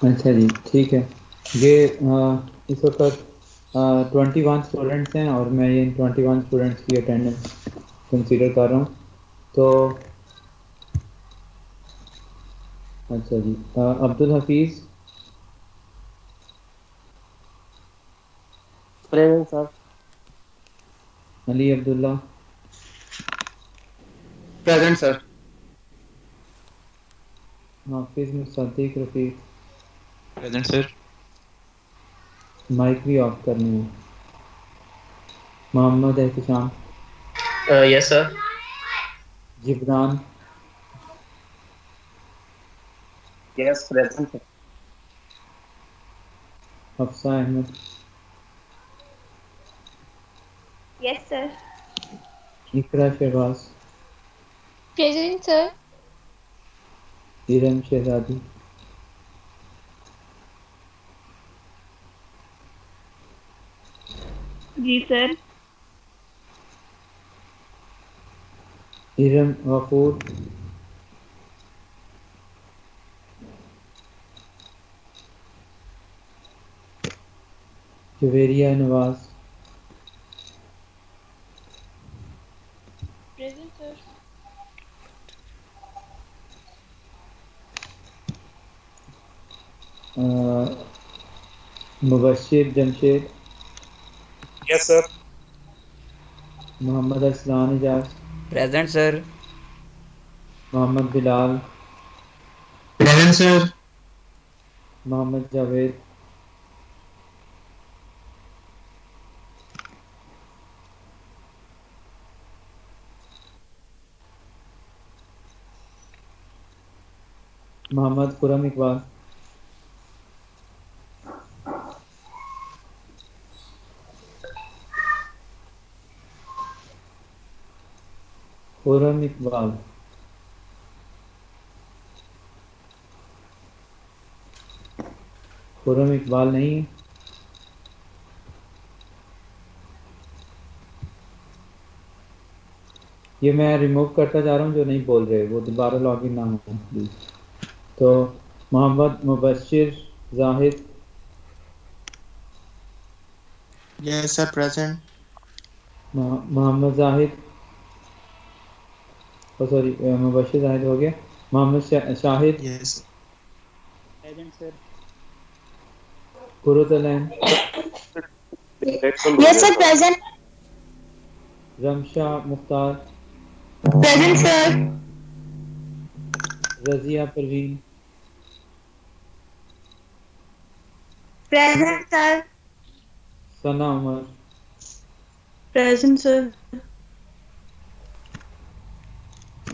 अच्छा जी, ठीक है। ये इस वक्त 21 स्टूडेंट्स हैं और मैं ये 21 स्टूडेंट्स की अटेंडेंस कंसीडर कर रहा हूँ। तो अच्छा जी, Abdul Hafeez, present sir. Ali Abdullah, present sir. Hafiz Musaddiq Rafiq. Present sir. Mike भी ऑफ करनी है। Mohammad Ehtisham, yes sir. Jibran, yes present sir. Hafsa Ahmed, yes sir. Iqra Shahbaz, present sir. Iram Shahzadi, जी sir. Iram Ghafoor, Javeria Nawaz, present sir. Mubashir Jamshed, yes sir. Mohammad Aslan Ejaz, present sir. Mohammad Bilal, present sir. Mohammad Javed, Mohammad Khurram Iqbal, Khurram Iqbal, Khurram Iqbal नहीं है। ये मैं रिमूव करता जा रहा हूँ, जो नहीं बोल रहे वो दोबारा लॉगिन ना हो प्लीज। तो Mohammad Mubashir Zahid, yes sir present. Mohammad Zahid, sorry Mubashir Zahid हो गया। Mohammad Shahid, yes. Present sir. Quratulain, net बंद हो यस गया सर था। Present. Ramsha Mukhtar, present sir. Razia Parveen, present sir. Sana Umar, present sir.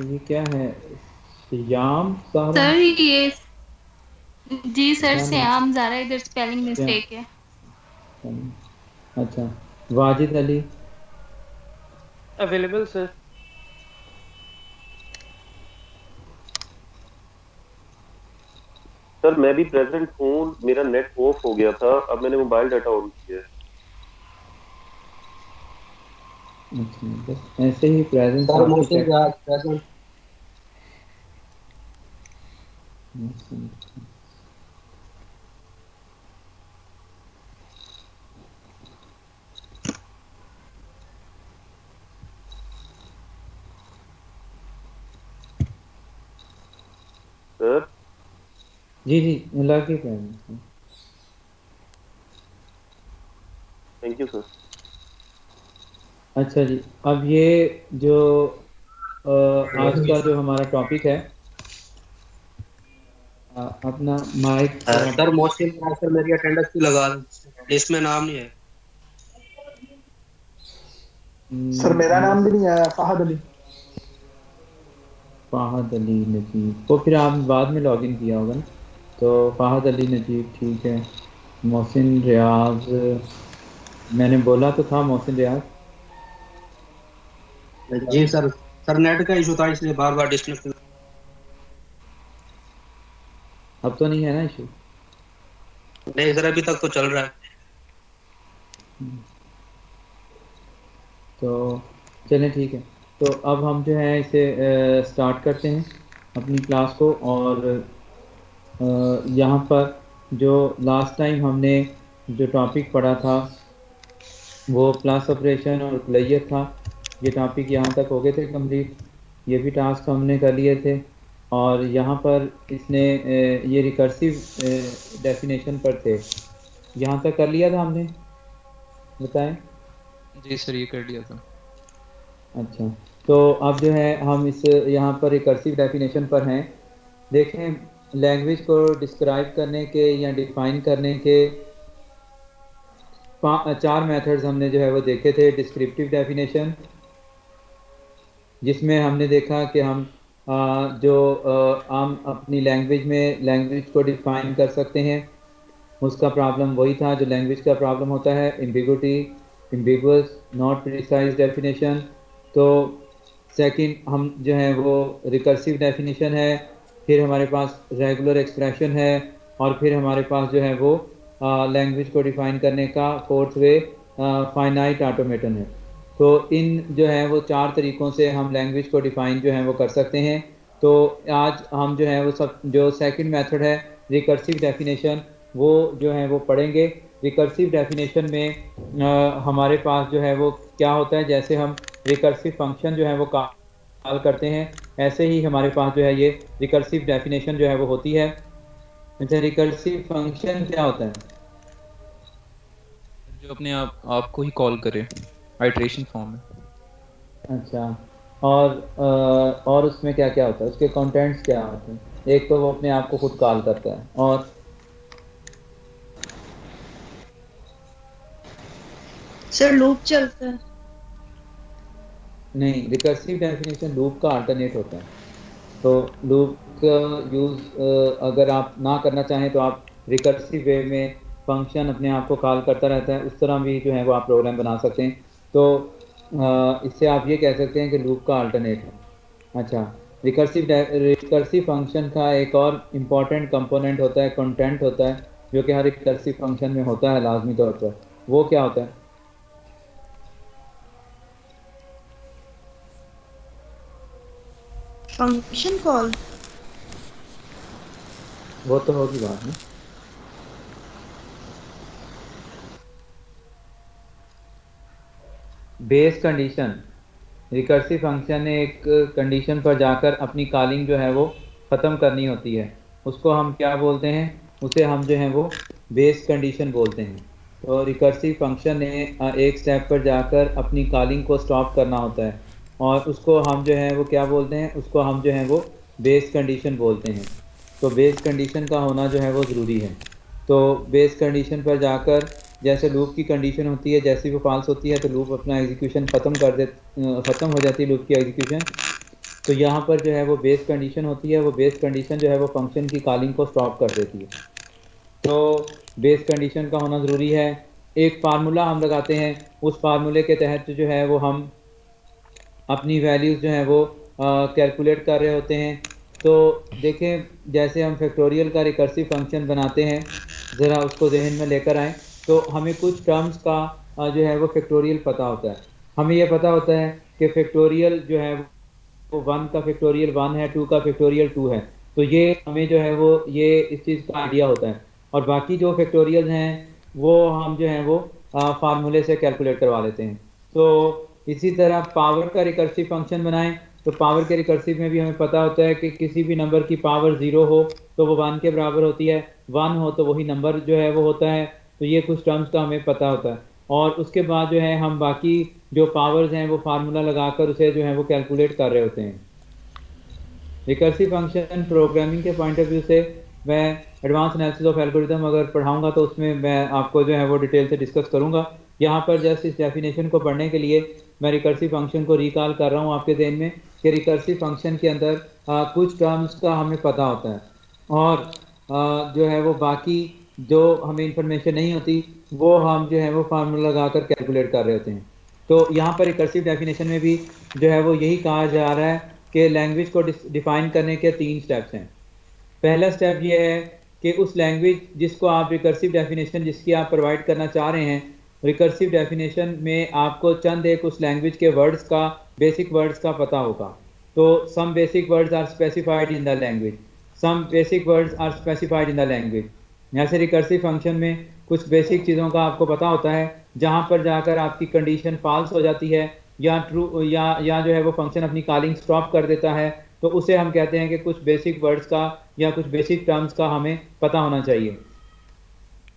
ये क्या है? श्याम सारा, सर ये जी सर क्या से नाम? आम ज़ारा इधर स्पेलिंग श्याम, मिस्टेक है। अच्छा। Wajid Ali, available sir. Sir मैं भी प्रेजेंट हूँ। मेरा नेट ऑफ हो गया था, अब मैंने मोबाइल डाटा ऑन किया है। अच्छा, बस ऐसे ही प्रेजेंस सर आपके मोहसिन चेक। रियाज प्रेजेंट। सर जी जी, मिला के प्रेजेंस। Thank you sir. अच्छा जी, अब ये जो आज का जो हमारा टॉपिक है, अपना माइक सर मोहसिन रियाज सर मेरी अटेंडेंस भी लगा लिस्ट में नाम नहीं है। सर मेरा नाम भी नहीं आया, फहद अली। फाहद अली नजीब, तो फिर आप बाद में लॉगिन किया होगा ना। तो फाहद अली नजीब ठीक है। मोहसिन रियाज, मैंने बोला तो था मोहसिन रियाज। जी सर। सर नेट का इशू था इसलिए बार बार डिस्कनेक्ट। अब तो नहीं है ना इशू? नहीं सर अभी तक तो चल रहा है। तो चलें ठीक है। तो अब हम जो है इसे स्टार्ट करते हैं अपनी क्लास को। और यहाँ पर जो लास्ट टाइम हमने जो टॉपिक पढ़ा था वो प्लस ऑपरेशन और प्लेयर था। ये टॉपिक यहाँ तक हो गए थे कंप्लीट, ये भी टास्क हमने कर लिए थे। और यहाँ पर इसने ये रिकर्सिव डेफिनेशन पर थे, यहाँ तक कर लिया था हमने, बताएं। जी सर, ये कर लिया था। अच्छा, तो अब जो है हम इस यहाँ पर रिकर्सिव डेफिनेशन पर हैं। देखें, लैंग्वेज को डिस्क्राइब करने के या डिफाइन करने के 4 मेथड्स हमने जो है वो देखे थे। डिस्क्रिप्टिव डेफिनेशन, जिसमें हमने देखा कि हम हम अपनी लैंग्वेज में लैंग्वेज को डिफाइन कर सकते हैं। उसका प्रॉब्लम वही था जो लैंग्वेज का प्रॉब्लम होता है, ambiguity, ambiguous, not precise definition. तो सेकंड हम जो है वो रिकर्सिव डेफिनेशन है, फिर हमारे पास रेगुलर एक्सप्रेशन है, और फिर हमारे पास जो है वो लैंग्वेज को डिफाइन करने का फोर्थ वे फाइनाइट ऑटोमेटन है। तो इन जो है वो 4 तरीक़ों से हम लैंग्वेज को डिफाइन जो है वो कर सकते हैं। तो आज हम जो है वो सब जो सेकंड मेथड है रिकर्सिव डेफिनेशन, वो जो है वो पढ़ेंगे। रिकर्सिव डेफिनेशन में हमारे पास जो है वो क्या होता है, जैसे हम रिकर्सिव फंक्शन जो है वो कॉल करते हैं, ऐसे ही हमारे पास जो है ये रिकर्सिव डेफिनेशन जो है वो होती है। अच्छा, रिकर्सिव फंक्शन क्या होता है? जो अपने आपको ही कॉल करे, आइटरेशन फॉर्म में। अच्छा, और उसमें क्या क्या होता है, उसके कंटेंट्स क्या होते हैं? एक तो वो अपने आप को खुद कॉल करता है, और सर लूप चलता है। नहीं, रिकर्सिव डेफिनेशन लूप का अल्टरनेट होता है। तो लूप का यूज़ अगर आप ना करना चाहें तो आप रिकर्सिव वे में फंक्शन अपने आप को कॉल करता रहता है, उस तरह भी जो है वो आप प्रोग्राम बना सकते हैं। तो इससे आप ये कह सकते हैं कि लूप का अल्टरनेट है। अच्छा, रिकर्सिव फंक्शन का एक और इम्पॉर्टेंट कंपोनेंट होता है, कंटेंट होता है, जो कि हर रिकर्सिव फंक्शन में होता है लाजमी तौर पर। वो क्या होता है? Function call. वो तो होगी बात में। बेस कंडीशन, रिकर्सिव फंक्शन ने एक कंडीशन पर जाकर अपनी कॉलिंग जो है वो ख़त्म करनी होती है, उसको हम क्या बोलते हैं? उसे हम जो है वो बेस कंडीशन बोलते हैं। तो रिकर्सिव फंक्शन ने एक स्टेप पर जाकर अपनी कॉलिंग को स्टॉप करना होता है, और उसको हम जो है वो क्या बोलते हैं? उसको हम जो है वो बेस कंडीशन बोलते हैं। तो बेस कंडीशन का होना जो है वो ज़रूरी है। तो बेस कंडीशन पर जाकर जैसे लूप की कंडीशन होती है, जैसे वो फॉल्स होती है तो लूप अपना एग्जीक्यूशन ख़त्म हो जाती है लूप की एग्जीक्यूशन। तो यहाँ पर जो है वो बेस कंडीशन होती है, वो बेस कंडीशन जो है वो फंक्शन की कॉलिंग को स्टॉप कर देती है। तो बेस कंडीशन का होना ज़रूरी है। एक फार्मूला हम लगाते हैं, उस फार्मूले के तहत जो है वो हम अपनी वैल्यूज़ जो हैं वो कैलकुलेट कर रहे होते हैं। तो देखें, जैसे हम फैक्टोरियल का रिकर्सिव फंक्शन बनाते हैं, ज़रा उसको जहन में लेकर आएँ। तो हमें कुछ टर्म्स का जो है वो फैक्टोरियल पता होता है। हमें ये पता होता है कि फैक्टोरियल जो है वो 1 का फैक्टोरियल 1 है, 2 का फैक्टोरियल 2 है। तो ये हमें जो है वो ये इस चीज़ का आइडिया होता है। और बाकी जो फैक्टोरियल हैं वो हम जो है वो फार्मूले से कैलकुलेट करवा लेते हैं। तो इसी तरह पावर का रिकर्सिव फंक्शन बनाएं, तो पावर के रिकर्सिव में भी हमें पता होता है कि किसी भी नंबर की पावर 0 हो तो वो 1 के बराबर होती है, 1 हो तो वही नंबर जो है वो होता है। तो ये कुछ टर्म्स का हमें पता होता है, और उसके बाद जो है हम बाकी जो पावर्स हैं वो फार्मूला लगाकर उसे जो है वो कैलकुलेट कर रहे होते हैं। रिकर्सिव फंक्शन प्रोग्रामिंग के पॉइंट ऑफ व्यू से मैं एडवांस एनालिसिस ऑफ एल्गोरिथम अगर पढ़ाऊंगा तो उसमें मैं आपको जो है वो डिटेल से डिस्कस करूंगा। यहाँ पर जस्ट इस डेफिनेशन को पढ़ने के लिए मैं रिकर्सिव फंक्शन को रिकॉल कर रहा हूँ आपके ज़हन में कि रिकर्सिव फंक्शन के अंदर कुछ टर्म्स का हमें पता होता है, और जो है वो बाकी जो हमें इंफॉर्मेशन नहीं होती वो हम जो है वो फार्मूला लगा कर कैलकुलेट कर रहे होते हैं। तो यहाँ पर रिकर्सिव डेफिनेशन में भी जो है वो यही कहा जा रहा है कि लैंग्वेज को डिफाइन करने के 3 स्टेप्स हैं। पहला स्टेप ये है कि उस लैंग्वेज जिसको आप रिकर्सिव डेफिनेशन जिसकी आप प्रोवाइड करना चाह रहे हैं, रिकर्सिव डेफिनेशन में आपको चंद एक उस लैंग्वेज के वर्ड्स का, बेसिक वर्ड्स का पता होगा। तो some basic words are specified in the language, some basic words are specified in the language. ऐसे रिकर्सिव फंक्शन में कुछ बेसिक चीज़ों का आपको पता होता है, जहाँ पर जाकर आपकी कंडीशन फॉल्स हो जाती है या ट्रू या जो है वो फंक्शन अपनी कॉलिंग स्टॉप कर देता है, तो उसे हम कहते हैं कि कुछ बेसिक वर्ड्स का या कुछ बेसिक टर्म्स का हमें पता होना चाहिए।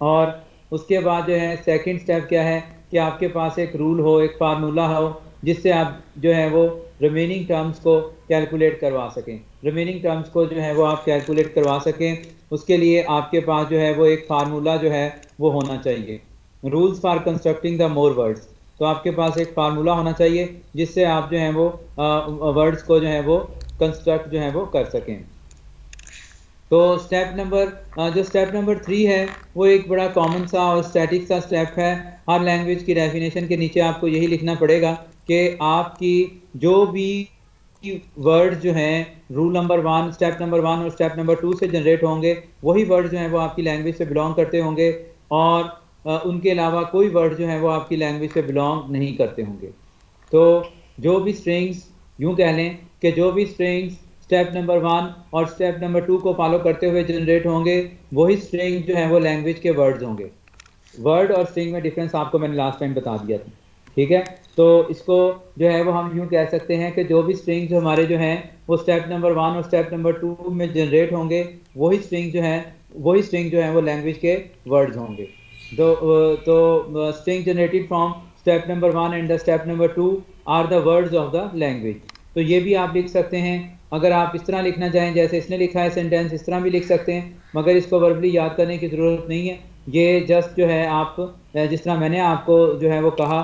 और उसके बाद जो है सेकंड स्टेप क्या है कि आपके पास एक रूल हो, एक फार्मूला हो, जिससे आप जो है वो रिमेनिंग टर्म्स को कैलकुलेट करवा सकें। रिमेनिंग टर्म्स को जो है वो आप कैलकुलेट करवा सकें, उसके लिए आपके पास जो है वो एक फार्मूला जो है वो होना चाहिए। Rules for constructing the more words, तो आपके पास एक फार्मूला होना चाहिए जिससे आप जो है वो वर्ड्स को जो है वो कंस्ट्रक्ट जो है वो कर सकें। तो स्टेप नंबर 3 है वो एक बड़ा कॉमन सा और स्टैटिक सा स्टेप है। हर लैंग्वेज की डेफिनेशन के नीचे आपको यही लिखना पड़ेगा कि आपकी जो भी वर्ड जो हैं रूल नंबर 1, स्टेप नंबर 1 और स्टेप नंबर 2 से जनरेट होंगे, वही वर्ड जो हैं वो आपकी लैंग्वेज से बिलोंग करते होंगे, और उनके अलावा कोई वर्ड जो है वो आपकी लैंग्वेज से बिलोंग नहीं करते होंगे। तो जो भी स्ट्रिंग्स, यूँ कह लें कि जो भी स्ट्रिंग्स स्टेप नंबर 1 और स्टेप नंबर 2 को फॉलो करते हुए जनरेट होंगे, वही स्ट्रिंग जो है वो लैंग्वेज के वर्ड्स होंगे। वर्ड और स्ट्रिंग में डिफरेंस आपको मैंने लास्ट टाइम बता दिया था, ठीक है। तो इसको जो है वो हम यूँ कह सकते हैं कि जो भी स्ट्रिंग्स हमारे जो हैं वो स्टेप नंबर 1 और स्टेप नंबर 2 में जनरेट होंगे, वही स्ट्रिंग जो है वो लैंग्वेज के वर्ड्स होंगे। तो string generated from step number 1 and the step number 2 are the words of the language. तो ये भी आप लिख सकते हैं, अगर आप इस तरह लिखना चाहें जैसे इसने लिखा है सेंटेंस, इस तरह भी लिख सकते हैं, मगर इसको वर्बली याद करने की ज़रूरत नहीं है। ये जस्ट जो है आप जिस तरह मैंने आपको जो है वो कहा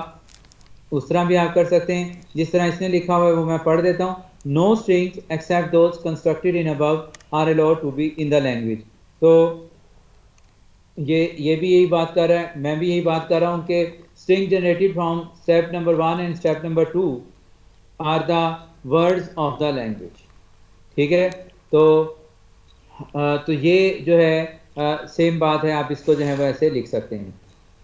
उस तरह भी आप कर सकते हैं। जिस तरह इसने लिखा हुआ है वो मैं पढ़ देता हूँ। No strings except those constructed in above are allowed to be in the language. तो ये भी यही बात कर रहा है, मैं भी यही बात कर रहा हूँ कि string generated from step number 1 and step number 2 are the words of the language, ठीक है। तो ये जो है सेम बात है, आप इसको जो है वो ऐसे लिख सकते हैं।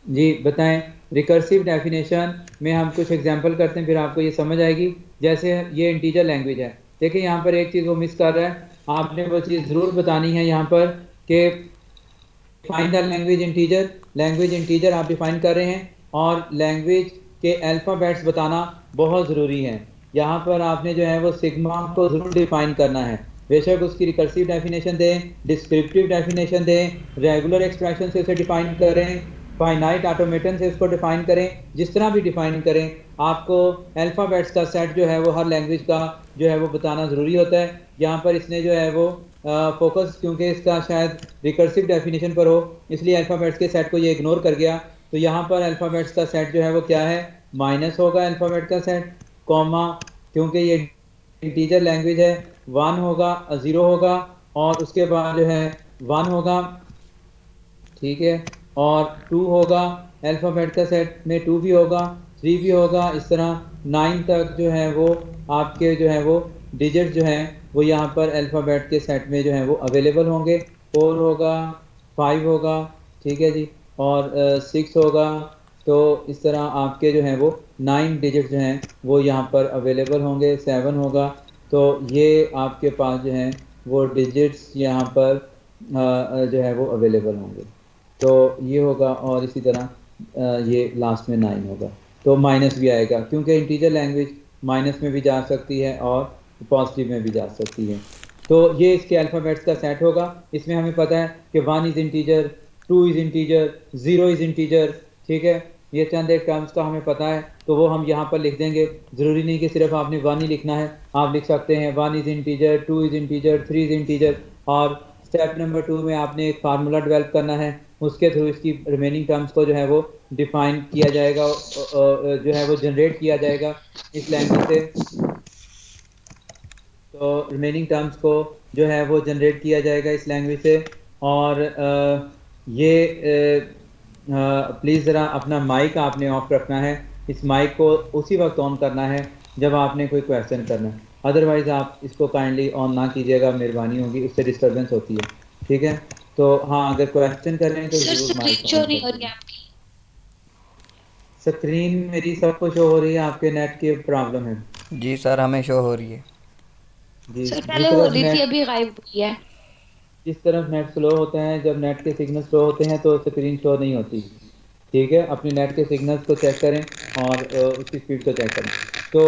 जी बताएं, रिकर्सिव डेफिनेशन में हम कुछ एग्जांपल करते हैं, फिर आपको ये समझ आएगी। जैसे ये इंटीजर लैंग्वेज है, देखिए यहाँ पर एक चीज़ वो मिस कर रहा है, आपने वो चीज़ ज़रूर बतानी है यहाँ पर कि डिफाइन द लैंग्वेज इंटीजर आप डिफाइन कर रहे हैं, और लैंग्वेज के अल्फ़ाबेट्स बताना बहुत ज़रूरी है। यहाँ पर आपने जो है वो सिग्मा को ज़रूर डिफाइन करना है, बेशक उसकी रिकर्सिव डेफिनेशन दें, डिस्क्रिप्टिव डेफिनेशन दें, रेगुलर एक्सप्रेशन से उसे डिफाइन करें, फाइनाइट ऑटोमेटन से उसको डिफाइन करें, जिस तरह भी डिफाइन करें, आपको अल्फ़ाबेट्स का सेट जो है वो हर लैंग्वेज का जो है वो बताना ज़रूरी होता है। यहाँ पर इसने जो है वो फोकस क्योंकि इसका शायद रिकर्सिव डेफिनेशन पर हो, इसलिए अल्फ़ाबेट्स के सेट को ये इग्नोर कर गया। तो यहाँ पर अल्फ़ाबेट्स का सेट जो है वो क्या है, माइनस होगा अल्फ़ाबेट का सेट, कॉमा, क्योंकि ये इंटीजर लैंग्वेज है, 1 होगा, 0 होगा, और उसके बाद जो है 1 होगा, ठीक है, और 2 होगा, अल्फ़ाबेट का सेट में 2 भी होगा, 3 भी होगा, इस तरह 9 तक जो है वो आपके जो है वो डिजिट जो हैं वो यहाँ पर अल्फ़ाबेट के सेट में जो है वो अवेलेबल होंगे। 4 होगा, 5 होगा, ठीक है जी, और 6 होगा। तो इस तरह आपके जो हैं वो 9 डिजिट जो हैं वो यहाँ पर अवेलेबल होंगे। 7 होगा, तो ये आपके पास जो हैं वो डिजिट्स यहाँ पर जो है वो अवेलेबल होंगे। तो ये होगा, और इसी तरह ये लास्ट में 9 होगा। तो माइनस भी आएगा क्योंकि इंटीजर लैंग्वेज माइनस में भी जा सकती है और पॉजिटिव में भी जा सकती है। तो ये इसके अल्फ़ाबेट्स का सेट होगा। इसमें हमें पता है कि 1 is integer, 2 is integer, 0 is integer, ठीक है। ये चंद एक टर्म्स का हमें पता है, तो वो हम यहाँ पर लिख देंगे। ज़रूरी नहीं कि सिर्फ आपने 1 ही लिखना है, आप लिख सकते हैं 1 is integer, 2 is integer, 3 is integer. और स्टेप नंबर 2 में आपने एक फार्मूला डेवलप करना है, उसके थ्रू इसकी रिमेनिंग टर्म्स को जो है वो डिफाइन किया जाएगा, जो है वो जनरेट किया जाएगा इस लैंग्वेज से। तो रिमेनिंग टर्म्स को जो है वो जनरेट किया जाएगा इस लैंग्वेज से। और ये प्लीज़ ज़रा अपना माइक आपने ऑफ रखना है, इस माइक को उसी वक्त ऑन करना है जब आपने कोई क्वेश्चन करना है, अदरवाइज़ आप इसको काइंडली ऑन ना कीजिएगा, मेहरबानी होगी, उससे डिस्टर्बेंस होती है, ठीक है। तो हाँ, अगर क्वेश्चन करें तो ज़रूर माइक ऑन करें। स्क्रीन मेरी सबको शो हो रही है, आपके नेट की प्रॉब्लम है? जी सर, हमें शो हो रही है जी। सर पहले हो रही थी, अभी गायब हुई है। जिस तरफ नेट स्लो होता है, जब नेट के सिग्नल स्लो होते हैं तो स्क्रीन शो नहीं होती। ठीक है, अपने नेट के सिग्नल्स को चेक करें और उसकी स्पीड को चेक करें। तो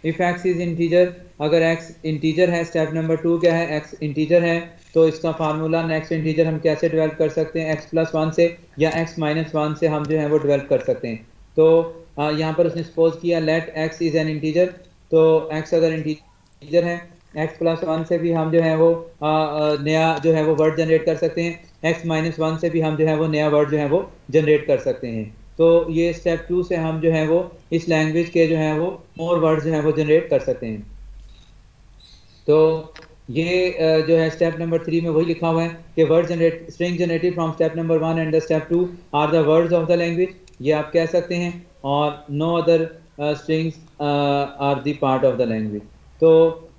इफ एक्स इज इंटीजर, अगर एक्स इंटीजर है, स्टेप नंबर 2 क्या है, एक्स इंटीजर है, तो इसका फार्मूला नेक्स्ट इंटीजर हम कैसे डेवलप कर सकते हैं, एक्स प्लस 1 से या एक्स माइनस 1 से हम जो है वो डेवलप कर सकते हैं। तो यहाँ पर उसने सपोज किया let X is an integer, तो एक्स अगर इंटीजर है, एक्स प्लस 1 से भी हम जो है वो नया जो है वो वर्ड जनरेट कर सकते हैं, एक्स माइनस 1 से भी हम जो है वो नया वर्ड जो है वो जनरेट कर सकते हैं। तो ये स्टेप 2 से हम जो है वो इस लैंग्वेज के जो है वो मोर वर्ड जो है वो जनरेट कर सकते हैं। तो ये जो है स्टेप नंबर 3 में वही लिखा हुआ है कि word generate string generated from step number 1 and the step 2 are the words of the language, ये आप कह सकते हैं, और no other strings are the part of the language. तो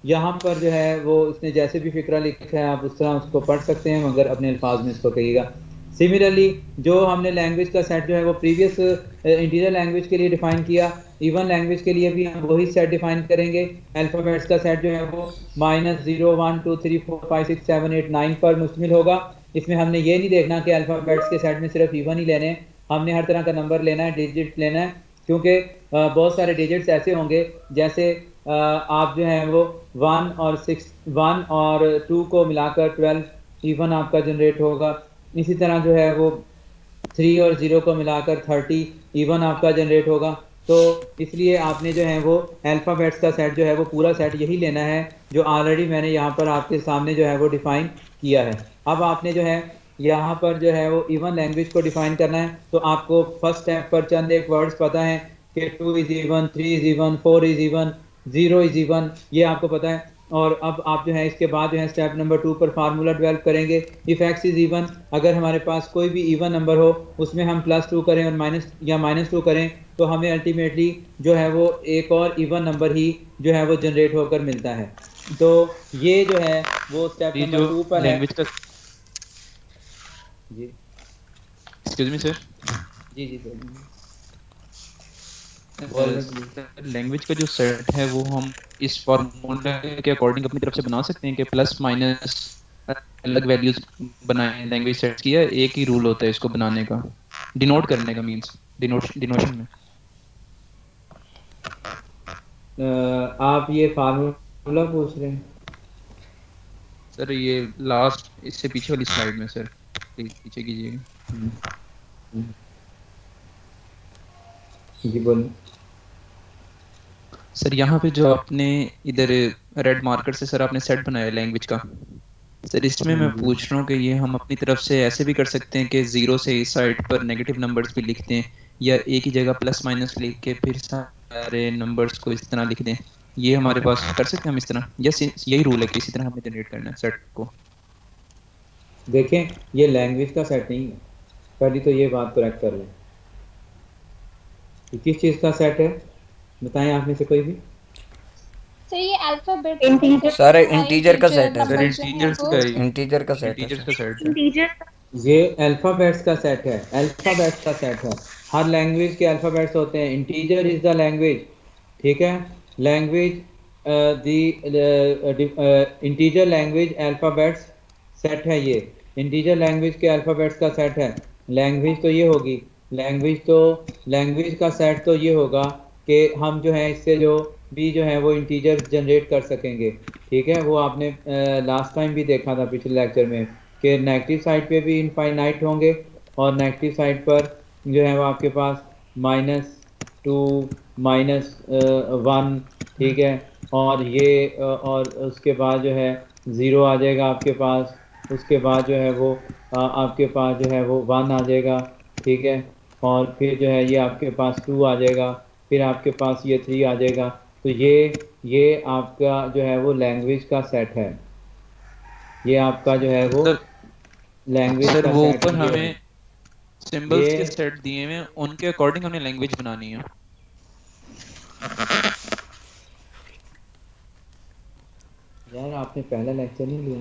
यहाँ पर जो है वो इसने जैसे भी फिक्रा लिखा है आप उस तरह उसको पढ़ सकते हैं, मगर अपने अल्फाज में इसको कहिएगा। सिमिलरली जो हमने लैंग्वेज का सेट जो है वो प्रीवियस इंटीजर लैंग्वेज के लिए डिफाइन किया, इवन लैंग्वेज के लिए भी हम वही सेट डिफाइन करेंगे। अल्फ़ाबेट्स का सेट जो है वो -0 1 2 3 4 5 6 7 8 9 पर मुश्तमिल होगा। इसमें हमने ये नहीं देखना कि अल्फ़ाबेट्स के सेट में सिर्फ इवन ही लेने हैं, हमने हर तरह का नंबर लेना है, डिजिट लेना है, क्योंकि बहुत सारे डिजिट्स ऐसे होंगे जैसे आप जो है वो 1 और 2 को मिलाकर 12 इवन आपका जनरेट होगा। इसी तरह जो है वो 3 और 0 को मिलाकर 30 इवन आपका जनरेट होगा। तो इसलिए आपने जो है वो अल्फ़ाबेट्स का सेट जो है वो पूरा सेट यही लेना है जो ऑलरेडी मैंने यहाँ पर आपके सामने जो है वो डिफ़ाइन किया है। अब आपने जो है यहाँ पर जो है वो इवन लैंग्वेज को डिफ़ाइन करना है, तो आपको फर्स्ट स्टेप पर चंद एक वर्ड्स पता है कि 2 is even, 3 is even, 4 is even, 0 is even, ये आपको पता है। और अब आप जो है इसके बाद जो है स्टेप नंबर 2 पर फार्मूला डेवलप करेंगे। इफ एक्स इज़ इवन, अगर हमारे पास कोई भी इवन नंबर हो उसमें हम +2 करें और -2 करें, तो हमें अल्टीमेटली जो है वो एक और इवन नंबर ही जो है वो जनरेट होकर मिलता है। तो ये जो है वो स्टेप ये नंबर जो 2 पर है। लैंग्वेज का, जी एक्सक्यूज मी सर, जी जी सर। लैंग्वेज का जो सेट है वो हम इस फॉर्मूला के अकॉर्डिंग अपनी तरफ से बना सकते हैं कि प्लस माइनस अलग वैल्यूज बनाएं लैंग्वेज सेट्स की, या एक ही रूल होता है इसको बनाने का, डिनोट करने का, मींस डिनोशन में? आप ये फार्मूला पूछ रहे हैं? सर ये लास्ट इससे पीछे वाली स्लाइड में सर, प्लीज पीछे कीजिएगा। जी बोलिए सर यहाँ पे जो आपने इधर रेड मार्कर से सर आपने सेट बनाया लैंग्वेज का, सर इसमें मैं पूछ रहा हूँ कि ये हम अपनी तरफ से ऐसे भी कर सकते हैं कि 0 से इस साइड पर नेगेटिव नंबर्स भी लिखते हैं, या एक ही जगह प्लस माइनस लिख के फिर सारे नंबर्स को इस तरह लिख दें, ये हमारे पास कर सकते हैं हम इस तरह, या यही रूल है कि इसी तरह हमें जनरेट करना है सेट को? देखें, ये लैंग्वेज का सेट नहीं है, पहली तो ये बात करेक्ट कर लें। किस चीज़ का सेट है बताएं आप में से कोई भी? सर ये अल्फाबेट इंटीजर, सर इंटीजर का सेट है, सर इंटीजर का सेट है, ये अल्फाबेट्स का सेट है, अल्फाबेट्स का सेट है। हर लैंग्वेज के अल्फाबेट्स होते हैं। इंटीजर इज द लैंग्वेज, ठीक है। Language integer language alphabets set है, ये इंटीजर लैंग्वेज के अल्फाबेट्स का सेट है। लैंग्वेज तो ये होगी, लैंग्वेज का सेट तो ये होगा कि हम जो है इससे जो भी जो है वो इंटीजर जनरेट कर सकेंगे, ठीक है। वो आपने लास्ट टाइम भी देखा था पिछले लेक्चर में कि नेगेटिव साइड पे भी इनफाइनाइट होंगे और नेगेटिव साइड पर जो है वो आपके पास -2 -1, ठीक है। और ये और उसके बाद जो है 0 आ जाएगा आपके पास, उसके बाद जो है वो आपके पास जो है वो 1 आ जाएगा, ठीक है। और फिर जो है ये आपके पास 2 आ जाएगा, फिर आपके पास ये 3 आ जाएगा। तो ये आपका जो है वो लैंग्वेज का सेट है, ये आपका जो है वो लैंग्वेज सर का वो सेट ऊपर है। हमें सिंबल्स के सेट दिए हुए हैं, उनके अकॉर्डिंग हमने लैंग्वेज बनानी है। यार आपने पहला लेक्चर नहीं लिया?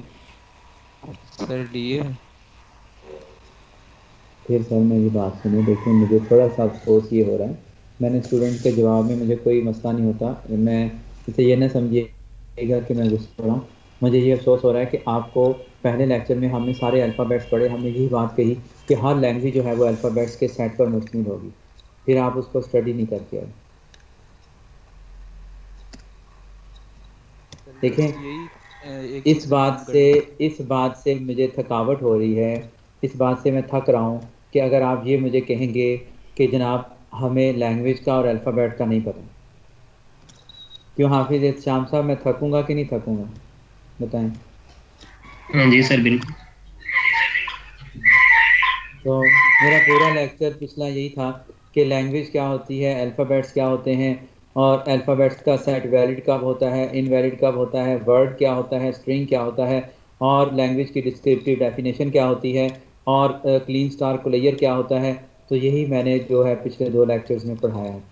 सर लिए फिर सर मेरी बात सुनिए, देखिए मुझे थोड़ा सा अफसोस ये हो रहा है, मैंने स्टूडेंट के जवाब में मुझे कोई मसला नहीं होता, मैं इसे ये ना समझिएगा कि मैं गुस्सा हो रहा हूँ, मुझे ये अफसोस हो रहा है कि आपको पहले लेक्चर में हमने सारे अल्फ़ाबेट्स पढ़े, हमने यही बात कही कि हर लैंग्वेज जो है वो अल्फ़ाबेट्स के सेट पर मुश्तमिल होगी, फिर आप उसको स्टडी नहीं करके आए। देखें, इस बात से मुझे थकावट हो रही है, इस बात से मैं थक रहा हूँ कि अगर आप ये मुझे कहेंगे कि जनाब हमें लैंग्वेज का और अल्फ़ाबेट का नहीं पता, क्यों हाफिज़ शाम साहब, मैं थकूंगा कि नहीं थकूंगा बताएं? हाँ जी सर बिल्कुल। तो मेरा पूरा लेक्चर पिछला यही था कि लैंग्वेज क्या होती है, अल्फ़ाबेट्स क्या होते हैं, और अल्फ़ाबेट्स का सेट वैलिड कब होता है, इनवैलिड कब होता है, वर्ड क्या होता है, स्ट्रिंग क्या होता है, और लैंग्वेज की डिस्क्रिप्टिव डेफिनेशन क्या होती है, और क्लीन स्टार कोलेयर क्या होता है। तो यही मैंने जो है पिछले 2 लेक्चर्स में पढ़ाया है।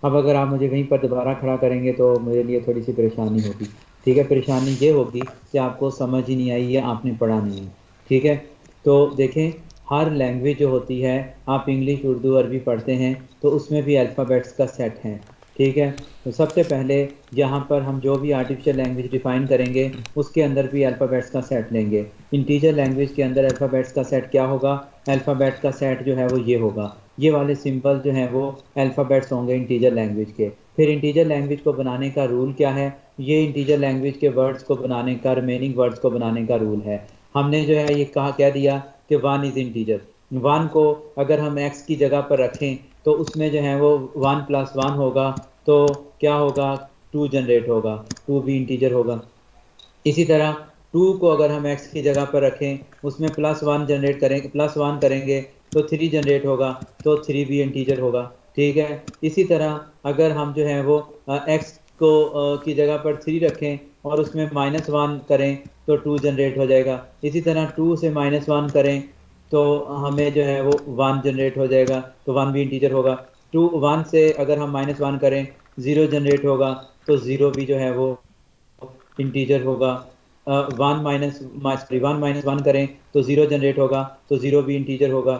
अब अगर आप मुझे वहीं पर दोबारा खड़ा करेंगे तो मेरे लिए थोड़ी सी परेशानी होगी। ठीक है, परेशानी ये होगी कि आपको समझ ही नहीं आई है, आपने पढ़ा नहीं है। ठीक है, तो देखें, हर लैंग्वेज जो होती है, आप इंग्लिश, उर्दू, अरबी पढ़ते हैं तो उसमें भी अल्फ़ाबेट्स का सेट है। ठीक है, तो सबसे पहले यहाँ पर हम जो भी आर्टिफिशियल लैंग्वेज डिफ़ाइन करेंगे उसके अंदर भी अल्फ़ाबेट्स का सेट लेंगे। इंटीजर लैंग्वेज के अंदर अल्फ़ाबेट्स का सेट क्या होगा? अल्फ़ाबेट्स का सेट जो है वो ये होगा, ये वाले सिंबल जो हैं वो अल्फ़ाबेट्स होंगे इंटीजर लैंग्वेज के। फिर इंटीजर लैंग्वेज को बनाने का रूल क्या है? ये इंटीजर लैंग्वेज के वर्ड्स को बनाने का, रिमेनिंग वर्ड्स को बनाने का रूल है। हमने जो है ये कह दिया कि 1 इज़ इंटीजर। 1 को अगर हम x की जगह पर रखें तो उसमें जो है वो 1 + 1 होगा, तो क्या होगा? 2 जनरेट होगा, 2 भी इंटीजर होगा। इसी तरह 2 को अगर हम x की जगह पर रखें, उसमें +1 जनरेट करेंगे, +1 करेंगे तो 3 जनरेट होगा, तो 3 भी इंटीजर होगा। ठीक है, इसी तरह अगर हम जो है वो x को की जगह पर 3 रखें और उसमें -1 करें तो 2 जनरेट हो जाएगा। इसी तरह 2 से -1 करें तो हमें जो है वो 1 जनरेट हो जाएगा, तो 1 भी इंटीजर होगा। 1 से अगर हम -1 करें 0 जनरेट होगा, तो 0 भी जो है वो इंटीजर होगा। 1 - 1 करें तो 0 जनरेट होगा, तो 0 भी इंटीजर होगा।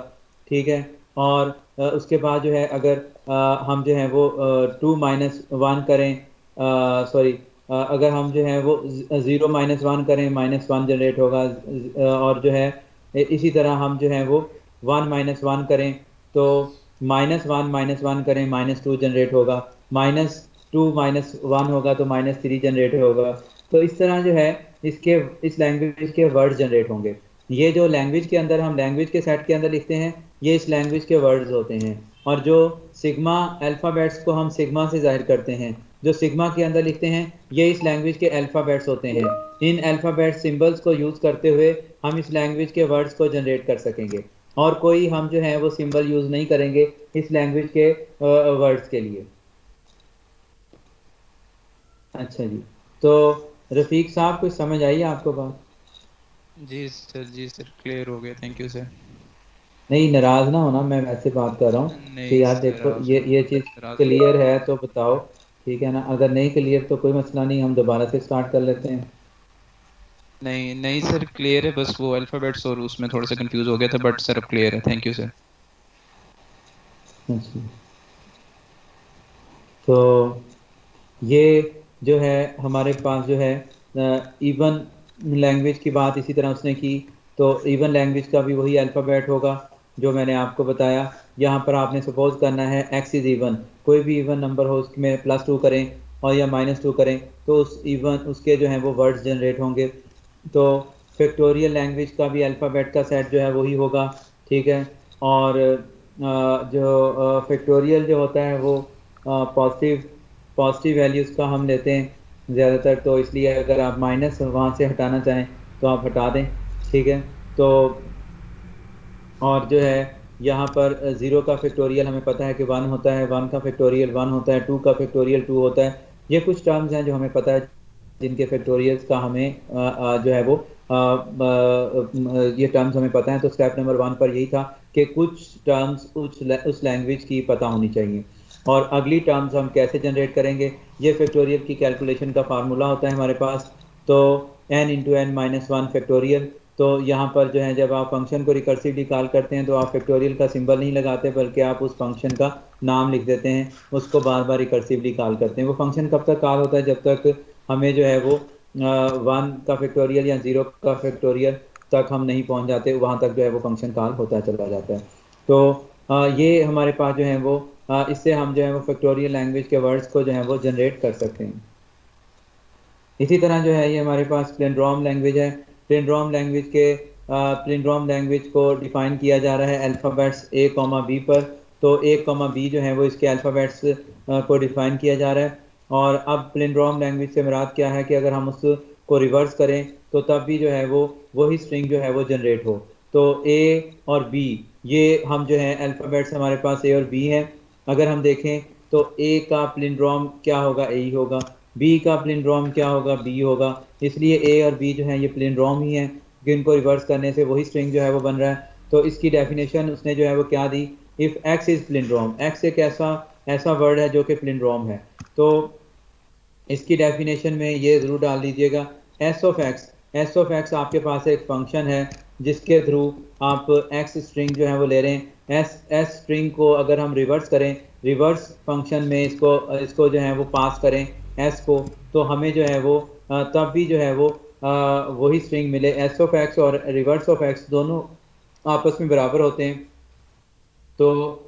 ठीक है, और उसके बाद जो है अगर हम जो है वो 2 - 1 करें, अगर हम जो है वो 0 - 1 करें, -1 जनरेट होगा। और जो है इसी तरह हम जो है वो 1 - 1 करें तो -1 - 1 करें, -2 जनरेट होगा। -2 - 1 होगा तो -3 जनरेट होगा। तो इस तरह जो है इस लैंग्वेज के वर्ड जनरेट होंगे। ये जो लैंग्वेज के अंदर हम लैंग्वेज के सेट के अंदर लिखते हैं, ये इस लैंग्वेज के वर्ड्स होते हैं। और जो सिग्मा अल्फ़ाबेट्स को हम सिग्मा से ज़ाहिर करते हैं, जो सिग्मा के अंदर लिखते हैं, ये इस लैंग्वेज के अल्फ़ाबेट्स होते हैं। इन अल्फ़ाबेट सिंबल्स को यूज़ करते हुए हम इस लैंग्वेज के वर्ड्स को जनरेट कर सकेंगे, और कोई हम जो है वो सिंबल यूज़ नहीं करेंगे इस लैंग्वेज के वर्ड्स के लिए। अच्छा जी, तो रफ़ीक साहब कुछ समझ आई आपको बात? जी सर क्लियर हो गया, थैंक यू सर। नहीं, नाराज़ ना होना, मैं वैसे बात कर रहा हूँ कि यार देखो ये चीज़ क्लियर है तो बताओ, ठीक है ना? अगर नहीं क्लियर तो कोई मसला नहीं, हम दोबारा से स्टार्ट कर लेते हैं। नहीं सर क्लियर है, बस वो अल्फ़ाबेट्स और उसमें थोड़ा सा कंफ्यूज हो गया था, बट सर अब क्लियर है, थैंक यू सर। अच्छा, तो ये जो है हमारे पास जो है इवन लैंग्वेज की बात इसी तरह उसने की, तो इवन लैंग्वेज का भी वही अल्फ़ाबेट होगा जो मैंने आपको बताया। यहाँ पर आपने सपोज करना है x इज़ इवन, कोई भी इवन नंबर हो उसमें +2 करें और या -2 करें तो उस इवन उसके जो हैं वो वर्ड्स जनरेट होंगे। तो फैक्टोरियल लैंग्वेज का भी अल्फ़ाबेट का सेट जो है वही होगा। ठीक है, और जो फैक्टोरियल जो होता है वो पॉजिटिव वैल्यूज़ का हम लेते हैं ज़्यादातर, तो इसलिए अगर आप माइनस वहाँ से हटाना चाहें तो आप हटा दें। ठीक है, तो और जो है यहाँ पर 0 का फैक्टोरियल हमें पता है कि 1 होता है, 1 का फैक्टोरियल 1 होता है, 2 का फैक्टोरियल 2 होता है। ये कुछ टर्म्स हैं जो हमें पता है जिनके फैक्टोरियल्स का हमें जो है वो ये टर्म्स हमें पता है। तो स्टेप नंबर 1 पर यही था कि कुछ टर्म्स उस लैंग्वेज की पता होनी चाहिए, और अगली टर्म्स हम कैसे जनरेट करेंगे? ये फैक्टोरियल की कैलकुलेशन का फार्मूला होता है हमारे पास, तो n × n - 1 फैक्टोरियल। तो यहाँ पर जो है जब आप फंक्शन को रिकर्सिवली कॉल करते हैं तो आप फैक्टोरियल का सिंबल नहीं लगाते, बल्कि आप उस फंक्शन का नाम लिख देते हैं, उसको बार बार रिकर्सिवली कॉल करते हैं। वो फंक्शन कब तक कॉल होता है? जब तक हमें जो है वो 1 का फैक्टोरियल या 0 का फैक्टोरियल तक हम नहीं पहुंच जाते, वहां तक जो है वो फंक्शन कॉल होता चला जाता है। तो ये हमारे पास जो है वो इससे हम जो है वो फैक्टोरियल लैंग्वेज के वर्ड्स को जो है वो जनरेट कर सकते हैं। इसी तरह जो है ये हमारे पास प्लेनड्रॉम लैंग्वेज है। प्लेनड्रॉम लैंग्वेज के प्लेनड्रॉम लैंग्वेज को डिफाइन किया जा रहा है अल्फ़ाबेट्स A, B पर। तो A, B जो है वो इसके अल्फ़ाबेट्स को डिफाइन किया जा रहा है। और अब प्लेनड्रॉम लैंग्वेज से मुराद क्या है कि अगर हम उसको रिवर्स करें तो तब भी जो है वो वही स्ट्रिंग जो है वो जनरेट हो। तो A और B ये हम जो है अल्फ़ाबेट्स हमारे पास A और B हैं। अगर हम देखें तो A का प्लेनड्रॉम क्या होगा, A ही होगा। B का प्लेनड्रॉम क्या होगा, B होगा। इसलिए A और B जो है ये प्लेनड्रॉम ही हैं, कि इनको रिवर्स करने से वही स्ट्रिंग जो है वो बन रहा है। तो इसकी डेफिनेशन उसने जो है वो क्या दी, इफ़ X इज़ प्लेनड्रॉम, X एक ऐसा वर्ड है जो कि प्लेनड्रॉम है। तो इसकी डेफिनेशन में ये ज़रूर डाल दीजिएगा S ऑफ X आपके पास एक फंक्शन है जिसके थ्रू आप X स्ट्रिंग जो है वो ले रहे हैं। S स्ट्रिंग को अगर हम रिवर्स करें, रिवर्स फंक्शन में इसको जो है वो पास करें S को, तो हमें जो है वो तब भी जो है वो वही स्ट्रिंग मिले। S ऑफ X और रिवर्स ऑफ X दोनों आपस में बराबर होते हैं। तो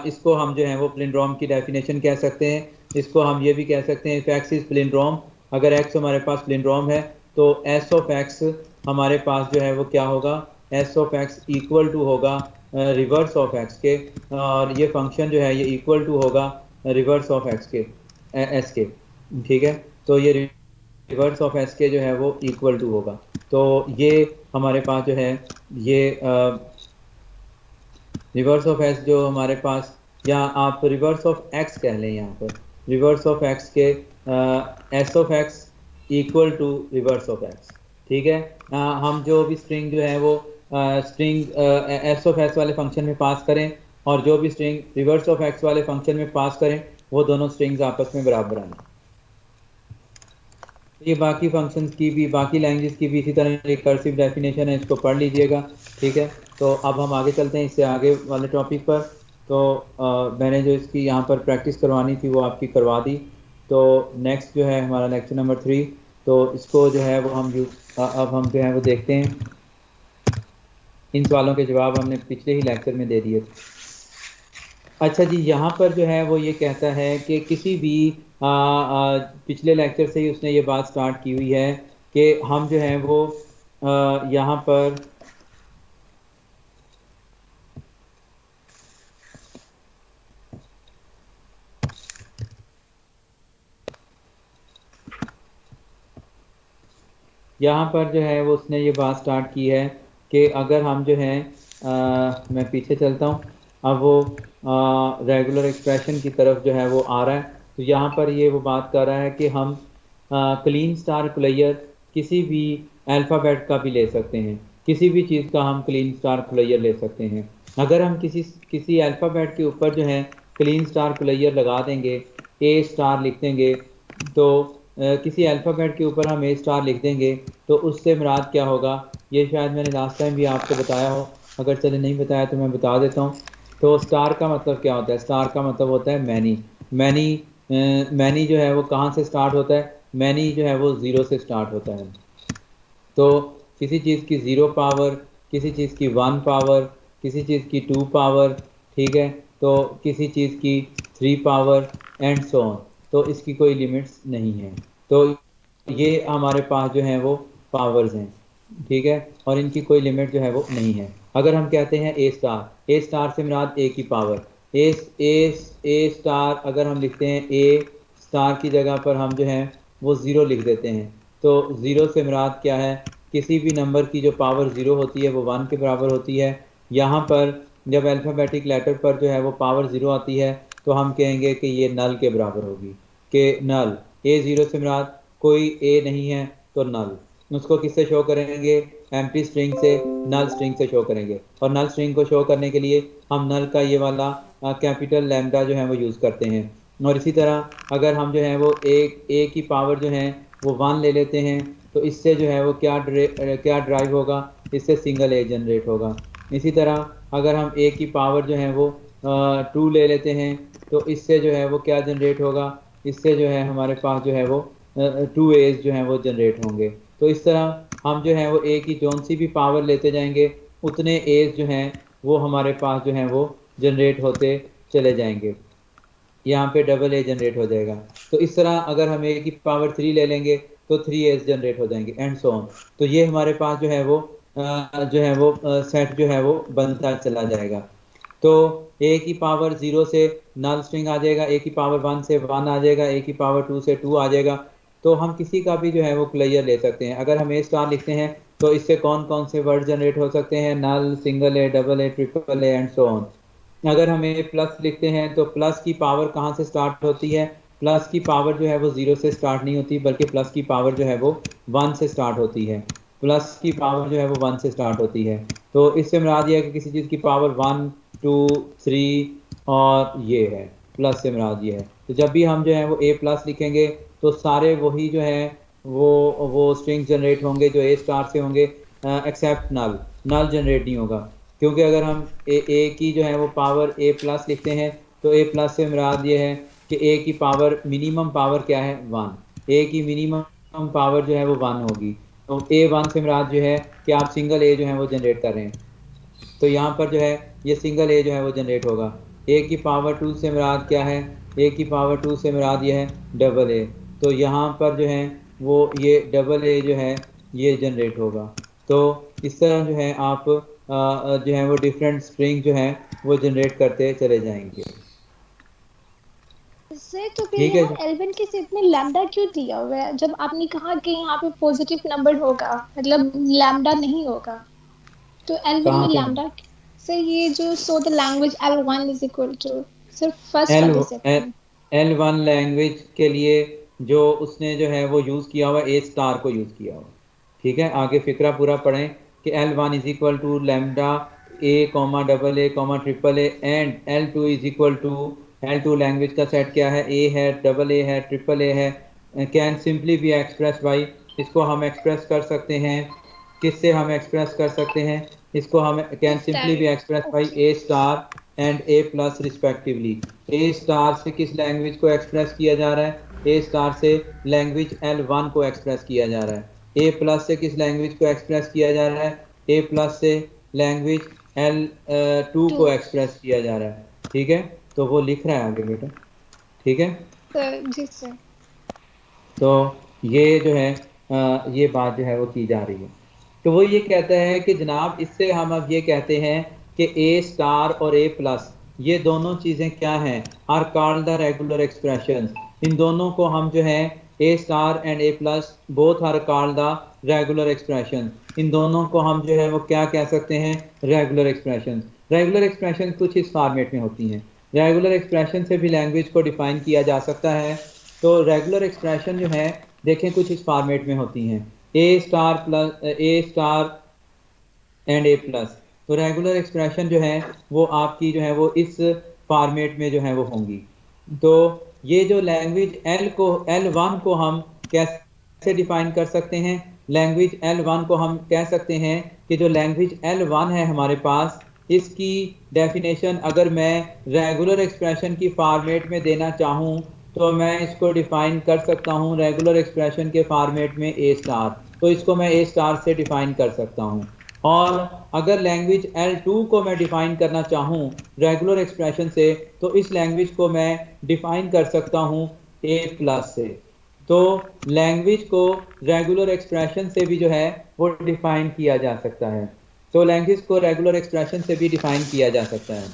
इसको हम जो है वो प्लेनड्रॉम की डेफिनेशन कह सकते हैं। इसको हम ये भी कह सकते हैं इफ X इज़ प्लेनड्रॉम, अगर X हमारे पास प्लेनड्रॉम है तो S ऑफ X हमारे पास जो है वो क्या होगा, S of X equal to होगा रिवर्स ऑफ X के, और ये फंक्शन जो है ये इक्वल टू होगा रिवर्स ऑफ X के S के, ठीक है। तो ये रिवर्स ऑफ S के जो है वो इक्वल टू होगा। तो ये हमारे पास जो है ये रिवर्स ऑफ S जो हमारे पास, या आप रिवर्स ऑफ X कह लें, यहाँ पर रिवर्स ऑफ X के S of X equal to reverse of X, ठीक है। हम जो भी स्ट्रिंग जो है वो स्ट्रिंग S ऑफ X वाले फंक्शन में पास करें और जो भी स्ट्रिंग रिवर्स ऑफ X वाले फंक्शन में पास करें, वो दोनों स्ट्रिंग्स आपस में बराबर आएंगे। ये बाकी फंक्शंस की भी, बाकी लैंग्वेज की भी इसी तरह एक कर्सिव डेफिनेशन है, इसको पढ़ लीजिएगा, ठीक है। तो अब हम आगे चलते हैं इससे आगे वाले टॉपिक पर। तो मैंने जो इसकी यहाँ पर प्रैक्टिस करवानी थी वो आपकी करवा दी। तो नेक्स्ट जो है हमारा लेक्चर नंबर 3, तो इसको जो है वो अब हम जो है वो देखते हैं। इन सवालों के जवाब हमने पिछले ही लेक्चर में दे दिए थे। अच्छा जी, यहाँ पर जो है वो ये कहता है कि किसी भी पिछले लेक्चर से ही उसने ये बात स्टार्ट की हुई है कि हम जो है वो यहाँ पर जो है वो उसने ये बात स्टार्ट की है कि अगर हम जो है मैं पीछे चलता हूँ, अब वो रेगुलर एक्सप्रेशन की तरफ जो है वो आ रहा है। तो यहाँ पर ये वो बात कर रहा है कि हम क्लीन स्टार क्लेयर किसी भी अल्फ़ाबेट का भी ले सकते हैं, किसी भी चीज़ का हम क्लीन स्टार क्लेयर ले सकते हैं। अगर हम किसी अल्फ़ाबेट के ऊपर जो है क्लीन स्टार क्लेयर लगा देंगे, A स्टार लिख देंगे, तो किसी अल्फ़ाबेट के ऊपर हम A स्टार लिख देंगे, तो उससे मुराद क्या होगा, ये शायद मैंने लास्ट टाइम भी आपको बताया हो, अगर चले नहीं बताया तो मैं बता देता हूँ। तो स्टार का मतलब क्या होता है, स्टार का मतलब होता है मैनी जो है वो कहाँ से स्टार्ट होता है, मैनी जो है वो 0 से स्टार्ट होता है। तो किसी चीज़ की 0 पावर, किसी चीज़ की 1 पावर, किसी चीज़ की 2 पावर, ठीक है, तो किसी चीज़ की 3 पावर एंड सो ऑन। तो इसकी कोई लिमिट्स नहीं है। तो ये हमारे पास जो है वो पावर्स हैं, ठीक है, और इनकी कोई लिमिट जो है वो नहीं है। अगर हम कहते हैं A स्टार से मुराद A की पावर, A स्टार अगर हम लिखते हैं A स्टार की जगह पर हम जो है वो 0 लिख देते हैं, तो 0 से मुराद क्या है, किसी भी नंबर की जो पावर 0 होती है वो 1 के बराबर होती है। यहाँ पर जब अल्फ़ाबेटिक लेटर पर जो है वो पावर 0 आती है तो हम कहेंगे कि ये नल के बराबर होगी, कि नल A0 से मुराद कोई A नहीं है तो नल। उसको किससे शो करेंगे, एम्प्टी स्ट्रिंग से, नल स्ट्रिंग से शो करेंगे। और नल स्ट्रिंग को शो करने के लिए हम नल का ये वाला कैपिटल लैम्डा जो है वो यूज़ करते हैं। और इसी तरह अगर हम जो है वो A की पावर जो है वो 1 ले लेते हैं, तो इससे जो है वो क्या ड्राइव होगा, इससे सिंगल A जनरेट होगा। इसी तरह अगर हम A की पावर जो है वो 2 ले लेते हैं, तो इससे जो है वो क्या जनरेट होगा, इससे जो है हमारे पास जो है वो 2 एज जो हैं वो जनरेट होंगे। तो इस तरह हम जो है वो ए की जौन सी भी पावर लेते जाएंगे उतने एज जो हैं वो हमारे पास जो हैं वो जनरेट होते चले जाएंगे। यहाँ पे डबल ए जनरेट हो जाएगा। तो इस तरह अगर हम ए की पावर 3 ले लेंगे तो 3 एज जनरेट हो जाएंगे एंड सो ऑन। तो ये हमारे पास जो है वो सेट जो है वो बनता चला जाएगा। तो ए की पावर 0 से नल स्ट्रिंग आ जाएगा, ए की पावर 1 से 1 आ जाएगा, ए की पावर 2 से 2 आ जाएगा। तो हम किसी का भी जो है वो क्लियर ले सकते हैं। अगर हम ए स्टार लिखते हैं तो इससे कौन कौन से वर्ड जनरेट हो सकते हैं, null, single A, double A, triple A and so on. अगर हम ए प्लस लिखते हैं तो प्लस की पावर कहाँ से स्टार्ट होती है, प्लस की पावर जो है वो 0 से स्टार्ट नहीं होती बल्कि प्लस की पावर जो है वो 1 से स्टार्ट होती है। प्लस की पावर जो है वो 1 से स्टार्ट होती है। तो इससे मुराद ये है कि किसी चीज़ की पावर 1, 2, 3 और ये है, प्लस से मुराद ये है। तो जब भी हम जो है वो ए प्लस लिखेंगे तो सारे वही जो है वो स्ट्रिंग जनरेट होंगे जो ए स्टार से होंगे, एक्सेप्ट नल। नल जनरेट नहीं होगा क्योंकि अगर हम ए की जो है वो पावर ए प्लस लिखते हैं तो ए प्लस से मुराद ये है कि ए की पावर मिनिमम पावर क्या है, 1। ए की मिनिमम पावर जो है वो 1 होगी। तो ए 1 से मुराद जो है कि आप सिंगल ए जो है वो जनरेट कर रहे हैं। तो यहाँ पर जो है ये सिंगल ए जो है वो जनरेट होगा। ए की पावर 2 से मुराद क्या है, ए की पावर 2 से मुराद ये है डबल ए। तो यहाँ पर जो है वो ये डबल ए जो है ये जनरेट होगा। तो इस तरह जो है आप जो है वो डिफरेंट स्ट्रिंग जो है वो जनरेट करते चले जाएंगे। सर तो फिर ठीक है यहाँ एल्विन के सेट में लैम्डा क्यों दिया हुआ है जब आपने कहा कि यहाँ पे पॉजिटिव नंबर होगा, मतलब लैम्डा नहीं होगा। तो एल्विन कहाँ में पे लैम्डा सर ये जो so the language L1 is equal to sir first वाले सेट में L1 लैंग्वेज के लिए जो उसने जो है वो यूज़ किया हुआ ए स्टार को यूज़ किया हुआ। ठीक है, आगे फिक्रा पूरा पढ़ें कि L1 is equal to lambda A comma double A comma triple A and L2 is equal to, L2 language का सेट क्या है, ए है, डबल ए है, ट्रिपल ए है। Can simply be express by, इसको हम एक्सप्रेस कर सकते हैं, किससे हम एक्सप्रेस कर सकते हैं, इसको हम can simply be express by A star and A plus respectively. A star से किस लैंग्वेज को एक्सप्रेस किया जा रहा है, ए स्टार से लैंग्वेज L1 को एक्सप्रेस किया जा रहा है। ए प्लस से किस लैंग्वेज को एक्सप्रेस किया जा रहा है, ए प्लस से लैंग्वेज L2 को एक्सप्रेस किया जा रहा है। ठीक है, तो वो लिख रहा है आगे बेटा। ठीक है सर जी सर। तो ये जो है ये बात जो है वो की जा रही है। तो वो ये कहता है कि जनाब इससे हम अब ये कहते हैं कि ए स्टार और ए प्लस ये दोनों चीज़ें क्या हैं, are called the regular expression. इन दोनों को हम जो है A star and A plus both are called the regular expression. इन दोनों को हम जो है वो क्या कह सकते हैं, रेगुलर एक्सप्रेशन। रेगुलर एक्सप्रेशन कुछ इस फॉर्मेट में होती हैं। रेगुलर एक्सप्रेशन से भी लैंग्वेज को डिफाइन किया जा सकता है। तो रेगुलर एक्सप्रेशन जो है देखें कुछ इस फॉर्मेट में होती हैं, A star plus A star and A plus. तो रेगुलर एक्सप्रेशन जो है वो आपकी जो है वो इस फॉर्मेट में जो है वो होंगी। तो ये जो लैंग्वेज L1 को हम कैसे डिफाइन कर सकते हैं, लैंग्वेज L1 को हम कह सकते हैं कि जो लैंग्वेज L1 है हमारे पास, इसकी डेफिनेशन अगर मैं रेगुलर एक्सप्रेशन की फॉर्मेट में देना चाहूँ तो मैं इसको डिफाइन कर सकता हूँ रेगुलर एक्सप्रेशन के फॉर्मेट में ए स्टार। तो इसको मैं ए स्टार से डिफाइन कर सकता हूँ। और अगर लैंग्वेज L2 को मैं डिफाइन करना चाहूँ रेगुलर एक्सप्रेशन से तो इस लैंग्वेज को मैं डिफाइन कर सकता हूँ ए प्लस से। तो लैंग्वेज को रेगुलर एक्सप्रेशन से भी जो है वो डिफाइन किया जा सकता है। तो लैंग्वेज को रेगुलर एक्सप्रेशन से भी डिफाइन किया जा सकता है।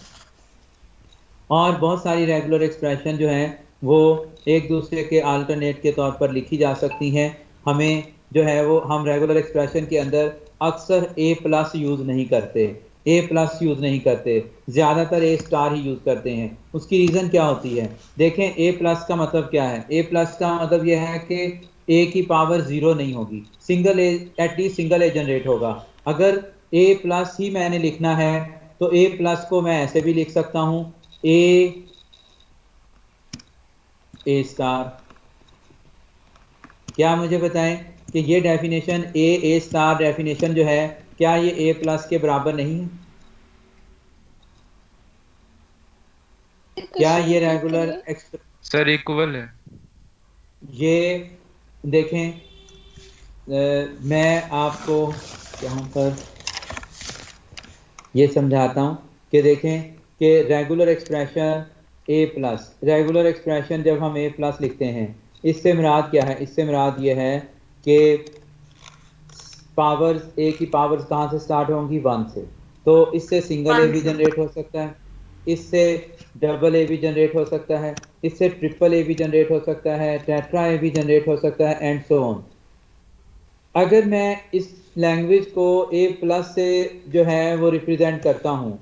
और बहुत सारी रेगुलर एक्सप्रेशन जो हैं वो एक दूसरे के अल्टरनेट के तौर पर लिखी जा सकती हैं। हमें जो है वो हम रेगुलर एक्सप्रेशन के अंदर अक्सर ए प्लस यूज़ नहीं करते, ए प्लस यूज़ नहीं करते, ज़्यादातर ए स्टार ही यूज़ करते हैं। उसकी रीज़न क्या होती है, देखें ए प्लस का मतलब क्या है। ए प्लस का मतलब यह है कि ए की पावर 0 नहीं होगी, सिंगल ए, एटलीस्ट सिंगल ए जनरेट होगा। अगर ए प्लस ही मैंने लिखना है तो ए प्लस को मैं ऐसे भी लिख सकता हूँ, ए स्टार। क्या मुझे बताएं कि ये डेफिनेशन ए स्टार डेफिनेशन जो है क्या ये ए प्लस के बराबर नहीं है? क्या ये रेगुलर सर इक्वल है। ये देखें, मैं आपको यहाँ पर ये समझाता हूँ कि देखें कि regular expression a plus, regular expression जब हम ए प्लस लिखते हैं, इससे मुराद क्या है? इससे मुराद ये है कि पावर्स, ए की पावर्स कहाँ से स्टार्ट होंगी? 1 से। तो इससे सिंगल ए भी जनरेट हो सकता है, इससे डबल ए भी जनरेट हो सकता है, इससे ट्रिपल ए भी जनरेट हो सकता है, टेट्रा ए भी जनरेट हो सकता है, एंड सो ऑन। अगर मैं इस लैंग्वेज को ए प्लस से जो है वो रिप्रेजेंट करता हूँ,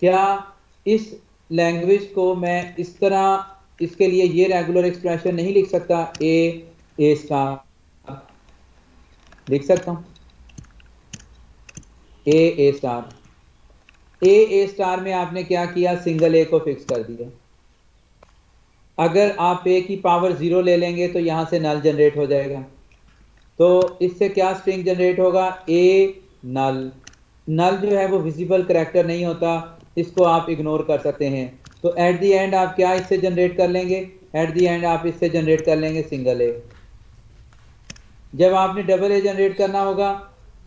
क्या इस लैंग्वेज को मैं इस तरह, इसके लिए ये रेगुलर एक्सप्रेशन नहीं लिख सकता? ए स्टार लिख सकता हूँ, ए स्टार। ए स्टार में आपने क्या किया? सिंगल ए को फिक्स कर दिया। अगर आप ए की पावर 0 ले लेंगे तो यहाँ से नल जनरेट हो जाएगा। तो इससे क्या स्ट्रिंग जनरेट होगा? ए नल। नल जो है वो विजिबल करैक्टर नहीं होता, इसको आप इग्नोर कर सकते हैं। तो एट दी एंड आप क्या इससे जनरेट कर लेंगे? एट दी एंड आप इससे जनरेट कर लेंगे सिंगल ए। जब आपने डबल ए जनरेट करना होगा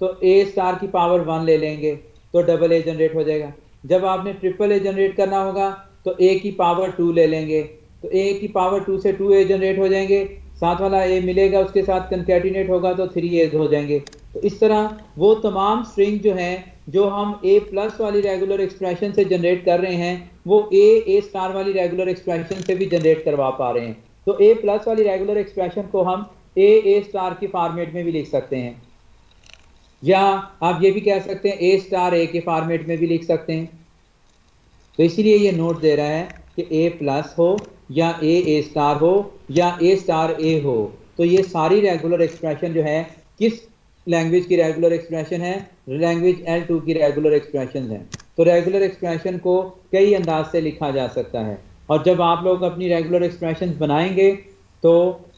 तो ए स्टार की पावर 1 ले लेंगे तो डबल ए जनरेट हो जाएगा। जब आपने ट्रिपल ए जनरेट करना होगा तो ए की पावर 2 ले लेंगे, तो ए की पावर 2 से 2 ए जनरेट हो जाएंगे, साथ वाला ए मिलेगा, उसके साथ कंकैटिनेट होगा तो 3 ए हो जाएंगे। तो इस तरह वो तमाम स्ट्रिंग जो हैं जो हम ए प्लस वाली रेगुलर एक्सप्रेशन से जनरेट कर रहे हैं, वो ए स्टार वाली रेगुलर एक्सप्रेशन से भी जनरेट करवा पा रहे हैं। तो ए प्लस वाली रेगुलर एक्सप्रेशन को हम ए स्टार की फॉर्मेट में भी लिख सकते हैं, या आप ये भी कह सकते हैं ए स्टार ए के फॉर्मेट में भी लिख सकते हैं। तो इसीलिए ये नोट दे रहा है कि ए प्लस हो या ए स्टार हो या ए स्टार ए हो, तो ये सारी रेगुलर एक्सप्रेशन जो है किस लैंग्वेज की रेगुलर एक्सप्रेशन है? लैंग्वेज L2 की रेगुलर एक्सप्रेशन है। तो रेगुलर एक्सप्रेशन को कई अंदाज से लिखा जा सकता है, और जब आप लोग अपनी रेगुलर एक्सप्रेशन बनाएंगे तो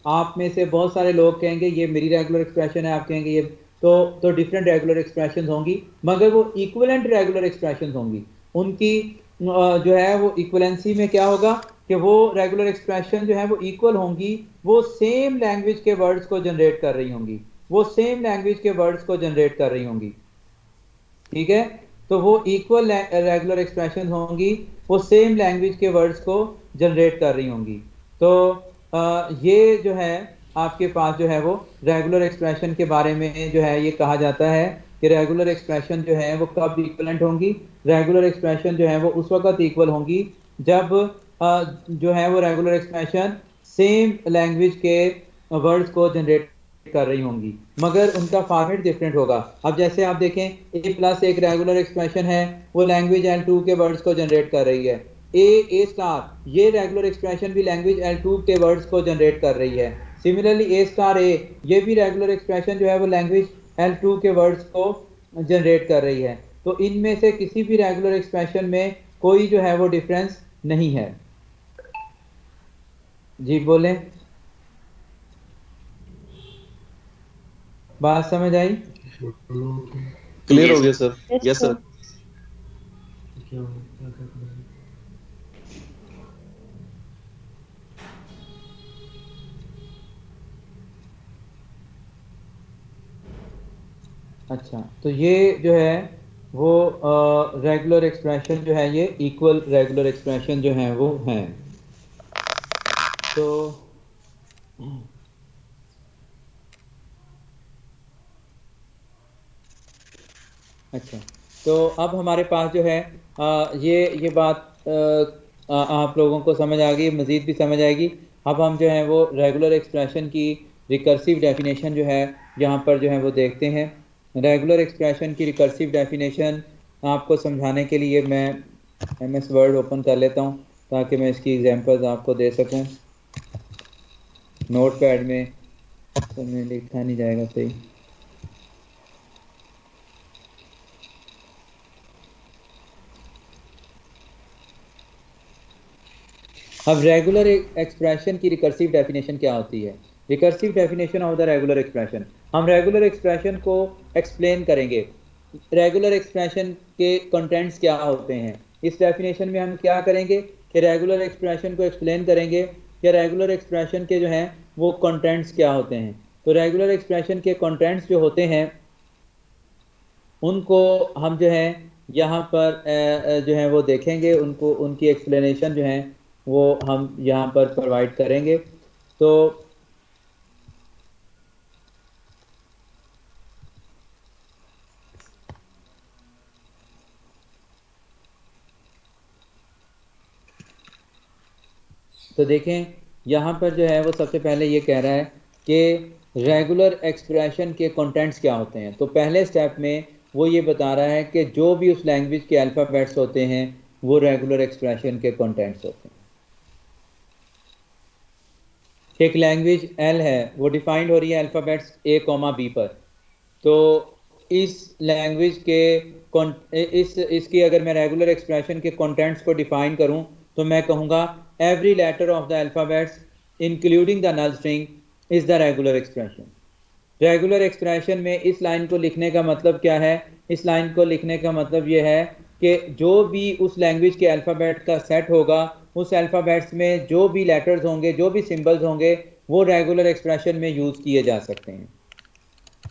आप में से बहुत सारे लोग कहेंगे ये मेरी रेगुलर एक्सप्रेशन है, आप कहेंगे ये तो डिफरेंट रेगुलर एक्सप्रेशन होंगी, मगर वो इक्विवेलेंट रेगुलर एक्सप्रेशन होंगी। उनकी जो है वो इक्वलेंसी में क्या होगा कि वो रेगुलर एक्सप्रेशन जो है वो इक्वल होंगी, वो सेम लैंग्वेज के वर्ड्स को जनरेट कर रही होंगी, वो सेम लैंग्वेज के वर्ड्स को जनरेट कर रही होंगी। ठीक है, तो वो इक्वल रेगुलर एक्सप्रेशन होंगी, वो सेम लैंग्वेज के वर्ड्स को जनरेट कर रही होंगी। तो ये जो है आपके पास जो है वो रेगुलर एक्सप्रेशन के बारे में जो है ये कहा जाता है कि रेगुलर एक्सप्रेशन जो है वो कब इक्वलेंट होंगी? रेगुलर एक्सप्रेशन जो है वो उस वक्त इक्वल होंगी जब जो है वो रेगुलर एक्सप्रेशन सेम लैंग्वेज के वर्ड्स को जनरेट कर रही होंगी, मगर उनका फॉर्मेट डिफरेंट होगा। अब जैसे आप देखें ए प्लस एक रेगुलर एक्सप्रेशन है, वो लैंग्वेज L2 के वर्ड्स को जनरेट कर रही है। ए स्टार ये रेगुलर एक्सप्रेशन भी लैंग्वेज L2 के वर्ड्स को जनरेट कर रही है। सिमिलरली ए स्टार ए ये भी रेगुलर एक्सप्रेशन जो है वो लैंग्वेज L2 के वर्ड्स को जनरेट कर रही है। तो इनमें से किसी भी रेगुलर एक्सप्रेशन में कोई जो है वो डिफरेंस नहीं है। जी बोलें, बात समझ आई? क्लियर हो गया सर? Yes sir. अच्छा, तो ये जो है वो रेगुलर एक्सप्रेशन जो है ये इक्वल रेगुलर एक्सप्रेशन जो है वो हैं। तो अच्छा, तो अब हमारे पास जो है ये बात आप लोगों को समझ आ गई, मज़ीद भी समझ आएगी। अब हम जो है वो रेगुलर एक्सप्रेशन की रिकर्सिव डेफिनेशन जो है यहाँ पर जो है वो देखते हैं। रेगुलर एक्सप्रेशन की रिकर्सिव डेफिनेशन आपको समझाने के लिए मैं MS वर्ड ओपन कर लेता हूँ ताकि मैं इसकी एग्जांपल्स आपको दे सकूँ। नोटपैड में तो मैं लिखा नहीं जाएगा सही। अब रेगुलर एक्सप्रेशन की रिकर्सिव डेफिनेशन क्या होती है? Recursive definition of the regular expression, हम रेगुलर एक्सप्रेशन को एक्सप्लेन करेंगे। रेगुलर एक्सप्रेशन के कंटेंट्स क्या होते हैं? इस डेफिनेशन में हम क्या करेंगे कि रेगुलर एक्सप्रेशन को एक्सप्लेन करेंगे कि रेगुलर एक्सप्रेशन के जो हैं वो कंटेंट्स क्या होते हैं। तो रेगुलर एक्सप्रेशन के कंटेंट्स जो होते हैं उनको हम जो है यहाँ पर जो है वो देखेंगे, उनको उनकी एक्सप्लेनेशन जो है वो हम यहाँ पर प्रोवाइड करेंगे। तो देखें यहाँ पर जो है वो सबसे पहले ये कह रहा है कि रेगुलर एक्सप्रेशन के कंटेंट्स क्या होते हैं। तो पहले स्टेप में वो ये बता रहा है कि जो भी उस लैंग्वेज के अल्फ़ाबेट्स होते हैं वो रेगुलर एक्सप्रेशन के कंटेंट्स होते हैं। एक लैंग्वेज एल है, वो डिफाइंड हो रही है अल्फ़ाबेट्स ए कॉमा बी पर। तो इस लैंग्वेज के इसकी अगर मैं रेगुलर एक्सप्रेशन के कंटेंट्स को डिफाइन करूं तो मैं कहूँगा every letter of the alphabets including the null string is the regular expression. Regular expression में इस लाइन को लिखने का मतलब क्या है? इस लाइन को लिखने का मतलब ये है कि जो भी उस लैंग्वेज के अल्फ़ाबेट का सेट होगा, उस अल्फ़ाबेट्स में जो भी लेटर्स होंगे, जो भी सिंबल्स होंगे, वो रेगुलर एक्सप्रेशन में यूज़ किए जा सकते हैं।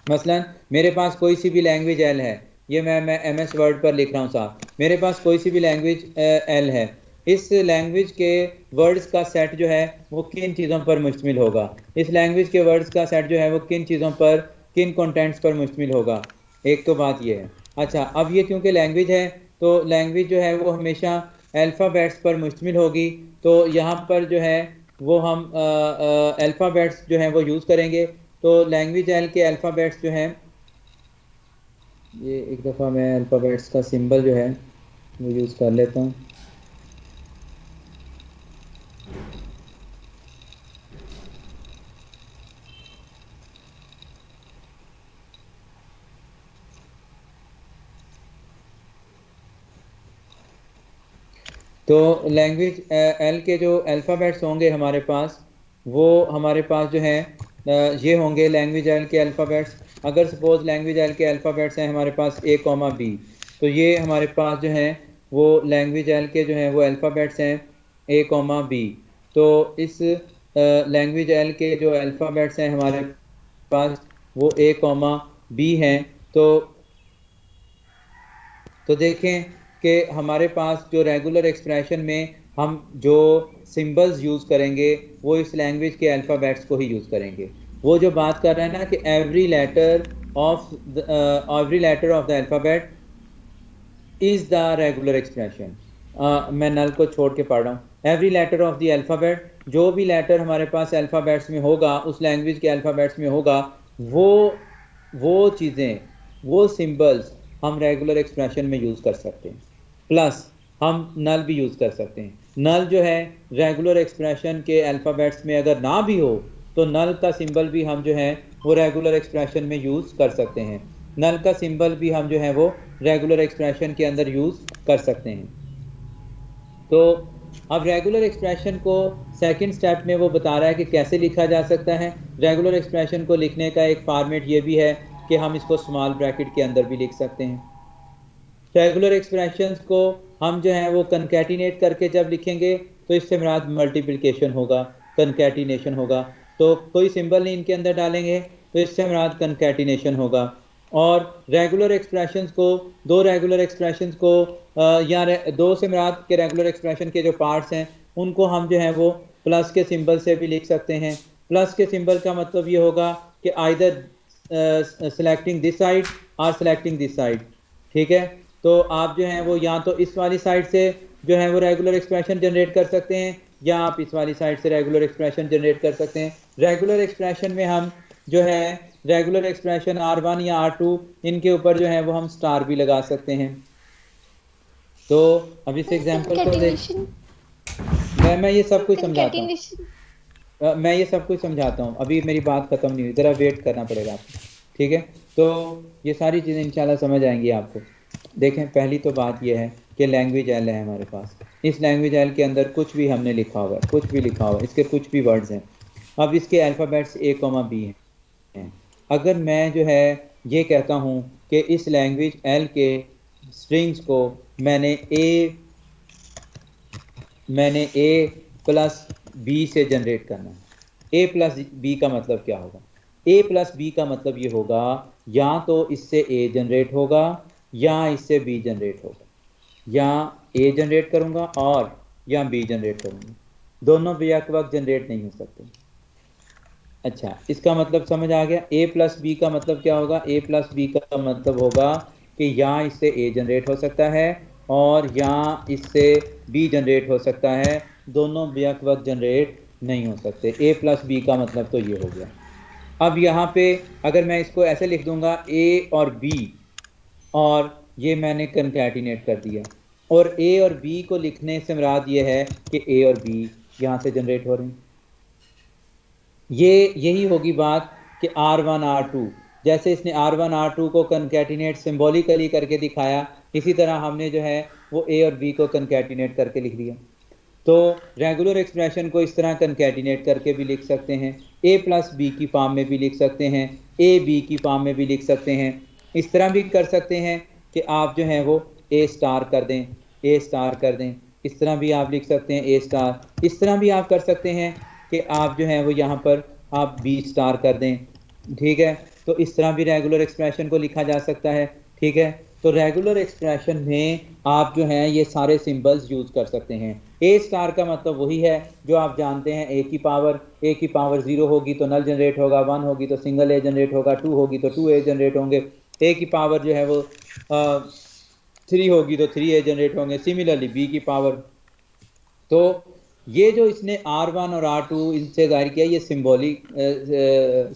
मसलन मेरे पास कोई सी भी लैंग्वेज एल है, ये मैं MS वर्ड पर लिख रहा हूँ साहब, मेरे पास कोई सी भी लैंग्वेज एल है, इस लैंग्वेज के वर्ड्स का सेट जो है वो किन चीज़ों पर मुश्तमिल होगा? इस लैंग्वेज के वर्ड्स का सेट जो है वो किन चीज़ों पर, किन कंटेंट्स पर मुश्तमिल होगा? एक तो बात ये है। अच्छा, अब ये क्योंकि लैंग्वेज है तो लैंग्वेज जो है वो हमेशा अल्फ़ाबेट्स पर मुश्तमिल होगी, तो यहाँ पर जो है वो हम अल्फ़ाबेट्स जो हैं वो यूज़ करेंगे। तो लैंग्वेज एल के अल्फ़ाबेट्स जो हैं, ये एक दफ़ा मैं अल्फ़ाबेट्स का सिंबल जो है वो यूज़ कर लेता हूँ। तो लैंग्वेज एल के जो अल्फ़ाबेट्स होंगे हमारे पास, वो हमारे पास जो हैं ये होंगे लैंग्वेज एल के अल्फ़ाबेट्स। अगर सपोज़ लैंग्वेज एल के अल्फ़ाबेट्स हैं हमारे पास A, B, तो ये हमारे पास जो हैं वो लैंग्वेज एल के जो हैं वो अल्फ़ाबेट्स हैं A, B। तो इस लैंग्वेज एल के जो अल्फ़ाबेट्स हैं हमारे पास वो A, B हैं। तो देखें कि हमारे पास जो रेगुलर एक्सप्रेशन में हम जो सिंबल्स यूज़ करेंगे वो इस लैंग्वेज के अल्फ़ाबेट्स को ही यूज़ करेंगे। वो जो बात कर रहे हैं ना कि every letter of the alphabet is the regular expression. मैं नल को छोड़ के पढ़ रहा हूँ। Every letter of the alphabet, जो भी लेटर हमारे पास अल्फ़ाबेट्स में होगा, उस लैंग्वेज के अल्फ़ाबेट्स में होगा, वो चीज़ें, वो सिंबल्स हम रेगुलर एक्सप्रेशन में यूज़ कर सकते हैं। प्लस हम नल भी यूज़ कर सकते हैं। नल जो है रेगुलर एक्सप्रेशन के अल्फ़ाबेट्स में अगर ना भी हो तो नल का सिंबल भी हम जो है वो रेगुलर एक्सप्रेशन में यूज़ कर सकते हैं। नल का सिंबल भी हम जो है वो रेगुलर एक्सप्रेशन के अंदर यूज़ कर सकते हैं। तो अब रेगुलर एक्सप्रेशन को सेकंड स्टेप में वो बता रहा है कि कैसे लिखा जा सकता है। रेगुलर एक्सप्रेशन को लिखने का एक फॉर्मेट ये भी है कि हम इसको स्मॉल ब्रैकेट के अंदर भी लिख सकते हैं। रेगुलर एक्सप्रेशंस को हम जो है वो कंकैटिनेट करके जब लिखेंगे तो इससे मुराद मल्टीप्लिकेशन होगा, कंकैटिनेशन होगा। तो कोई सिंबल नहीं इनके अंदर डालेंगे तो इससे मुराद कंकैटिनेशन होगा। और रेगुलर एक्सप्रेशंस को, दो रेगुलर एक्सप्रेशंस को या दो से मुराद के रेगुलर एक्सप्रेशन के जो पार्ट्स हैं उनको हम जो है वो प्लस के सिंबल से भी लिख सकते हैं। प्लस के सिंबल का मतलब ये होगा कि आइदर सेलेक्टिंग दिस साइड और सेलेक्टिंग दिस साइड, ठीक है। तो आप जो है वो या तो इस वाली साइड से जो है वो रेगुलर एक्सप्रेशन जनरेट कर सकते हैं या आप इस वाली साइड से रेगुलर एक्सप्रेशन जनरेट कर सकते हैं। रेगुलर एक्सप्रेशन में हम जो है रेगुलर एक्सप्रेशन R1 या R2 इनके ऊपर जो है वो हम स्टार भी लगा सकते हैं। तो अब इस एग्जांपल को देख, मैं ये सब कुछ समझाता हूँ, मैं ये सब कुछ समझाता हूँ। अभी मेरी बात खत्म नहीं हुई, ज़रा वेट करना पड़ेगा आपको, ठीक है। तो ये सारी चीज़ें इंशाल्लाह समझ आएंगी आपको। देखें, पहली तो बात ये है कि लैंग्वेज एल है हमारे पास। इस लैंग्वेज एल के अंदर कुछ भी हमने लिखा हुआ है, कुछ भी लिखा हुआ है, इसके कुछ भी वर्ड्स हैं। अब इसके अल्फ़ाबेट्स A, B हैं। अगर मैं जो है ये कहता हूँ कि इस लैंग्वेज एल के स्ट्रिंग्स को मैंने A प्लस B से जनरेट करना है। A प्लस B का मतलब क्या होगा? ए प्लस बी का मतलब ये होगा या तो इससे ए जनरेट होगा या इससे बी जनरेट होगा, या ए जनरेट करूंगा और या बी जनरेट करूंगा, दोनों बेक वक्त जनरेट नहीं हो सकते। अच्छा, इसका मतलब समझ आ गया। ए प्लस बी का मतलब क्या होगा? ए प्लस बी का मतलब होगा कि या इससे ए जनरेट हो सकता है और या इससे बी जनरेट हो सकता है, दोनों बेक वक्त जनरेट नहीं हो सकते। ए प्लस बी का मतलब तो ये हो गया। अब यहाँ पे अगर मैं इसको ऐसे लिख दूंगा ए और बी, और ये मैंने कंकैटिनेट कर दिया, और ए और बी को लिखने से मुराद ये है कि ए और बी यहाँ से जनरेट हो रहे हैं। यही होगी बात कि R1 R2, जैसे इसने R1 R2 को कंकैटिनेट सिंबॉलिकली करके दिखाया, इसी तरह हमने जो है वो ए और बी को कंकैटिनेट करके लिख दिया। तो रेगुलर एक्सप्रेशन को इस तरह कंकैटिनेट करके भी लिख सकते हैं, ए प्लस बी की फॉर्म में भी लिख सकते हैं, ए बी की फॉर्म में भी लिख सकते हैं। इस तरह भी कर सकते हैं कि आप जो है वो ए स्टार कर दें, ए स्टार कर दें, इस तरह भी आप लिख सकते हैं ए स्टार। इस तरह भी आप कर सकते हैं कि आप जो है वो यहाँ पर आप बी स्टार कर दें, ठीक है। तो इस तरह भी रेगुलर एक्सप्रेशन को लिखा जा सकता है, ठीक है। तो रेगुलर एक्सप्रेशन में आप जो है ये सारे सिंबल्स यूज कर सकते हैं। ए स्टार का मतलब वही है जो आप जानते हैं, ए की पावर 0 होगी तो नल जनरेट होगा, 1 होगी तो सिंगल ए जनरेट होगा, 2 होगी तो 2 ए जनरेट होंगे, ए की पावर जो है वो 3 होगी तो 3 ए जनरेट होंगे, सिमिलरली बी की पावर। तो ये जो इसने R1 और R2 इनसे जाहिर किया, ये सिंबॉलिक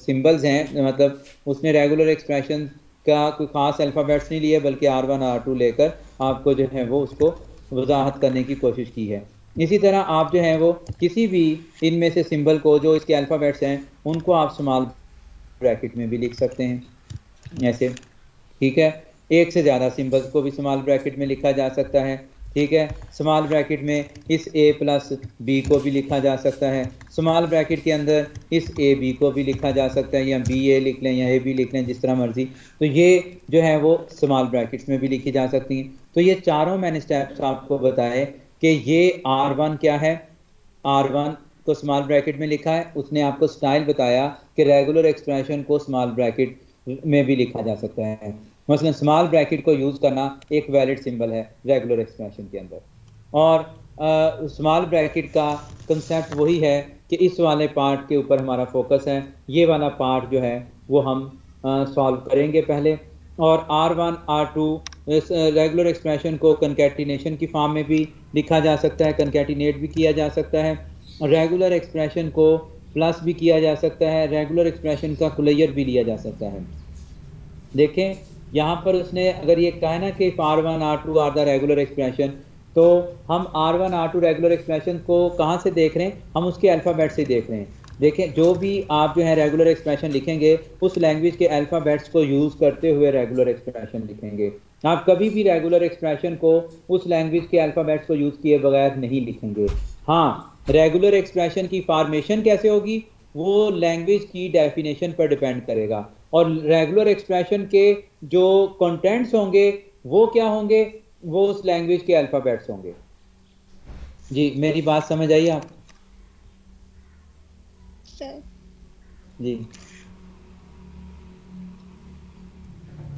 सिंबल्स हैं, मतलब उसने रेगुलर एक्सप्रेशन का कोई ख़ास अल्फ़ाबेट्स नहीं लिए, बल्कि R1 R2 लेकर आपको जो है वो उसको वजाहत करने की कोशिश की है। इसी तरह आप जो है वो किसी भी इनमें से सिंबल को जो इसके अल्फ़ाबेट्स हैं उनको आप स्मॉल ब्रैकेट में भी लिख सकते हैं ऐसे, ठीक है। एक से ज़्यादा सिंबल्स को भी स्मॉल ब्रैकेट में लिखा जा सकता है, ठीक है। स्मॉल ब्रैकेट में इस ए प्लस बी को भी लिखा जा सकता है, स्मॉल ब्रैकेट के अंदर इस ए बी को भी लिखा जा सकता है, या बी ए लिख लें या ए बी लिख लें, जिस तरह मर्जी। तो ये जो है वो स्मॉल ब्रैकेट्स में भी लिखी जा सकती हैं। तो ये चारों मैंने स्टेप्स आपको बताए कि ये R1 क्या है, R1 को स्मॉल ब्रैकेट में लिखा है, उसने आपको स्टाइल बताया कि रेगुलर एक्सप्रेशन को स्मॉल ब्रैकेट में भी लिखा जा सकता है। मसलन स्मॉल ब्रैकेट को यूज़ करना एक वैलिड सिंबल है रेगुलर एक्सप्रेशन के अंदर। और स्मॉल ब्रैकेट का कंसेप्ट वही है कि इस वाले पार्ट के ऊपर हमारा फोकस है, ये वाला पार्ट जो है वो हम सॉल्व करेंगे पहले। और R1 R2 रेगुलर एक्सप्रेशन को कंकैटिनेशन की फॉर्म में भी लिखा जा सकता है, कंकैटिनेट भी किया जा सकता है, और रेगुलर एक्सप्रेशन को प्लस भी किया जा सकता है, रेगुलर एक्सप्रेशन का कुलैयर भी लिया जा सकता है। देखें यहाँ पर उसने अगर ये कहा ना कि R1 R2 are the regular expression, तो हम R1 R2 रेगुलर एक्सप्रेशन को कहाँ से देख रहे हैं? हम उसके अल्फ़ाबेट से देख रहे हैं। देखें, जो भी आप जो है रेगुलर एक्सप्रेशन लिखेंगे उस लैंग्वेज के अल्फ़ाबेट्स को यूज़ करते हुए रेगुलर एक्सप्रेशन लिखेंगे। आप कभी भी रेगुलर एक्सप्रेशन को उस लैंग्वेज के अल्फ़ाबेट्स को यूज़ किए बगैर नहीं लिखेंगे। हाँ, रेगुलर एक्सप्रेशन की फॉर्मेशन कैसे होगी वो लैंग्वेज की डेफिनेशन पर डिपेंड करेगा, और रेगुलर एक्सप्रेशन के जो कंटेंट्स होंगे वो क्या होंगे, वो उस लैंग्वेज के अल्फ़ाबेट्स होंगे। जी, मेरी बात समझ आई आप? सर जी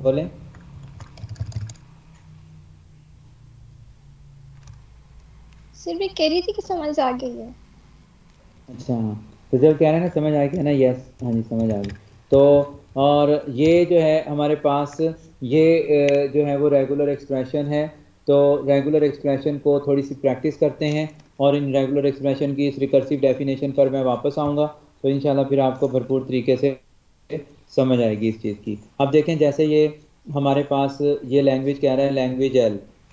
बोलें। सर मैं कह रही थी कि समझ आ गई है। अच्छा, तो जब कह रहे हैं ना समझ आ गया ना, यस, हाँ जी समझ आ गई। तो और ये जो है हमारे पास ये जो है वो रेगुलर एक्सप्रेशन है। तो रेगुलर एक्सप्रेशन को थोड़ी सी प्रैक्टिस करते हैं, और इन रेगुलर एक्सप्रेशन की इस रिकर्सिव डेफिनेशन पर मैं वापस आऊँगा, तो इंशाल्लाह फिर आपको भरपूर तरीके से समझ आएगी इस चीज़ की। अब देखें, जैसे ये हमारे पास ये लैंग्वेज कह रहा है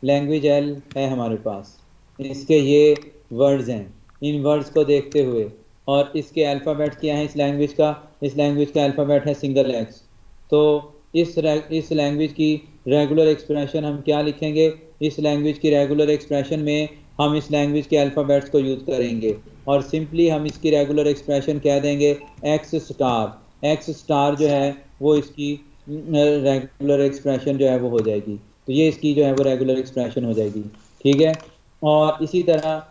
लैंग्वेज एल है हमारे पास, इसके ये वर्ड्स हैं। इन वर्ड्स को देखते हुए, और इसके अल्फ़ाबेट क्या है इस लैंग्वेज का अल्फ़ाबेट है सिंगल एक्स। तो इस लैंग्वेज की रेगुलर एक्सप्रेशन हम क्या लिखेंगे? इस लैंग्वेज की रेगुलर एक्सप्रेशन में हम इस लैंग्वेज के अल्फ़ाबेट्स को यूज़ करेंगे, और सिंपली हम इसकी रेगुलर एक्सप्रेशन कह देंगे एक्स स्टार जो है वो इसकी रेगुलर एक्सप्रेशन जो है वो हो जाएगी। तो ये इसकी जो है वो रेगुलर एक्सप्रेशन हो जाएगी, ठीक है। और इसी तरह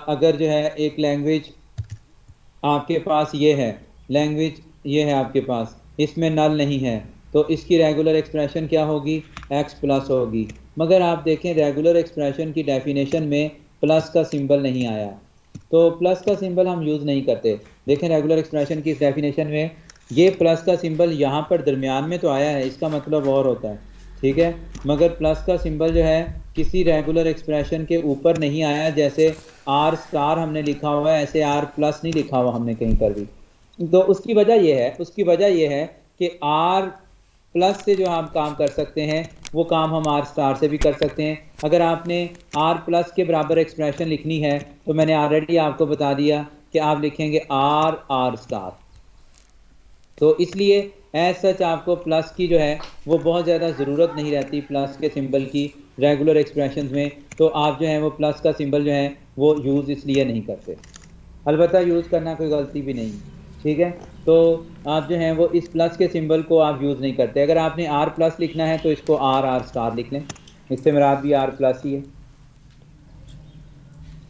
अगर जो है एक लैंग्वेज आपके पास ये है, लैंग्वेज ये है आपके पास, इसमें नल नहीं है, तो इसकी रेगुलर एक्सप्रेशन क्या होगी, x प्लस होगी। मगर आप देखें रेगुलर एक्सप्रेशन की डेफिनेशन में प्लस का सिंबल नहीं आया, तो प्लस का सिंबल हम यूज़ नहीं करते। देखें रेगुलर एक्सप्रेशन की इस डेफिनेशन में ये प्लस का सिंबल यहाँ पर दरमियान में तो आया है, इसका मतलब और होता है, ठीक है। मगर प्लस का सिंबल जो है किसी रेगुलर एक्सप्रेशन के ऊपर नहीं आया, जैसे आर स्टार हमने लिखा हुआ है, ऐसे आर प्लस नहीं लिखा हुआ हमने कहीं पर भी। तो उसकी वजह यह है कि आर प्लस से जो हम काम कर सकते हैं वो काम हम आर स्टार से भी कर सकते हैं। अगर आपने आर प्लस के बराबर एक्सप्रेशन लिखनी है तो मैंने ऑलरेडी आपको बता दिया कि आप लिखेंगे आर स्टार। तो इसलिए एज सच आपको प्लस की जो है वो बहुत ज़्यादा ज़रूरत नहीं रहती प्लस के सिंबल की रेगुलर एक्सप्रेशंस में, तो आप जो है वो प्लस का सिंबल जो है वो यूज़ इसलिए नहीं करते। अलबत्ता यूज़ करना कोई गलती भी नहीं, ठीक है। तो आप जो हैं वो इस प्लस के सिंबल को आप यूज़ नहीं करते। अगर आपने आर प्लस लिखना है तो इसको आर स्टार लिख लें, इससे मुराद भी आर प्लस ही है।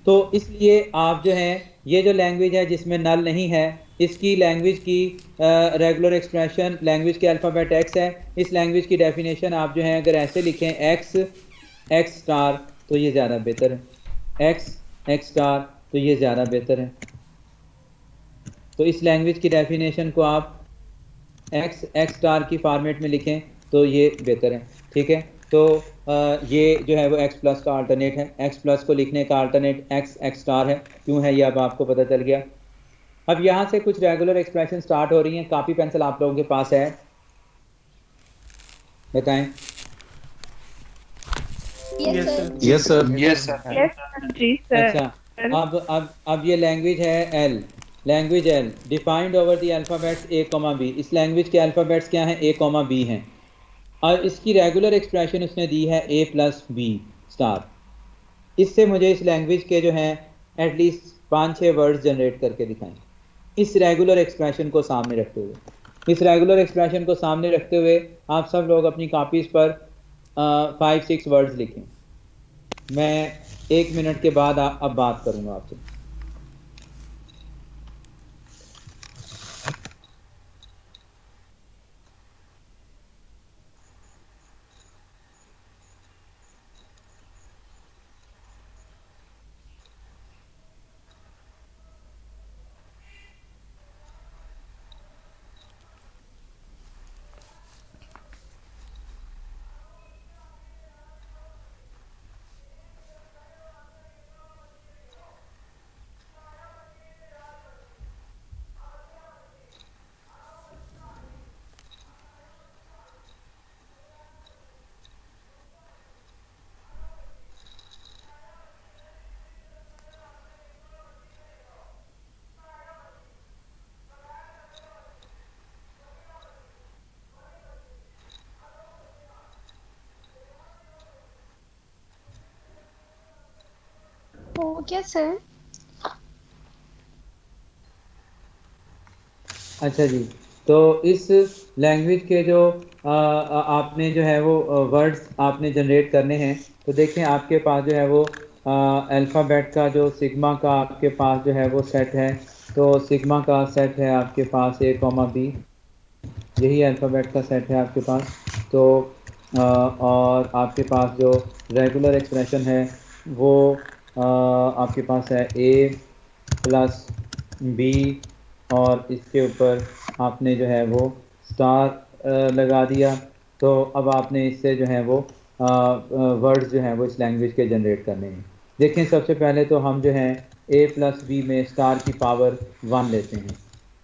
तो इसलिए आप जो हैं ये जो लैंग्वेज है जिसमें नल नहीं है, इसकी लैंग्वेज की रेगुलर एक्सप्रेशन लैंग्वेज के अल्फ़ाबेट एक्स है। इस लैंग्वेज की डेफिनेशन आप जो हैं अगर ऐसे लिखें एक्स स्टार तो ये ज़्यादा बेहतर है, एक्स स्टार तो ये ज़्यादा बेहतर है। तो इस लैंग्वेज की डेफिनेशन को आप एक्स स्टार की फॉर्मेट में लिखें तो ये बेहतर है, ठीक है। तो ये जो है वो एक्स प्लस का अल्टरनेट है, एक्स प्लस को लिखने का अल्टरनेट एक्स स्टार है। क्यों है ये अब आपको पता चल गया। अब यहाँ से कुछ रेगुलर एक्सप्रेशन स्टार्ट हो रही हैं। कॉपी पेंसिल आप लोगों के पास है, बताएं। Yes sir. अच्छा, अब ये लैंग्वेज है language L defined over the alphabets A comma B. इस लैंग्वेज के अल्फ़ाबेट्स क्या हैं, ए कॉमा बी हैं, और इसकी रेगुलर एक्सप्रेशन उसने दी है ए प्लस बी स्टार। इससे मुझे इस लैंग्वेज के जो हैं एटलीस्ट 5-6 वर्ड्स जनरेट करके दिखाएं इस रेगुलर एक्सप्रेशन को सामने रखते हुए। इस रेगुलर एक्सप्रेशन को सामने रखते हुए आप सब लोग अपनी कॉपीज़ पर 5-6 वर्ड्स लिखें। मैं 1 मिनट के बाद अब बात करूँगा आपसे। क्या सर? अच्छा जी, तो इस लैंग्वेज के जो आपने जो है वो वर्ड्स आपने जनरेट करने हैं। तो देखें आपके पास जो है वो अल्फ़ाबेट का जो सिग्मा का आपके पास जो है वो सेट है। तो सिग्मा का सेट है आपके पास ए कॉमा बी, यही अल्फ़ाबेट का सेट है आपके पास। तो और आपके पास जो रेगुलर एक्सप्रेशन है वो आपके पास है ए प्लस बी, और इसके ऊपर आपने जो है वो स्टार लगा दिया। तो अब आपने इससे जो है वो वर्ड्स जो हैं वो इस लैंग्वेज के जनरेट करने हैं। देखें सबसे पहले तो हम जो है ए प्लस बी में स्टार की पावर 1 लेते हैं।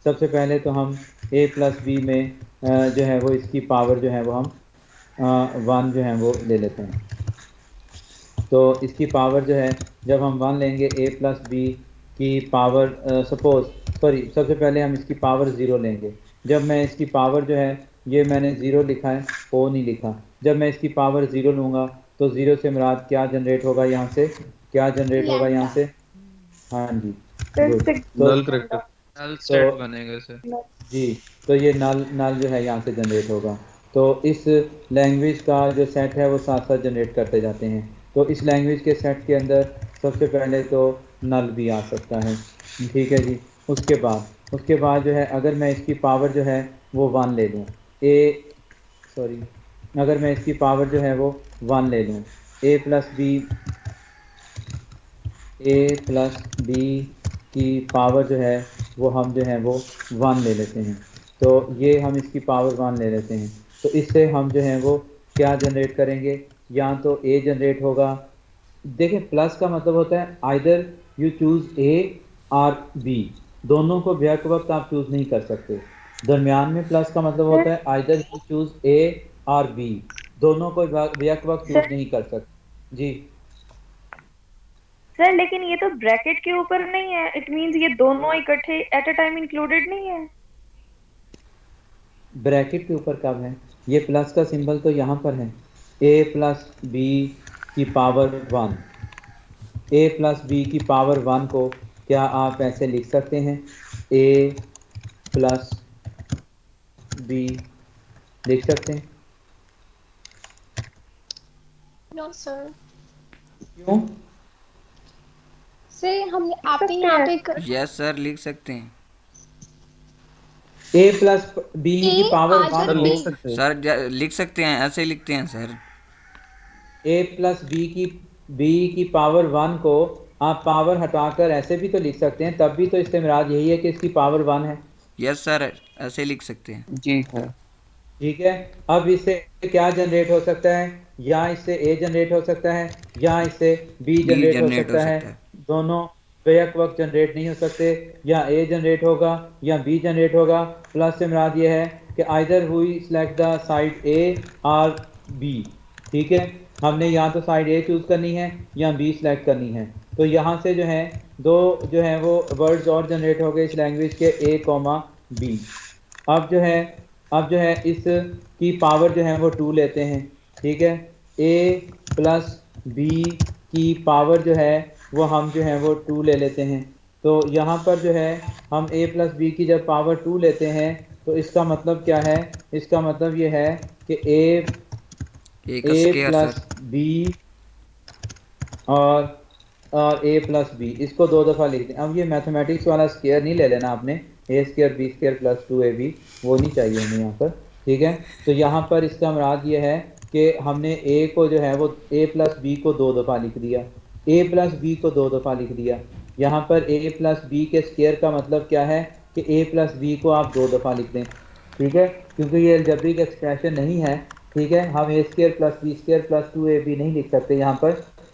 सबसे पहले तो हम ए प्लस बी में जो है वो इसकी पावर जो है वो हम 1 जो है वो ले लेते हैं। तो इसकी पावर जो है जब हम 1 लेंगे ए प्लस बी की पावर सबसे पहले हम इसकी पावर 0 लेंगे। जब मैं इसकी पावर जो है ये मैंने 0 लिखा है, ओ नहीं लिखा। जब मैं इसकी पावर 0 लूँगा तो 0 से मुराद क्या जनरेट होगा यहाँ से, क्या जनरेट होगा यहाँ से, हाँ जी सेट बनेगा सर जी। तो ये नल जो है यहाँ से जनरेट होगा। तो इस लैंग्वेज का जो सेट है वो साथ साथ जनरेट करते जाते हैं। तो इस लैंग्वेज के सेट के अंदर सबसे पहले तो नल भी आ सकता है, ठीक है जी। उसके बाद उसके बाद जो है अगर मैं इसकी पावर जो है वो 1 ले लूँ, अगर मैं इसकी पावर जो है वो 1 ले लूँ, a प्लस बी की पावर जो है वो हम जो है वो 1 ले लेते हैं। तो ये हम इसकी पावर 1 ले लेते हैं। तो इससे हम जो है वो क्या जनरेट करेंगे, या तो a जनरेट होगा। देखिए प्लस का मतलब होता है आइदर यू चूज a और b, दोनों को बैक वक्त आप चूज नहीं कर सकते। दरमियान में प्लस का मतलब होता है आइदर यू चूज a और b, दोनों को बैक वक्त चूज नहीं कर सकते। जी सर लेकिन ये तो ब्रैकेट के ऊपर नहीं है, इट मींस ये दोनों इकट्ठे एट अ टाइम इंक्लूडेड नहीं है। ब्रैकेट के ऊपर कब है? ये प्लस का सिंबल तो यहाँ पर है, a प्लस बी की पावर 1, a प्लस बी की पावर 1 को क्या आप ऐसे लिख सकते हैं, a प्लस बी लिख सकते हैं? No sir. क्यों? से हम आपने यहाँ पे यस सर लिख सकते हैं। a प्लस बी की पावर 1 लिख सकते हैं सर लिख सकते हैं, ऐसे लिखते हैं सर। a प्लस बी की पावर 1 को आप पावर हटाकर ऐसे भी तो लिख सकते हैं, तब भी तो इससे मुराद यही है कि इसकी पावर 1 है। यस सर ऐसे लिख सकते हैं। जी सर। ठीक है, अब इससे क्या जनरेट हो सकता है, या इससे a जनरेट हो सकता है या इससे b जनरेट हो सकता है। दोनों बैक वक्त जनरेट नहीं हो सकते, या a जनरेट होगा या b जनरेट होगा। प्लस से मुराद ये है कि आइदर हुई सिलेक्ट द साइड a और b। ठीक है, हमने या तो साइड a चूज करनी है या b सिलेक्ट करनी है। तो यहाँ से जो है दो जो है वो वर्ड्स और जनरेट हो गए इस लैंग्वेज के, a कॉमा b। अब जो है इस की पावर जो है वो 2 लेते हैं। ठीक है, a प्लस बी की पावर जो है वो हम जो है वो 2 ले लेते हैं। तो यहाँ पर जो है हम a प्लस बी की जब पावर 2 लेते हैं तो इसका मतलब क्या है, इसका मतलब ये है कि a प्लस बी और a प्लस बी, इसको 2 दफ़ा लिख दें। अब ये मैथमेटिक्स वाला स्क्वायर नहीं ले लेना आपने, a square B square plus 2ab, वो नहीं चाहिए हमें यहाँ पर। ठीक है, तो यहाँ पर इसका मुराद ये है कि हमने a को जो है वो a प्लस बी को 2 दफ़ा लिख दिया, a प्लस बी को 2 दफ़ा लिख दिया। यहाँ पर a प्लस बी के स्क्वायर का मतलब क्या है कि a प्लस बी को आप 2 दफ़ा लिख दें। ठीक है, क्योंकि ये अलजेब्रिक एक्सप्रेशन नहीं है। ठीक है, हम a square plus B square plus 2ab नहीं लिख सकते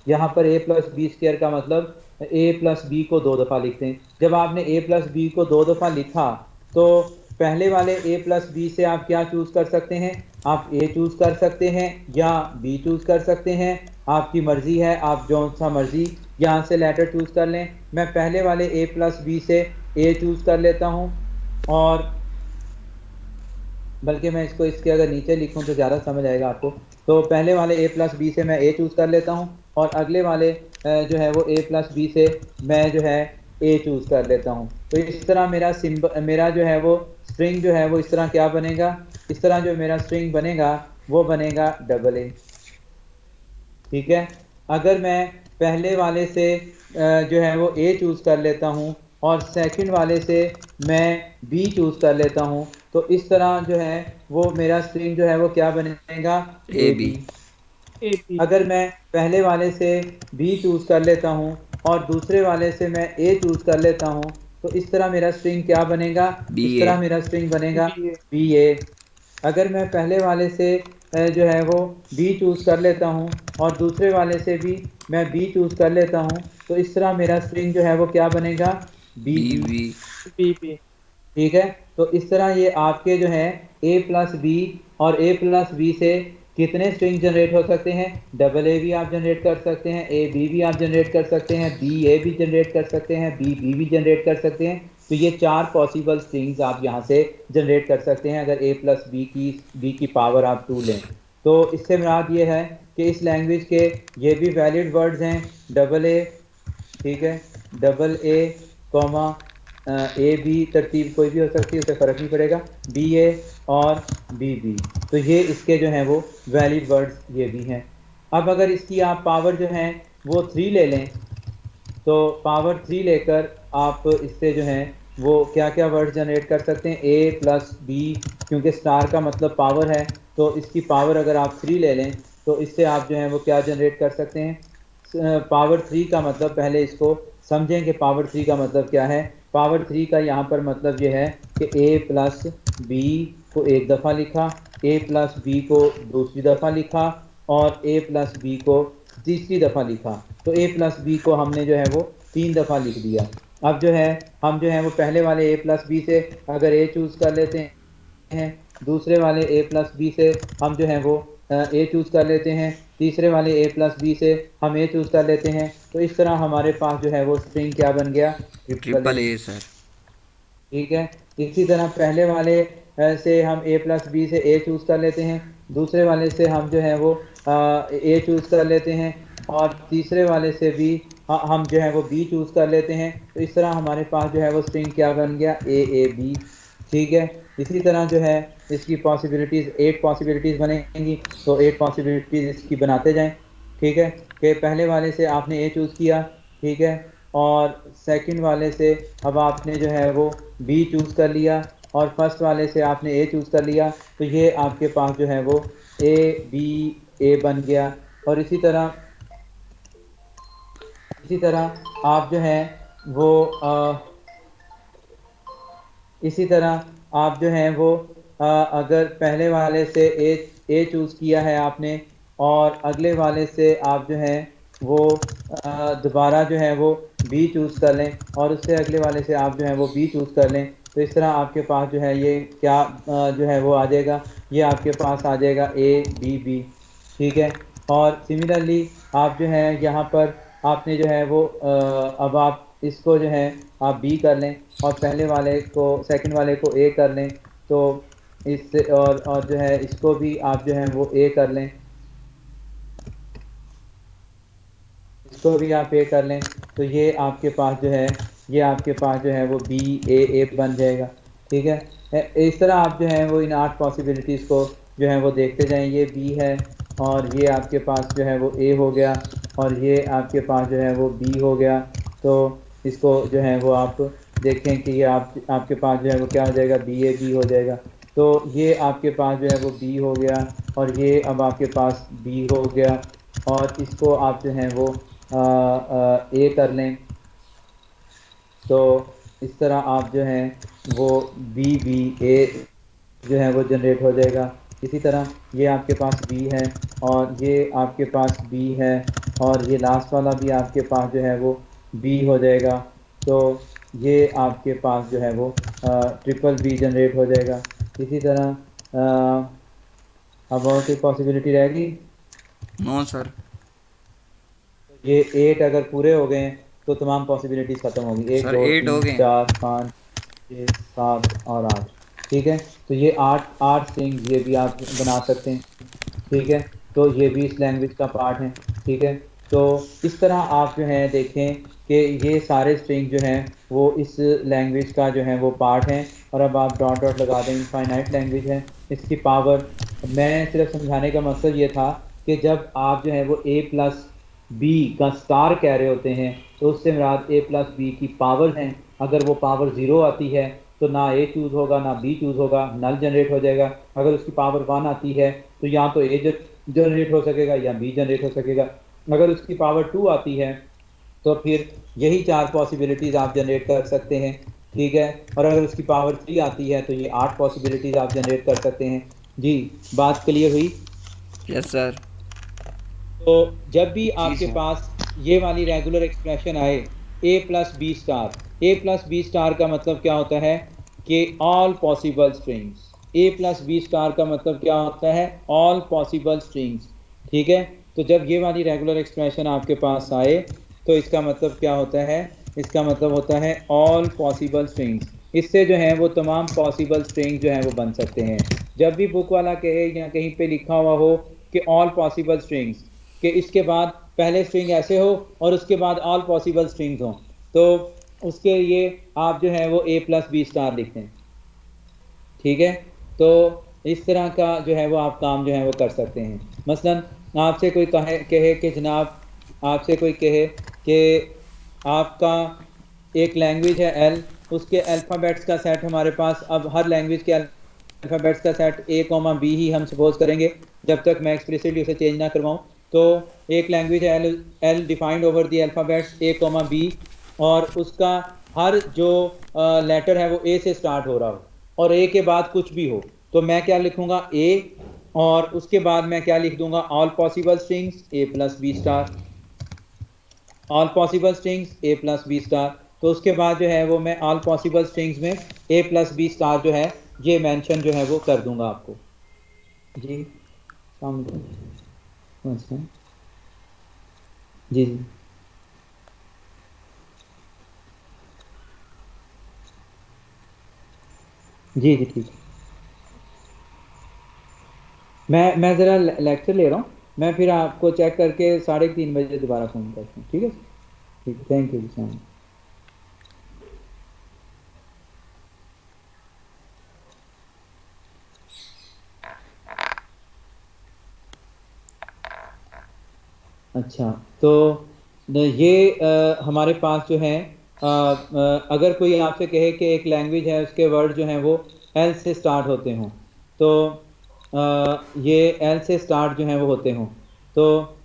यहाँ पर a प्लस बी स्क्वायर का मतलब a प्लस बी को 2 दफ़ा लिखते हैं। जब आपने a प्लस बी को 2 दफ़ा लिखा तो पहले वाले a प्लस बी से आप क्या चूज़ कर सकते हैं, आप a चूज़ कर सकते हैं या b चूज़ कर सकते हैं, आपकी मर्ज़ी है, आप जो सा मर्ज़ी यहाँ से लेटर चूज़ कर लें। मैं पहले वाले a प्लस बी से a चूज़ कर लेता हूँ, और बल्कि मैं इसको इसके अगर नीचे लिखूँ तो ज़्यादा समझ आएगा आपको। तो पहले वाले a प्लस बी से मैं a चूज़ कर लेता हूँ, और अगले वाले जो है वो a प्लस बी से मैं जो है a चूज़ कर लेता हूँ। तो इस तरह मेरा जो है वो स्ट्रिंग जो है वो इस तरह क्या बनेगा, इस तरह जो मेरा स्ट्रिंग बनेगा वो बनेगा डबल a। ठीक है, अगर मैं पहले वाले से जो है वो a चूज़ कर लेता हूँ और सेकंड वाले से मैं b चूज़ कर लेता हूँ, तो इस तरह जो है वो मेरा स्ट्रिंग जो है वो क्या बनेगा, ab। अगर मैं पहले वाले से b चूज़ कर लेता हूँ और दूसरे वाले से मैं a चूज़ कर लेता हूँ, तो इस तरह मेरा स्ट्रिंग क्या बनेगा, इस तरह मेरा स्ट्रिंग बनेगा ba। अगर मैं पहले वाले से जो है वो b चूज़ कर लेता हूँ और दूसरे वाले से भी मैं b चूज़ कर लेता हूँ, तो इस तरह मेरा स्ट्रिंग जो है वो क्या बनेगा, bb। ठीक है, तो इस तरह ये आपके जो है a प्लस बी और a प्लस बी से कितने स्ट्रिंग जनरेट हो सकते हैं, डबल a भी आप जनरेट कर सकते हैं, a b भी आप जनरेट कर सकते हैं, b a भी जनरेट कर सकते हैं, b b भी जनरेट कर सकते हैं। तो ये 4 पॉसिबल स्ट्रिंग्स आप यहाँ से जनरेट कर सकते हैं अगर a प्लस बी की पावर आप 2 लें। तो इससे मुराद ये है कि इस लैंग्वेज के ये भी वैलिड वर्ड्स हैं, डबल a। ठीक है, double a comma A B, तरतीब कोई भी हो सकती है, उससे फ़र्क नहीं पड़ेगा, बी ए और बी बी। तो ये इसके जो हैं वो वैलिड वर्ड्स ये भी हैं। अब अगर इसकी आप पावर जो है वो 3 ले लें, तो पावर 3 लेकर आप इससे जो है वो क्या क्या वर्ड जनरेट कर सकते हैं, ए प्लस बी, क्योंकि स्टार का मतलब पावर है, तो इसकी पावर अगर आप 3 ले लें तो इससे आप जो है वो क्या जनरेट कर सकते हैं। पावर 3 का मतलब पहले इसको समझें कि पावर 3 का मतलब क्या है। पावर 3 का यहाँ पर मतलब ये है कि ए प्लस बी को एक दफ़ा लिखा, ए प्लस बी को दूसरी दफ़ा लिखा और ए प्लस बी को तीसरी दफ़ा लिखा। तो ए प्लस बी को हमने जो है वो 3 दफ़ा लिख दिया। अब जो है हम जो है वो पहले वाले ए प्लस बी से अगर ए चूज़ कर लेते हैं, दूसरे वाले ए प्लस बी से हम जो है वो ए चूज़ कर लेते हैं, तीसरे वाले ए प्लस बी से हम ए चूज़ कर लेते हैं, तो इस तरह हमारे पास जो है वो स्ट्रिंग क्या बन गया, ट्रिपल ए सर। ठीक है। इसी तरह पहले वाले से हम ए प्लस बी से ए चूज़ कर लेते हैं, दूसरे वाले से हम जो है वो ए चूज़ कर लेते हैं और तीसरे वाले से भी हम जो है वो बी चूज़ कर लेते हैं। तो इस तरह हमारे पास जो है वो स्ट्रिंग क्या बन गया, ए बी। ठीक है। इसी तरह जो है इसकी पॉसिबिलिटीज़ 8 पॉसिबिलिटीज़ बनेंगी, तो 8 पॉसिबिलिटीज़ इसकी बनाते जाएं। ठीक है कि पहले वाले से आपने ए चूज़ किया, ठीक है, और सेकंड वाले से अब आपने जो है वो बी चूज़ कर लिया और फर्स्ट वाले से आपने ए चूज़ कर लिया, तो ये आपके पास जो है वो ए बी ए बन गया। और इसी तरह आप जो है वो इसी तरह आप जो हैं वो अगर पहले वाले से ए चूज़ किया है आपने और अगले वाले से आप जो है वो दोबारा जो है वो बी चूज़ कर लें और उससे अगले वाले से आप जो है वो बी चूज़ कर लें, तो इस तरह आपके पास जो है ये क्या जो है वो आ जाएगा, ये आपके पास आ जाएगा ए बी बी। ठीक है। और सिमिलरली आप जो है यहाँ पर आपने जो है वो अब आप इसको जो है आप बी कर लें और पहले वाले को सेकंड वाले को ए कर लें, तो इससे और जो है इसको भी आप जो है वो ए कर लें, इसको भी आप ए कर लें, तो ये आपके पास जो है वो बी ए बन जाएगा। ठीक है। इस तरह आप जो है वो इन 8 पॉसिबिलिटीज़ को जो है वो देखते जाएं। ये बी है और ये आपके पास जो है वो ए हो गया और ये आपके पास जो है वो बी हो गया, तो इसको जो है वो आप देखें कि ये आपके पास जो है वो क्या हो जाएगा, बी ए बी हो जाएगा। तो ये आपके पास जो है वो बी हो गया और ये अब आपके पास बी हो गया और इसको आप जो है वो ए कर लें, तो इस तरह आप जो है वो बी बी ए जो है वो जनरेट हो जाएगा। इसी तरह ये आपके पास बी है और ये आपके पास बी है और ये लास्ट वाला भी आपके पास जो है वो बी हो जाएगा, तो ये आपके पास जो है वो ट्रिपल बी जनरेट हो जाएगा। इसी तरह अब और कोई पॉसिबिलिटी रहेगी? No sir. ये 8 अगर पूरे हो गए हैं तो तमाम पॉसिबिलिटीज खत्म होगी। 1 सर 2 8 हो 3 गए। 4 5 6 7 और 8। ठीक है। तो ये 8 स्ट्रिंग्स ये भी आप बना सकते हैं। ठीक है। तो ये भी इस लैंग्वेज का पार्ट है। ठीक है। तो इस तरह आप जो है देखें कि ये सारे स्ट्रिंग जो हैं वो इस लैंग्वेज का जो है वो पार्ट हैं। और अब आप डॉट डॉट लगा दें, इनफाइनाइट लैंग्वेज है, इसकी पावर मैं सिर्फ समझाने का मकसद ये था कि जब आप जो है वो ए प्लस बी का स्टार कह रहे होते हैं तो उससे मुराद ए प्लस बी की पावर हैं। अगर वो पावर 0 आती है तो ना ए चूज़ होगा ना बी चूज़ होगा, नल जनरेट हो जाएगा। अगर उसकी पावर 1 आती है तो या तो ए जनरेट हो सकेगा या बी जनरेट हो सकेगा। अगर उसकी पावर 2 आती है तो फिर यही 4 पॉसिबिलिटीज़ आप जनरेट कर सकते हैं। ठीक है। और अगर उसकी पावर 3 आती है तो ये 8 पॉसिबिलिटीज़ आप जनरेट कर सकते हैं। जी, बात क्लियर हुई? Yes sir. तो जब भी आपके पास ये वाली रेगुलर एक्सप्रेशन आए ए प्लस बी स्टार का मतलब क्या होता है कि ऑल पॉसिबल स्ट्रिंग्स। ए प्लस बी स्टार का मतलब क्या होता है, ऑल पॉसिबल स्ट्रिंग्स। ठीक है। तो जब ये वाली रेगुलर एक्सप्रेशन आपके पास आए तो इसका मतलब क्या होता है, इसका मतलब होता है ऑल पॉसिबल स्ट्रिंग्स। इससे जो है वो तमाम पॉसिबल स्ट्रिंग जो है वो बन सकते हैं। जब भी बुक वाला कहे या कहीं पे लिखा हुआ हो कि ऑल पॉसिबल स्ट्रिंग्स, कि इसके बाद पहले स्ट्रिंग ऐसे हो और उसके बाद ऑल पॉसिबल स्ट्रिंग्स हों, तो उसके लिए आप जो है वो ए प्लस बी स्टार लिखते हैं। ठीक है। तो इस तरह का जो है वो आप काम जो है वो कर सकते हैं। मसलन आपसे कोई कहे कि जनाब, आपसे कोई कहे कि आपका एक लैंग्वेज है एल उसके अल्फ़ाबेट्स का सेट हमारे पास, अब हर लैंग्वेज के अल्फ़ाबेट्स का सेट A, B ही हम सपोज करेंगे जब तक मैं एक्सप्लिसिटली उसे चेंज ना करवाऊँ। तो एक लैंग्वेज है L defined over the alphabets A, B, और उसका हर जो लेटर है वो A से स्टार्ट हो रहा हो और A के बाद कुछ भी हो, तो मैं क्या लिखूंगा A, और उसके बाद मैं क्या लिख दूंगा all possible strings A plus B star, all possible strings A plus B star. तो उसके बाद जो है वो मैं ऑल पॉसिबल स्ट्रिंग्स में A प्लस B स्टार जो है ये मेंशन जो है वो कर दूंगा आपको। जी जी जी जी जी ठीक है। मैं ज़रा लेक्चर ले रहा हूँ, मैं फिर आपको चेक करके 3:30 बजे दोबारा फ़ोन करता हूँ। ठीक है, ठीक है, थैंक यू जी। अच्छा, तो ये हमारे पास जो है अगर कोई आपसे कहे कि एक लैंग्वेज है उसके वर्ड जो हैं वो एल से स्टार्ट होते हों, तो ये एल से स्टार्ट जो हैं वो होते हों, तो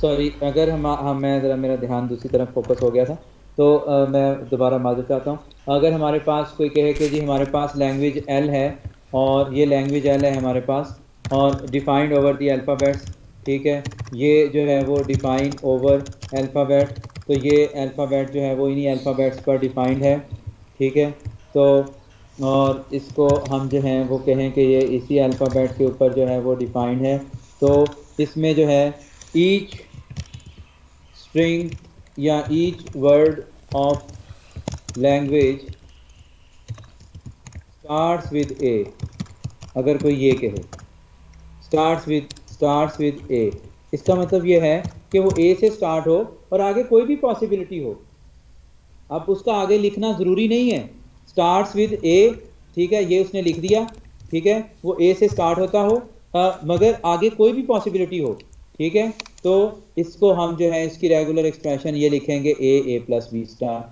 सॉरी, अगर मैं ज़रा मेरा ध्यान दूसरी तरफ फोकस हो गया था, तो मैं दोबारा माजूद चाहता हूँ। अगर हमारे पास कोई कहे कि जी हमारे पास लैंग्वेज एल है और ये लैंग्वेज एल है हमारे पास और डिफाइंड ओवर दी अल्फ़ाबेट्स, ठीक है, ये जो है वो डिफाइन ओवर अल्फ़ाबेट, तो ये अल्फ़ाबेट जो है वो इन्हीं अल्फ़ाबेट्स पर डिफाइंड है, ठीक है। तो और इसको हम जो हैं वो कहें कि ये इसी अल्फ़ाबेट के ऊपर जो है वो डिफाइंड है, तो इसमें जो है ईच स्ट्रिंग या each word of language starts with A, अगर कोई ये कहे स्टार्ट्स विद ए, इसका मतलब ये है कि वो ए से स्टार्ट हो और आगे कोई भी पॉसिबिलिटी हो, अब उसका आगे लिखना ज़रूरी नहीं है, स्टार्ट्स विद ए, ठीक है, ये उसने लिख दिया, ठीक है, वो ए से स्टार्ट होता हो मगर आगे कोई भी पॉसिबिलिटी हो, ठीक है, तो इसको हम जो है इसकी रेगुलर एक्सप्रेशन ये लिखेंगे ए प्लस बी स्टार,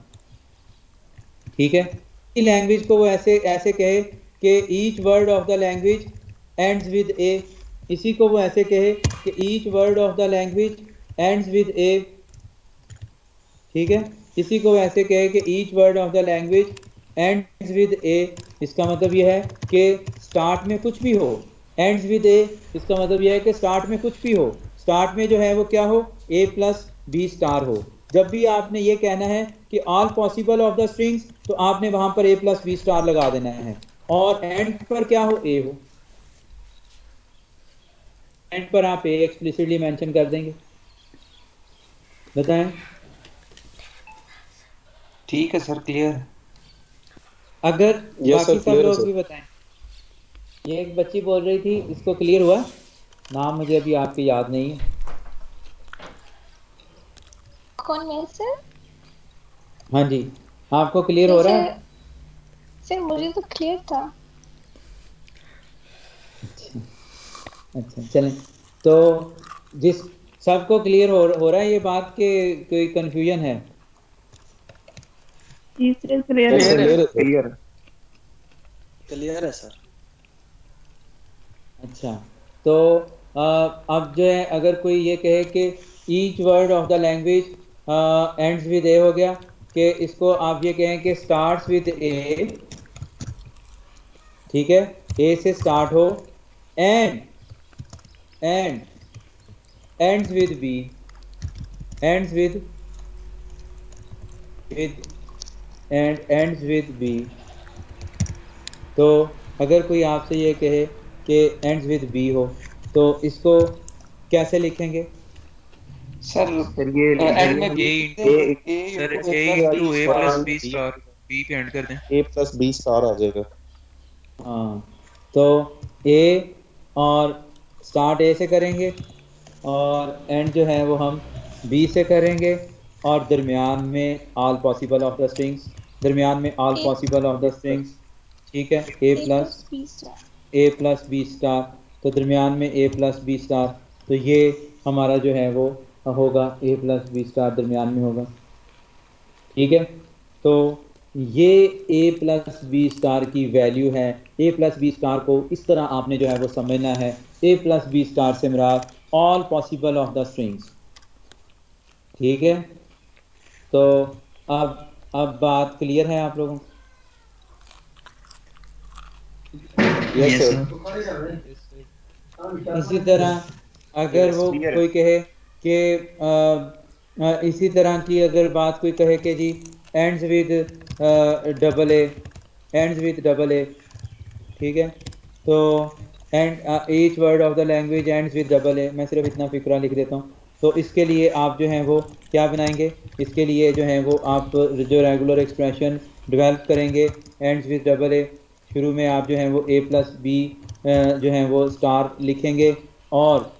ठीक है। लैंग्वेज को वो ऐसे कहे कि each word of the language ends with A, इसी को वो ऐसे कहे कि each word of the language ends with A, ठीक है, इसी को ऐसे कहे कि each word of the language ends with A, इसका मतलब यह है कि स्टार्ट में कुछ भी हो, एंड्स विद ए इसका मतलब यह है कि स्टार्ट में कुछ भी हो, स्टार्ट में जो है वो क्या हो ए प्लस बी स्टार हो। जब भी आपने ये कहना है कि all possible of the strings, तो आपने वहां पर ए प्लस बी स्टार लगा देना है, और एंड पर क्या हो ए हो, एंड पर आप ए एक्सप्लिसिटली मेंशन कर देंगे। बताएं। ठीक है सर, क्लियर। अगर Yes, बाकी sir, सब clear है, लोग sir. भी बताएं। ये एक बच्ची बोल रही थी, इसको क्लियर हुआ? नाम मुझे अभी आपकी याद नहीं है। कौन में सर? हाँ जी, आपको क्लियर हो रहा है? सर मुझे तो क्लियर था। अच्छा चलें, तो जिस सबको क्लियर हो रहा है ये बात के कोई कंफ्यूजन है? क्लियर Yes, sir, है। clear है, sir. क्लियर है सर। अच्छा, तो अब जो है अगर कोई ये कहे कि each word of the language ends with A हो गया, कि इसको आप ये कहें कि स्टार्ट्स विद ए, ठीक है, ए से स्टार्ट हो, and ends with B, ends with ends with B. तो अगर कोई आपसे ये कहे कि एंड्स विद बी हो, तो इसको कैसे लिखेंगे? सर ये एंड में A sir A into A plus B star, B पे एंड कर दें। A प्लस B स्टार आ जाएगा। हाँ, तो ए और स्टार्ट ए से करेंगे और एंड जो है वो हम बी से करेंगे, और दरमियान में all possible of the strings, दरमियान में all possible of the strings, ठीक है, ए प्लस बी स्टार, तो दरमियान में ए प्लस बी स्टार, तो ये हमारा जो है वो होगा, ए प्लस बी स्टार दरमियान में होगा। ठीक है, तो ये ए प्लस बी स्टार की वैल्यू है। ए प्लस बी स्टार को इस तरह आपने जो है वो समझना है, ए प्लस बी स्टार से मुराद all possible of the strings. ठीक है, तो अब बात क्लियर है आप लोगों को? Yes sir. इसी तरह अगर वो कोई कहे कि इसी तरह की अगर बात कोई कहे कि जी ends with double A, ends with double A, ठीक है, तो and each word of the language ends with double A, मैं सिर्फ इतना फिक्रा लिख देता हूँ। तो इसके लिए आप जो हैं वो क्या बनाएंगे, इसके लिए जो है वो आप जो रेगुलर एक्सप्रेशन डेवलप करेंगे एंड्स विद डबल ए, शुरू में आप जो हैं वो ए प्लस बी जो है वो स्टार लिखेंगे और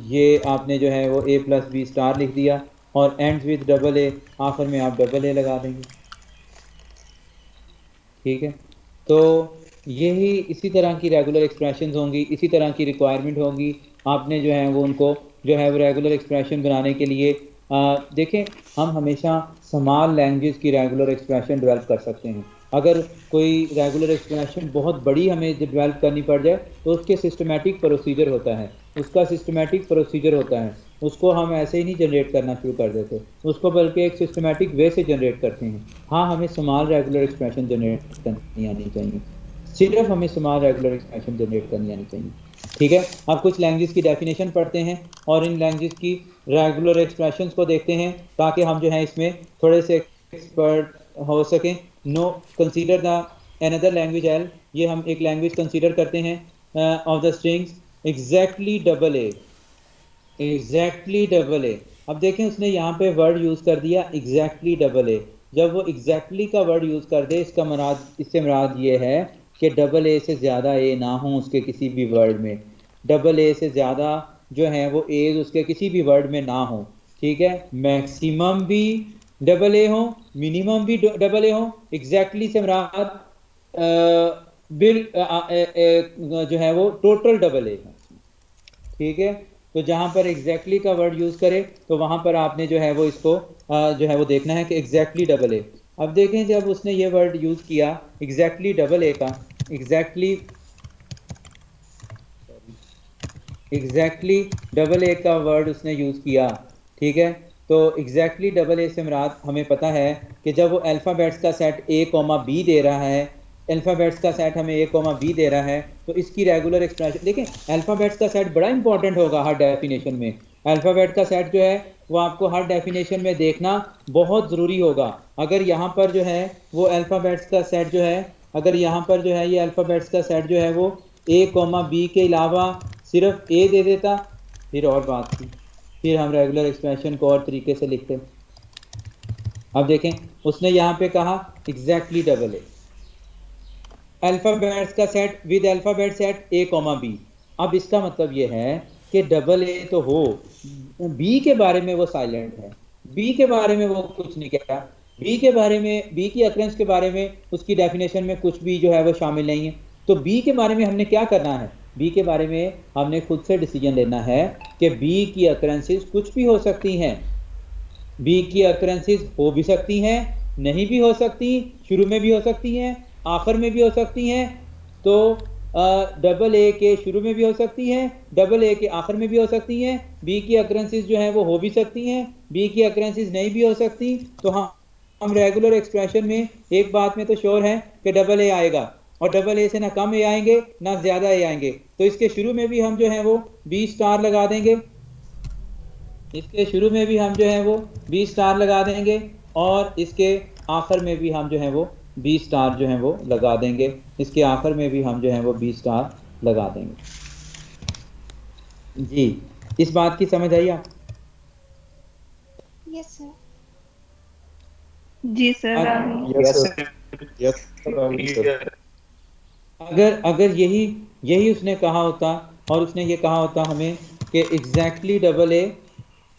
ये आपने जो है वो ए प्लस बी स्टार लिख दिया और एंड्स विद डबल ए, आखिर में आप डबल ए लगा देंगे। ठीक है, तो यही इसी तरह की रेगुलर एक्सप्रेशंस होंगी, इसी तरह की रिक्वायरमेंट होगी। आपने जो है वो उनको जो है वो रेगुलर एक्सप्रेशन बनाने के लिए देखें, हम हमेशा स्मॉल लैंग्वेज की रेगुलर एक्सप्रेशन डेवलप कर सकते हैं। अगर कोई रेगुलर एक्सप्रेशन बहुत बड़ी हमें डेवलप करनी पड़ जाए तो उसके सिस्टमेटिक प्रोसीजर होता है, उसका सिस्टमेटिक प्रोसीजर होता है, उसको हम ऐसे ही नहीं जनरेट करना शुरू कर देते, उसको बल्कि एक सिस्टमेटिक वे से जनरेट करते हैं। हाँ, हमें स्मॉल रेगुलर एक्सप्रेशन जनरेट करनी आनी चाहिए, सिर्फ हमें स्मॉल रेगुलर एक्सप्रेशन जनरेट करनी आनी चाहिए। ठीक है, अब कुछ लैंग्वेज की डेफिनेशन पढ़ते हैं और इन लैंग्वेज की रेगुलर एक्सप्रेशंस को देखते हैं ताकि हम जो है इसमें थोड़े से एक्सपर्ट हो सकें। Know consider the another language L, ये हम एक लैंग्वेज कंसीडर करते हैं of the strings exactly double A, exactly double ए। अब देखें उसने यहाँ पे वर्ड यूज़ कर दिया एग्जैक्टली डबल ए। जब वो एग्जैक्टली का वर्ड यूज़ कर दे इसका मुराद, इससे मुराद ये है कि डबल ए से ज़्यादा ए ना हो उसके किसी भी वर्ड में, डबल ए से ज़्यादा जो है वो एज उसके किसी भी वर्ड में ना हो। ठीक है, मैक्सिमम भी डबल ए हो, मिनिमम भी डबल ए हो। एग्जैक्टली से मुराद बिल जो है वो टोटल डबल ए है। ठीक है, तो जहाँ पर एग्जैक्टली का वर्ड यूज़ करे तो वहाँ पर आपने जो है वो इसको जो है वो देखना है कि एग्जैक्टली डबल ए। अब देखें जब उसने ये वर्ड यूज़ किया एग्जैक्टली डबल ए का, एग्जैक्टली डबल ए का वर्ड उसने यूज़ किया। ठीक है, तो एग्जैक्टली डबल ए से मुराद हमें पता है कि जब वो अल्फ़ाबेट्स का सेट ए कॉमा बी दे रहा है, अल्फ़ाबेट्स का सेट हमें ए कॉमा बी दे रहा है, तो इसकी रेगुलर एक्सप्रेशन देखें, अल्फ़ाबेट्स का सेट बड़ा इंपॉर्टेंट होगा हर डेफिनेशन में। अल्फ़ाबेट का सेट जो है वो आपको हर डेफिनेशन में देखना बहुत ज़रूरी होगा। अगर यहाँ पर जो है वो अल्फ़ाबेट्स का सेट जो है, अगर यहाँ पर जो है ये अल्फ़ाबेट्स का सेट जो है वो ए कॉमा बी के अलावा सिर्फ ए दे देता फिर और बात थी, फिर हम रेगुलर एक्सप्रेशन को और तरीके से लिखते। अब देखें उसने यहाँ पे कहा एग्जैक्टली डबल ए, अल्फ़ाबेट्स का set with alphabet set A comma B. अब इसका मतलब ये है कि डबल ए तो हो, बी के बारे में वो साइलेंट है, बी के बारे में वो कुछ नहीं कह रहा, बी के बारे में, बी की अक्रेंस के बारे में उसकी डेफिनेशन में कुछ भी जो है वो शामिल नहीं है। तो बी के बारे में हमने क्या करना है, बी के बारे में हमने खुद से डिसीजन लेना है कि बी की अक्रेंसेस कुछ भी हो सकती हैं, बी की अक्रेंसेस हो भी सकती हैं, नहीं भी हो सकती, शुरू में भी हो सकती हैं, आखिर में भी हो सकती हैं। तो डबल ए के शुरू में भी हो सकती हैं, डबल ए के आखिर में भी हो सकती हैं। बी की अक्रेंसेस जो हैं वो हो भी सकती हैं, बी की अक्रेंसेस नहीं भी हो सकती। तो हम रेगुलर एक्सप्रेशन में एक बात में तो श्योर है कि डबल ए आएगा और डबल ए से ना कम ए आएंगे ना ज़्यादा ए आएंगे। तो इसके शुरू में भी हम जो है वो बी स्टार लगा देंगे, इसके शुरू में भी हम जो है वो बी स्टार लगा देंगे और इसके आखिर में भी हम जो है वो बी स्टार जो है वो लगा देंगे, इसके आखिर में भी हम जो है वो बी स्टार लगा देंगे। जी, इस बात की समझ आई आप? Yes sir. जी सर। अगर यही उसने कहा होता और उसने ये कहा होता हमें कि एग्जैक्टली डबल ए,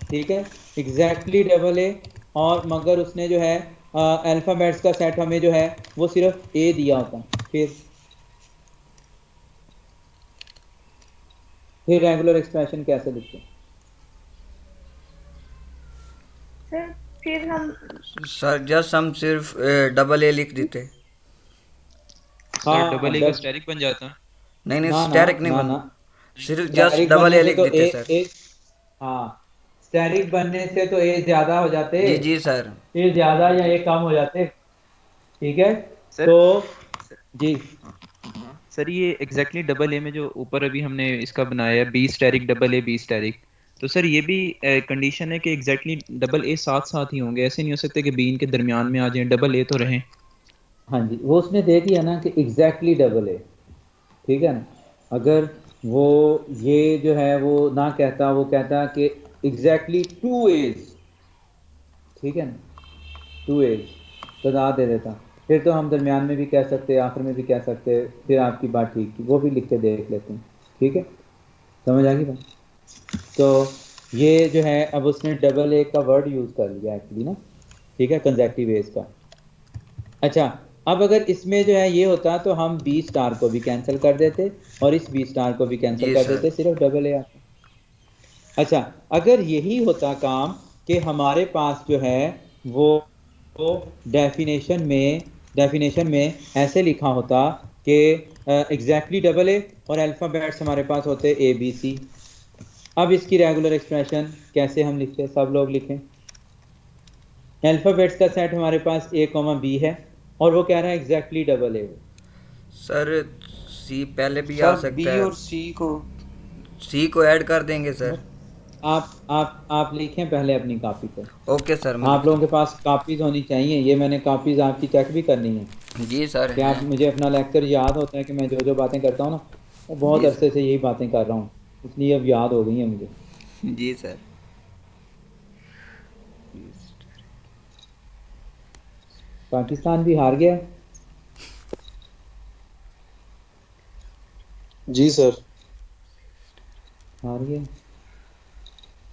ठीक है, एग्जैक्टली डबल ए, और मगर उसने जो है अल्फ़ाबेट्स का सेट हमें जो है वो सिर्फ ए दिया होता, फिर रेगुलर एक्सप्रेशन कैसे लिखते हैं? सर फिर हम सर जस्ट हम सिर्फ डबल ए लिख देते। सर डबल ए का डब स्टेरिक बन जाता। नहीं नहीं ना ना स्टैरिक नहीं ना बन, ना सिर्फ जस्ट स्टैरिक डबल बनने ए से लिख तो देते सर। हाँ स्टैरिक बनने से तो ए ज्यादा हो जाते, जी जी सर। ए ज्यादा या ए कम हो जाते। ठीक है सर तो जी सर ये एग्जैक्टली डबल ए में जो ऊपर अभी हमने इसका बनाया है B asterisk double A B asterisk, तो सर ये भी कंडीशन है कि एग्जैक्टली डबल ए साथ साथ ही होंगे, ऐसे नहीं हो सकते कि बी इनके दरमियान में आ जाए, डबल ए तो रहें। हाँ जी वो उसने दे दिया ना कि एग्जैक्टली डबल ए। ठीक है ना, अगर वो ये जो है वो ना कहता, वो कहता कि एग्जैक्टली टू एज, ठीक है ना, टू एज तो ना दे देता, फिर तो हम दरमियान में भी कह सकते, आखिर में भी कह सकते, फिर आपकी बात ठीक थी, वो भी लिख के देख लेते हैं। ठीक है, समझ आ गई बात। तो ये जो है अब उसने डबल ए का वर्ड यूज़ कर लिया एक्चुअली ना, ठीक है, कंजेक्टिव एज का। अच्छा अब अगर इसमें जो है ये होता तो हम बी स्टार को भी कैंसिल कर देते और इस बी स्टार को भी कैंसिल जी कर सर। देते, सिर्फ डबल ए आता। अच्छा अगर यही होता काम कि हमारे पास जो है वो डेफिनेशन में ऐसे लिखा होता कि एग्जैक्टली डबल ए और अल्फ़ाबेट्स हमारे पास होते ए बी सी। अब इसकी रेगुलर एक्सप्रेशन कैसे हम लिखते, सब लोग लिखें। अल्फ़ाबेट्स का सेट हमारे पास ए कॉमा बी है और वो कह रहा है एग्जैक्टली डबल ए। सर सी पहले भी आ सर सकता बी है, और सी को सी को ऐड कर देंगे सर। आप लिखें पहले अपनी कॉपी पे। ओके सर मैं आप लिखता लोगों के पास कापीज़ होनी चाहिए, ये मैंने कापीज़ आपकी चेक भी करनी है हूँ। जी सर कि आप, हैं। मुझे अपना लेक्चर याद होता है कि मैं जो जो बातें करता हूँ ना वो बहुत जी अरसे से यही बातें कर रहा हूँ, इसलिए अब याद हो गई हैं मुझे। जी सर। पाकिस्तान भी हार गया। जी सर। हार गया,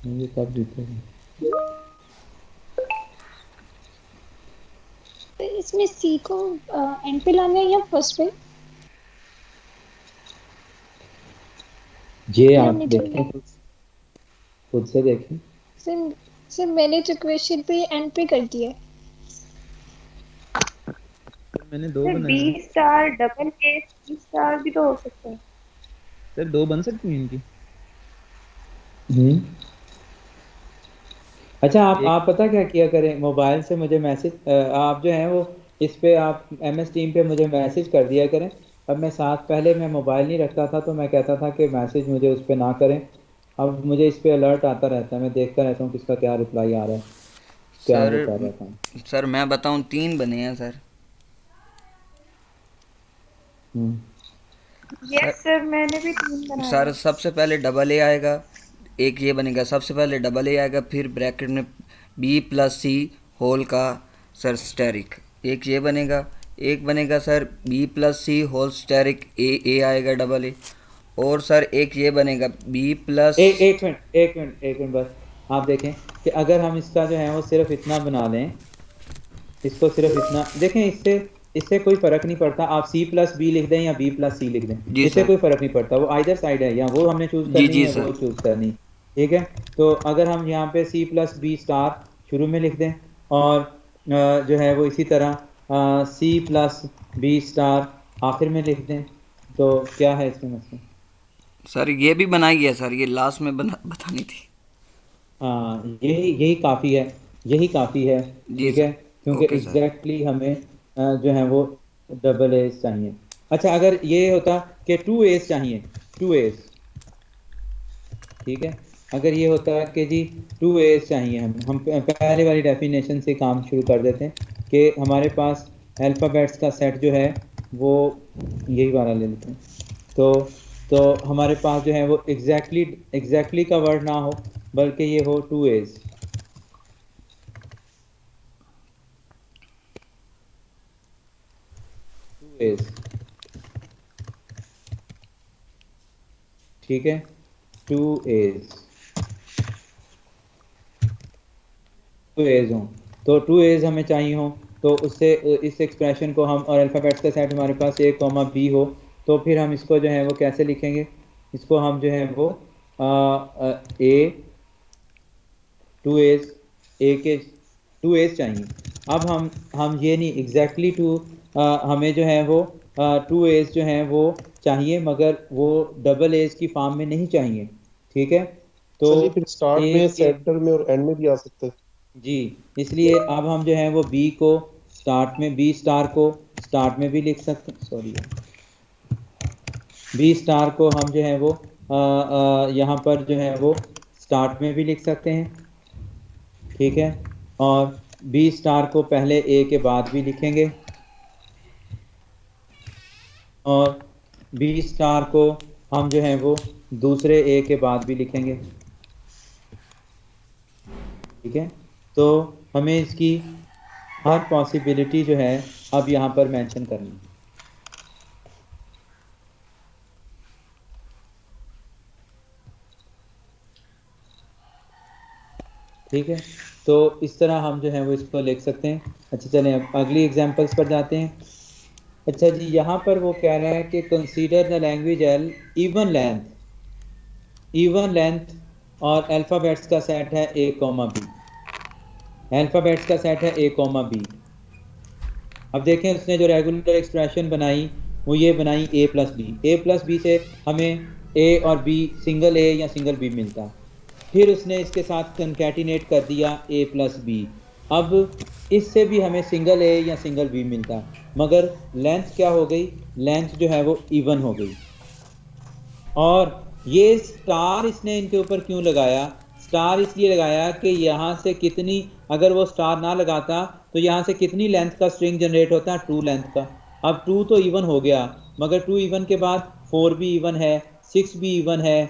ये कब जीतेगा? तो इसमें सी को एंड पे लाना है या फर्स्ट पे? ये या आप मिडिल देखें, में? खुद से देखें। सर सर मैंने तो क्वेश्चन पे एंड पे कर दिया है। मैंने दो सर बनाए बी हैं। Star double A C star भी तो हो सकता है। सर दो बन सकती हैं इनकी। अच्छा आप एक आप पता क्या किया करें, मोबाइल से मुझे मैसेज, आप जो हैं वो इस पे आप MS टीम पे मुझे मैसेज कर दिया करें। अब मैं साथ, पहले मैं मोबाइल नहीं रखता था तो मैं कहता था कि मैसेज मुझे उस पे ना करें, अब मुझे इस पे अलर्ट आता रहता है, मैं देखता रहता हूँ किसका क्या रिप्लाई आ रहा है, क्या सर वो कर रहा था। सर मैं बताऊं 3 बने हैं सर। यस सर सर मैंने भी 3 बनाए सर हैं। सबसे पहले डबल ए आएगा, एक ये बनेगा, सबसे पहले डबल ए आएगा, फिर ब्रैकेट में बी प्लस सी होल का सर स्टेरिक, एक ये बनेगा, एक बनेगा सर बी प्लस सी होल स्टेरिक ए आएगा डबल ए, और सर एक ये बनेगा बी प्लस। एक मिनट बस, आप देखें कि अगर हम इसका जो है वो सिर्फ इतना बना लें, इसको सिर्फ इतना देखें, इससे इससे कोई फर्क नहीं पड़ता, आप सी प्लस बी लिख दें या बी प्लस सी लिख दें, जी इससे सर। कोई फर्क नहीं पड़ता, वो आइदर साइड है, या वो हमने चूज जी करनी जी है सर। वो चूज करनी। ठीक है, तो अगर हम यहाँ पे सी प्लस बी स्टार शुरू में लिख दें और जो है वो इसी तरह सी प्लस बी स्टार आखिर में लिख दें, तो क्या है इसमें मसला? सर ये भी बनाई है सर, ये लास्ट में बतानी थी। हाँ यही यही काफ़ी है, यही काफ़ी है। जी ठीक है, सर। क्योंकि ओके सर। एग्जैक्टली हमें जो है वो डबल एज चाहिए। अच्छा अगर ये होता कि टू एज चाहिए, टू एज, ठीक है, अगर ये होता कि जी टू एज चाहिए, हम पहले वाली डेफिनेशन से काम शुरू कर देते हैं कि हमारे पास अल्फ़ाबेट्स का सेट जो है वो, यही वाला ले लेते हैं, तो हमारे पास जो है वो एग्जैक्टली का वर्ड ना हो बल्कि ये हो टू एज। ठीक है, टू एज हो, तो टू एज हमें चाहिए हो, तो उससे इस एक्सप्रेशन को हम, और अल्फ़ाबेट्स का सेट हमारे पास ए कॉमा बी हो, तो फिर हम इसको जो है वो कैसे लिखेंगे, इसको हम जो है वो ए टू एज ए के 2 एज चाहिए। अब हम ये नहीं एग्जैक्टली हमें जो है वो 2 एज जो है वो चाहिए, मगर वो डबल एज की फॉर्म में नहीं चाहिए। ठीक है, तो सर जी फिर स्टार्ट ए में, के सेंटर में और एंड में भी आ सकते हैं। जी, इसलिए अब हम जो है वो बी को स्टार्ट में, बी स्टार को स्टार्ट में भी लिख सकते हैं, सॉरी बी स्टार को हम जो है वो यहाँ पर जो है वो स्टार्ट में भी लिख सकते हैं। ठीक है, और बी स्टार को पहले ए के बाद भी लिखेंगे, और बी स्टार को हम जो है वो दूसरे ए के बाद भी लिखेंगे। ठीक है, तो हमें इसकी हर पॉसिबिलिटी जो है अब यहाँ पर मेंशन करनी है। ठीक है, तो इस तरह हम जो है वो इसको लिख सकते हैं। अच्छा चलें अब अगली एग्जांपल्स पर जाते हैं। अच्छा जी, यहाँ पर वो कह रहा है कि consider the language L even length और अल्फ़ाबेट्स का सेट है ए कॉमा बी, अल्फ़ाबेट्स का सेट है ए कॉमा बी। अब देखें उसने जो रेगुलर एक्सप्रेशन बनाई वो ये बनाई ए प्लस बी से हमें ए और बी, सिंगल ए या सिंगल बी मिलता है। फिर उसने इसके साथ कंकैटिनेट कर दिया ए प्लस बी, अब इससे भी हमें सिंगल ए या सिंगल बी मिलता, मगर लेंथ क्या हो गई, लेंथ जो है वो इवन हो गई। और ये स्टार इसने इनके ऊपर क्यों लगाया, स्टार इसलिए लगाया कि यहाँ से कितनी, अगर वो स्टार ना लगाता तो यहाँ से कितनी लेंथ का स्ट्रिंग जनरेट होता है, 2 लेंथ का। अब 2 तो इवन हो गया, मगर 2 इवन के बाद 4 भी इवन है, 6 भी इवन है,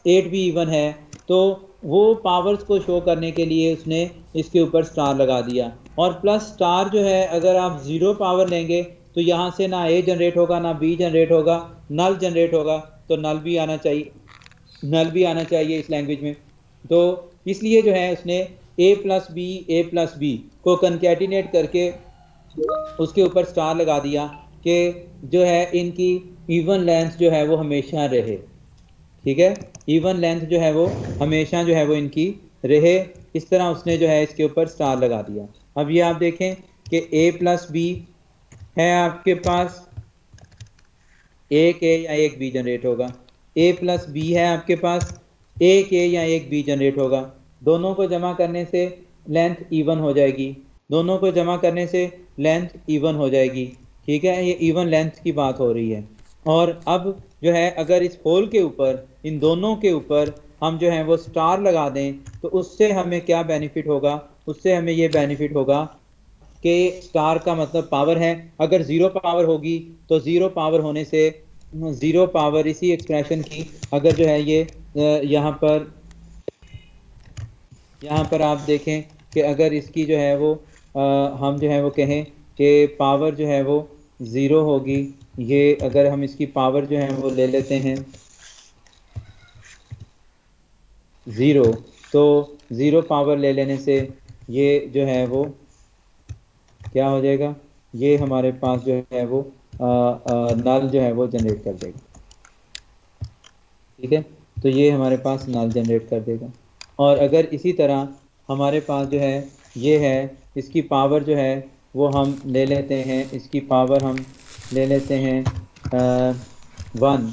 8 भी इवन है, तो वो पावर्स को शो करने के लिए उसने इसके ऊपर स्टार लगा दिया। और प्लस स्टार जो है अगर आप 0 पावर लेंगे तो यहाँ से ना ए जनरेट होगा ना बी जनरेट होगा, नल जनरेट होगा, तो नल भी आना चाहिए इस लैंग्वेज में। तो इसलिए जो है उसने ए प्लस बी को कंकैटिनेट करके उसके ऊपर स्टार लगा दिया कि जो है इनकी इवन लेंथ जो है वो हमेशा रहे। ठीक है, इवन लेंथ जो है वो हमेशा जो है वो इनकी रहे, इस तरह उसने जो है इसके ऊपर स्टार लगा दिया। अब ये आप देखें कि ए प्लस बी है आपके पास, एक ए या एक बी जनरेट होगा, ए प्लस बी है आपके पास, एक ए या एक बी जनरेट होगा। दोनों को जमा करने से लेंथ इवन हो जाएगी, दोनों को जमा करने से लेंथ इवन हो जाएगी। ठीक है, ये इवन लेंथ की बात हो रही है। और अब जो है अगर इस होल के ऊपर, इन दोनों के ऊपर हम जो है वो स्टार लगा दें तो उससे हमें क्या बेनिफिट होगा, उससे हमें ये बेनिफिट होगा कि स्टार का मतलब पावर है। अगर 0 पावर होगी तो 0 पावर होने से 0 पावर इसी एक्सप्रेशन की, अगर जो है ये यहाँ पर आप देखें कि अगर इसकी जो है वो हम जो है वो कहें कि पावर जो है वो 0 होगी, ये अगर हम इसकी पावर जो है वो ले लेते हैं 0, तो 0 पावर ले लेने से ये जो है वो क्या हो जाएगा, ये हमारे पास जो है वो नल जो है वो जनरेट कर देगा। ठीक है, तो ये हमारे पास नल जनरेट कर देगा। और अगर इसी तरह हमारे पास जो है ये है, इसकी पावर जो है वो हम ले लेते हैं, इसकी पावर हम ले लेते हैं 1,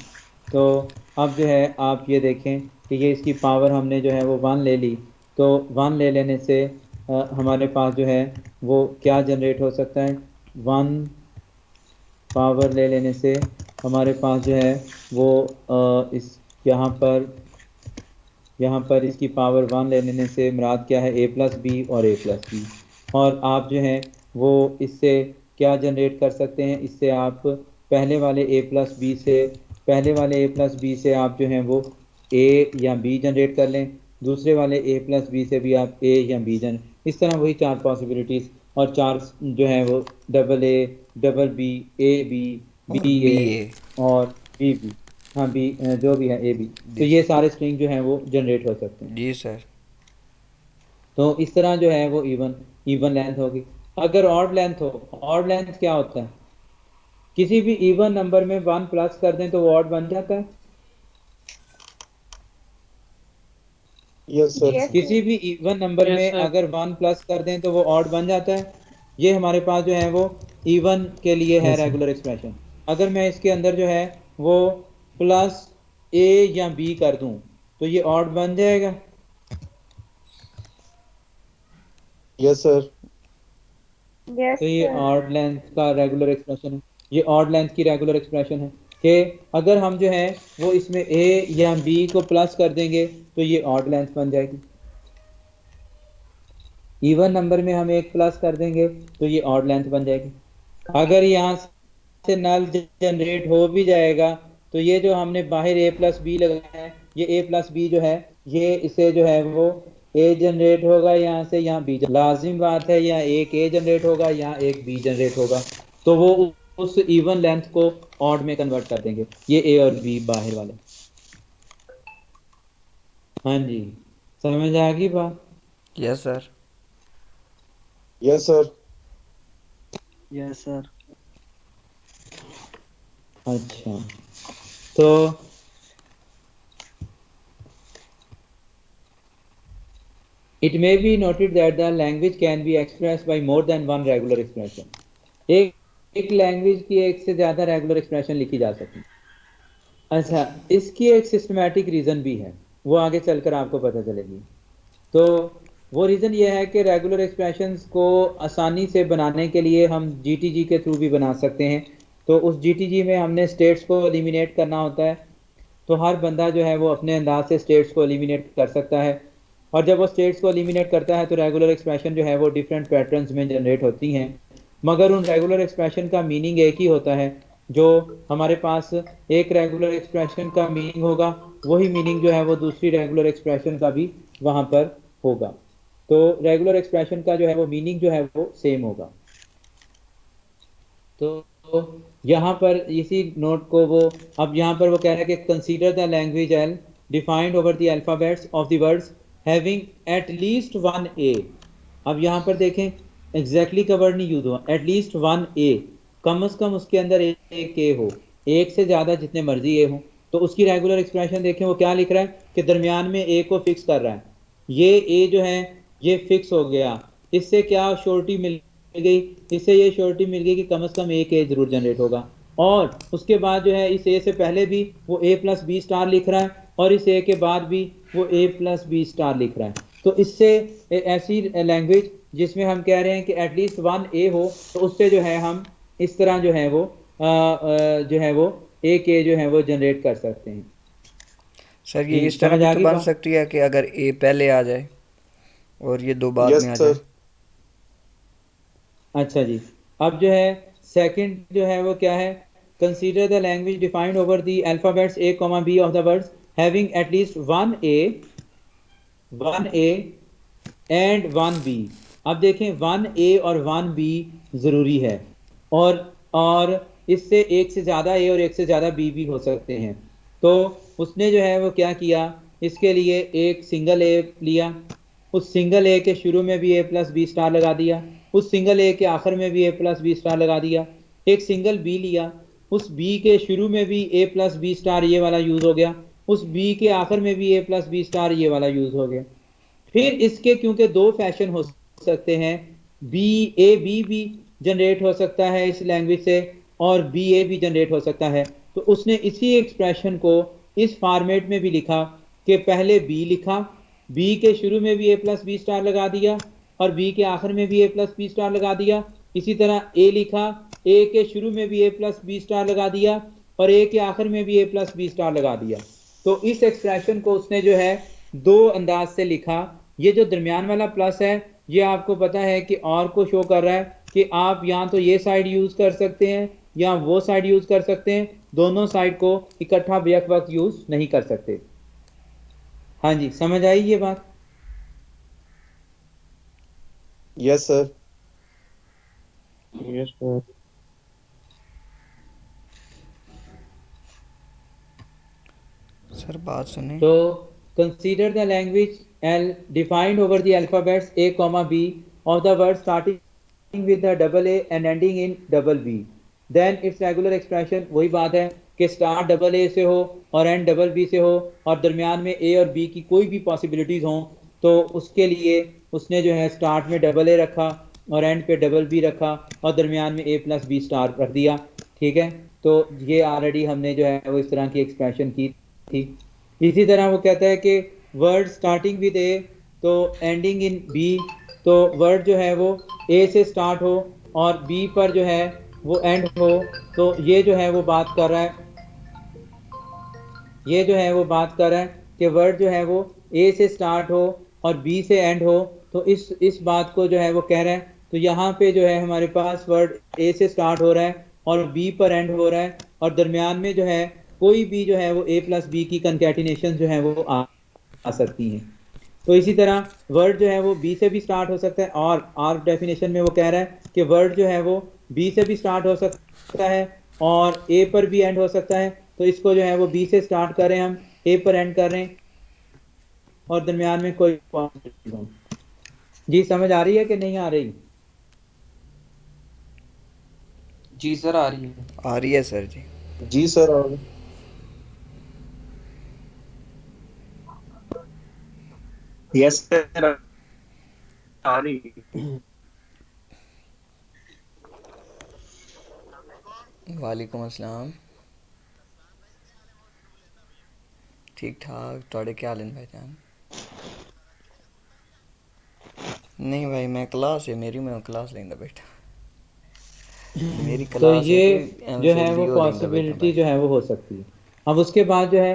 तो अब जो है आप ये देखें कि ये इसकी पावर हमने जो है वो 1 ले ली, तो 1 ले लेने से हमारे पास जो है वो क्या जनरेट हो सकता है, 1 पावर ले लेने से हमारे पास जो है वो इस यहाँ पर इसकी पावर 1 ले लेने से मुराद क्या है, ए प्लस बी और ए प्लस बी। और आप जो है वो इससे क्या जनरेट कर सकते हैं, इससे आप पहले वाले ए प्लस बी से आप जो हैं वो ए या बी जनरेट कर लें, दूसरे वाले ए प्लस बी से भी आप ए या बी इस तरह वही 4 पॉसिबिलिटीज़, और 4 जो है वो double A, double B, A B, B A और बी बी, हाँ बी जो भी है ए बी, तो ये सारे स्ट्रिंग जो हैं वो जनरेट हो सकते हैं। जी सर। तो इस तरह जो है वो इवन लेंथ होगी। अगर ऑड लेंथ हो, ऑड लेंथ क्या होता है, किसी भी इवन नंबर में 1 प्लस कर दें तो वो ऑड बन जाता है। Yes sir. Yes, किसी भी इवन नंबर Yes, में sir. अगर 1 प्लस कर दें तो वो ऑड बन जाता है। ये हमारे पास जो है वो इवन के लिए है रेगुलर एक्सप्रेशन। अगर मैं इसके अंदर जो है वो प्लस ए या बी कर दूं तो ये ऑड बन जाएगा। Yes sir. yes, तो ये sir. ऑड लेंथ का रेगुलर एक्सप्रेशन है। ये ऑड लेंथ की रेगुलर एक्सप्रेशन है कि अगर हम जो है वो इसमें ए या बी को प्लस कर देंगे तो ये ऑड लेंथ बन जाएगी। इवन नंबर में हम एक प्लस कर देंगे तो ये ऑड लेंथ बन जाएगी। अगर यहाँ से नल जनरेट हो भी जाएगा तो ये जो हमने बाहर ए प्लस बी लगाया है, ये ए प्लस बी जो है ये इसे जो है वो ए जनरेट होगा यहाँ से, यहाँ बी लाजिम बात है, यहाँ एक ए जनरेट होगा, यहाँ एक बी जनरेट होगा, तो वो उस इवन लेंथ को ऑड में कन्वर्ट कर देंगे। ये ए और बी बाहर वाले। हाँ जी, समझ आ गई बात? Yes sir. Yes sir. Yes, sir. अच्छा, तो it may be noted that the language can be expressed by more than one regular expression. एक लैंग्वेज की एक से ज़्यादा रेगुलर एक्सप्रेशन लिखी जा सकती है। अच्छा, इसकी एक सिस्टमैटिक रीज़न भी है, वो आगे चलकर आपको पता चलेगी। तो वो रीज़न ये है कि रेगुलर एक्सप्रेशंस को आसानी से बनाने के लिए हम जीटीजी के थ्रू भी बना सकते हैं। तो उस जीटीजी में हमने स्टेट्स को एलिमिनेट करना होता है, तो हर बंदा जो है वो अपने अंदाज से स्टेट्स को एलिमिनेट कर सकता है, और जब वो स्टेट्स को एलिमिनेट करता है तो रेगुलर एक्सप्रेशन जो है वो डिफरेंट पैटर्न्स में जनरेट होती हैं, मगर उन रेगुलर एक्सप्रेशन का मीनिंग एक ही होता है। जो हमारे पास एक रेगुलर एक्सप्रेशन का मीनिंग होगा वही मीनिंग जो है वो दूसरी रेगुलर एक्सप्रेशन का भी वहाँ पर होगा। तो रेगुलर एक्सप्रेशन का जो है वो मीनिंग जो है वो सेम होगा। तो यहाँ पर इसी नोट को वो अब यहाँ पर वो कह रहा है कि consider the language L defined over the alphabets of the words having at least one A. अब यहाँ पर देखें एग्जैक्टली का वर्ड नहीं यूज हुआ, एटलीस्ट वन ए, कम से कम उसके अंदर एक ए हो, एक से ज़्यादा जितने मर्जी ए हो। तो उसकी रेगुलर एक्सप्रेशन देखें वो क्या लिख रहा है कि दरमियान में ए को फिक्स कर रहा है। ये ए जो है ये फिक्स हो गया, इससे क्या श्योरिटी मिल गई, इससे ये श्योरिटी मिल गई कि कम से कम एक ए जरूर जनरेट होगा। और उसके बाद जो है इस ए से पहले भी वो ए प्लस बी स्टार लिख रहा है और इस ए के बाद भी वो ए प्लस बी स्टार लिख रहा है। तो इससे ऐसी लैंग्वेज जिसमें हम कह रहे हैं कि एटलीस्ट वन ए हो, तो उससे जो है हम इस तरह जो है वो जो है वो एक ए जो है वो जनरेट कर सकते हैं। सर ये इस तरह समझ आ भी तो गई बन बात? सकती है कि अगर ए पहले आ जाए और ये दो बाद यस में आ जाए। सर। अच्छा जी, अब जो है सेकंड जो है वो क्या है, consider the language defined over the alphabets A comma B of the words having at least one A and one B. अब देखें वन ए और वन बी ज़रूरी है, और इससे एक से ज़्यादा ए और एक से ज़्यादा बी भी हो सकते हैं। तो उसने जो है वो क्या किया, इसके लिए एक सिंगल ए लिया, उस सिंगल ए के शुरू में भी ए प्लस बी स्टार लगा दिया, उस सिंगल ए के आखिर में भी ए प्लस बी स्टार लगा दिया। एक सिंगल बी लिया, उस बी के शुरू में भी ए प्लस बी स्टार ये वाला यूज़ हो गया, उस बी के आखिर में भी ए प्लस बी स्टार ये वाला यूज़ हो गया। फिर इसके क्योंकि दो फैशन हो सकते हैं, बी ए बी भी जनरेट हो सकता है इस लैंग्वेज से और बी ए भी जनरेट हो सकता है। तो उसने इसी एक्सप्रेशन को इस फॉर्मेट में भी लिखा कि पहले बी लिखा, बी के शुरू में भी ए प्लस बी स्टार लगा दिया और बी के आखिर में भी ए प्लस बी स्टार लगा दिया। इसी तरह ए लिखा, ए के शुरू में भी ए प्लस बी स्टार लगा दिया और ए के आखिर में भी ए प्लस बी स्टार लगा दिया। तो इस एक्सप्रेशन को उसने जो है दो अंदाज से लिखा। ये जो दरमियान वाला प्लस है ये आपको पता है कि और को शो कर रहा है कि आप या तो ये साइड यूज़ कर सकते हैं या वो साइड यूज़ कर सकते हैं, दोनों साइड को इकट्ठा बेक वक्त यूज़ नहीं कर सकते। हाँ जी, समझ आई ये बात? Yes sir. Yes, sir. Sir बात सुने। तो consider the language L defined over the alphabets A, B of the word starting with the double A and ending in double B. Then its regular expression, वही बात है कि start double A से हो और एंड डबल बी से हो और दरमियान में ए और बी की कोई भी पॉसिबिलिटीज़ हों, तो उसके लिए उसने जो है स्टार्ट में डबल ए रखा और एंड पे डबल बी रखा और दरमियान में ए प्लस बी स्टार रख दिया। ठीक है, तो ये ऑलरेडी हमने जो है वो इस तरह की एक्सप्रेशन की थी। इसी तरह वो कहता है कि वर्ड स्टार्टिंग विद ए तो एंडिंग इन बी, तो वर्ड जो है वो ए से स्टार्ट हो और बी पर जो है वो एंड हो, तो ये जो है वो बात कर रहा है, ये जो है वो बात कर रहा है कि वर्ड जो है वो ए से स्टार्ट हो और बी से एंड हो, तो इस बात को जो है वो कह रहा है। तो यहाँ पे जो है हमारे पास वर्ड ए से स्टार्ट हो रहा है और बी पर एंड हो रहा है और दरमियान में जो है कोई भी जो है वो ए प्लस बी की कंकैटिनेशन जो है वो आ सकती हैं। तो इसी तरह वर्ड जो है वो बी से भी स्टार्ट हो सकता है और डेफिनेशन में वो कह रहा है कि वर्ड जो है वो बी से भी स्टार्ट हो सकता है और ए पर भी एंड हो सकता है। तो इसको जो है वो बी से स्टार्ट कर रहे हैं, हम ए पर एंड कर रहे हैं और दरमियान में कोई जी समझ आ रही है कि नहीं आ रही? जी सर आ रही है। आ रही है सर जी। जी सर और यस सर आ रही। वालेकुम अस्सलाम। ठीक ठाक, थोड़े क्या हाल हैं भाईजान? नहीं भाई मैं क्लास है मेरी, मैं क्लास लेंदा बैठा मेरी तो क्लास ये है जो है वो पॉसिबिलिटी जो है वो हो सकती है। अब उसके बाद जो है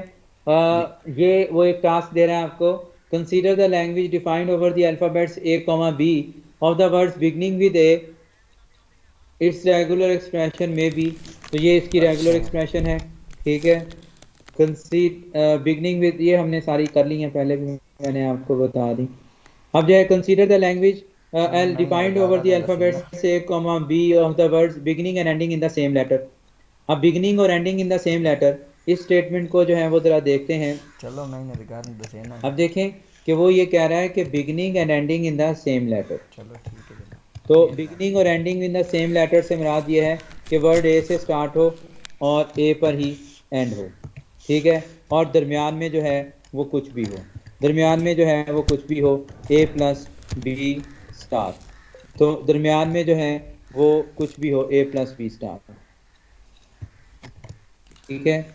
ये वो एक टास्क दे रहा है आपको, consider the language defined over the alphabets A comma B of the words beginning with A, its regular expression में बी। तो ये इसकी रेगुलर एक्सप्रेशन है। ठीक है, बिगनिंग विद ये हमने सारी कर ली हैं, पहले भी मैंने आपको बता दी। अब जो है consider the language defined over the alphabets A comma B of the words beginning and ending in the same letter. अब बिगिनिंग और ending in the same letter, इस स्टेटमेंट को जो है वो जरा देखते हैं। चलो मैंने रिगार्ड दसे ना। अब देखें कि वो ये कह रहा है कि beginning and ending in the same letter. चलो ठीक है। तो बिगिनिंग और ending in the same letter से मुराद ये है कि वर्ड ए से स्टार्ट हो और ए पर ही एंड हो। ठीक है, और दरमियान में जो है वो कुछ भी हो, दरमियान में जो है वो कुछ भी हो, ए प्लस बी स्टार। तो दरमियान में जो है वो कुछ भी हो, ए प्लस बी स्टार। ठीक है,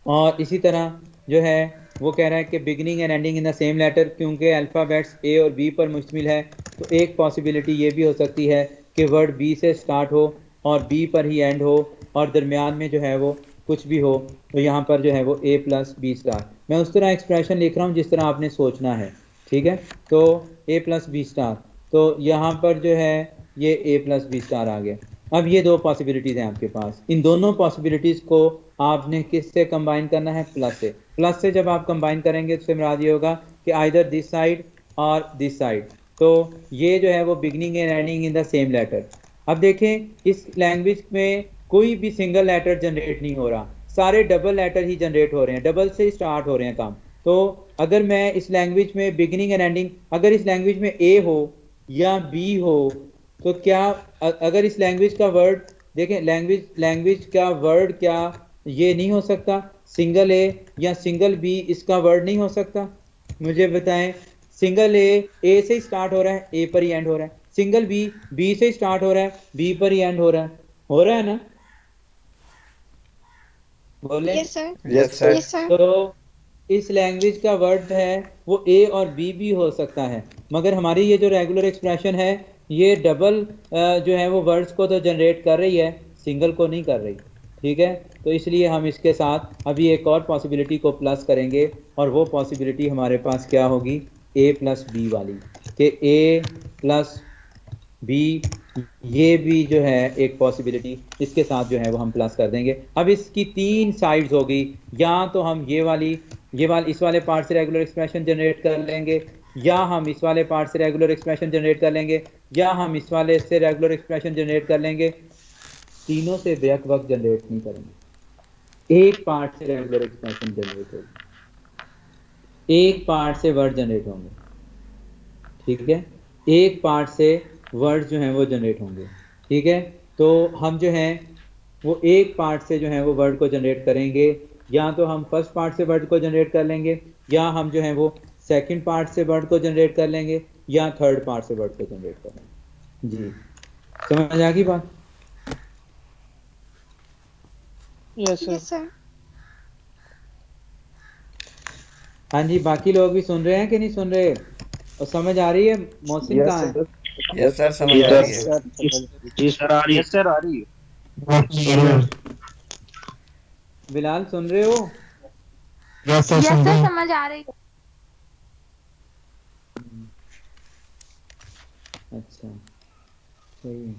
और इसी तरह जो है वो कह रहा है कि beginning and ending in the same letter, क्योंकि अल्फ़ाबेट्स ए और बी पर मुश्तमिल है, तो एक पॉसिबिलिटी ये भी हो सकती है कि वर्ड बी से स्टार्ट हो और बी पर ही एंड हो और दरमियान में जो है वो कुछ भी हो, तो यहाँ पर जो है वो ए प्लस बी स्टार। मैं उस तरह एक्सप्रेशन लिख रहा हूँ जिस तरह आपने सोचना है। ठीक है, तो ए प्लस बी स्टार, तो यहाँ पर जो है ये ए प्लस बी स्टार आ गया। अब ये दो पॉसिबिलिटीज़ हैं आपके पास, इन दोनों पॉसिबिलिटीज़ को आपने किससे कंबाइन करना है? प्लस से। प्लस से जब आप कंबाइन करेंगे तो मुराद ये होगा कि आइदर दिस साइड और दिस साइड। तो ये जो है वो beginning and ending in the same letter. अब देखें इस लैंग्वेज में कोई भी सिंगल लेटर जनरेट नहीं हो रहा, सारे डबल लेटर ही जनरेट हो रहे हैं, डबल से ही स्टार्ट हो रहे हैं काम। तो अगर मैं इस लैंग्वेज में बिगिनिंग एंड एंडिंग, अगर इस लैंग्वेज में ए हो या बी हो, तो क्या अगर इस लैंग्वेज का वर्ड देखें, लैंग्वेज का वर्ड क्या ये नहीं हो सकता? सिंगल ए या सिंगल बी इसका वर्ड नहीं हो सकता? मुझे बताएं, सिंगल ए से ही स्टार्ट हो रहा है, ए पर ही एंड हो रहा है। सिंगल बी से ही स्टार्ट हो रहा है, बी पर ही एंड हो रहा है ना? बोले yes sir. Yes sir. Yes sir. तो इस लैंग्वेज का वर्ड है वो ए और बी भी हो सकता है, मगर हमारी ये जो रेगुलर एक्सप्रेशन है ये डबल जो है वो वर्ड्स को तो जनरेट कर रही है, सिंगल को नहीं कर रही। ठीक है, तो इसलिए हम इसके साथ अभी एक और पॉसिबिलिटी को प्लस करेंगे और वो पॉसिबिलिटी हमारे पास क्या होगी? ए प्लस बी वाली, कि ए प्लस बी, ये भी जो है एक पॉसिबिलिटी इसके साथ जो है वो हम प्लस कर देंगे। अब इसकी तीन साइड्स होगी, या तो हम ये वाली इस वाले पार्ट से रेगुलर एक्सप्रेशन जनरेट कर लेंगे, या हम इस वाले पार्ट से रेगुलर एक्सप्रेशन जनरेट कर लेंगे, या हम इस वाले से रेगुलर एक्सप्रेशन जनरेट कर लेंगे। तीनों से बैक वक्त जनरेट नहीं करेंगे, एक पार्ट से रेगुलर एक्सप्रेशन जनरेट होगी, एक पार्ट से वर्ड जनरेट होंगे। ठीक है, एक पार्ट से वर्ड जो हैं वो जनरेट होंगे। ठीक है, तो हम जो हैं वो एक पार्ट से जो है वो वर्ड को जनरेट करेंगे, या तो हम फर्स्ट पार्ट से वर्ड को जनरेट कर लेंगे, या हम जो है वो सेकंड पार्ट से वर्ड को जनरेट कर लेंगे, या थर्ड पार्ट से वर्ड को जनरेट कर लेंगे। जी समझ आ गई बात? Yes sir. Yes sir. हाँ जी, बाकी लोग भी सुन रहे हैं कि नहीं सुन रहे? और समझ आ रही है? मोहसिन कहाँ है? यस सर, समझ आ रही है। जी सर आ रही है। सर आ रही है। बिलाल सुन रहे हो? यस सर, समझ आ रही है। अच्छा सही है।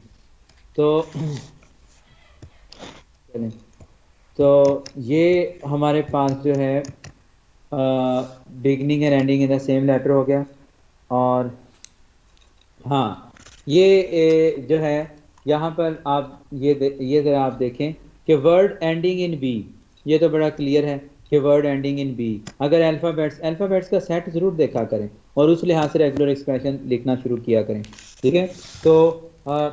तो चलें, तो ये हमारे पास जो है beginning and ending in the same letter हो गया। और हाँ, ये जो है यहाँ पर आप ये ज़रा आप देखें कि वर्ड एंडिंग इन बी, ये तो बड़ा क्लियर है कि वर्ड एंडिंग इन बी, अगर अल्फ़ाबेट्स का सेट ज़रूर देखा करें और उस लिहाज से रेगुलर एक्सप्रेशन लिखना शुरू किया करें। ठीक है, तो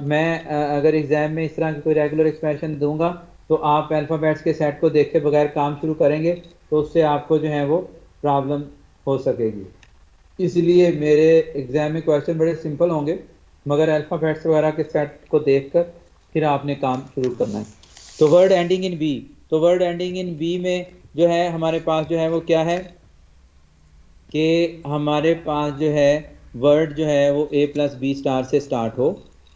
मैं अगर एग्ज़ाम में इस तरह की कोई रेगुलर एक्सप्रेशन दूंगा तो आप अल्फ़ाबेट्स के सेट को देखे बगैर काम शुरू करेंगे तो उससे आपको जो है वो प्रॉब्लम हो सकेगी। इसलिए मेरे एग्ज़ाम में क्वेश्चन बड़े सिंपल होंगे, मगर अल्फ़ाबेट्स वगैरह के सेट को देखकर फिर आपने काम शुरू करना है। तो वर्ड एंडिंग इन बी, तो वर्ड एंडिंग इन बी में जो है हमारे पास जो है वो क्या है कि हमारे पास जो है वर्ड जो है वो ए प्लस बी स्टार से स्टार्ट हो,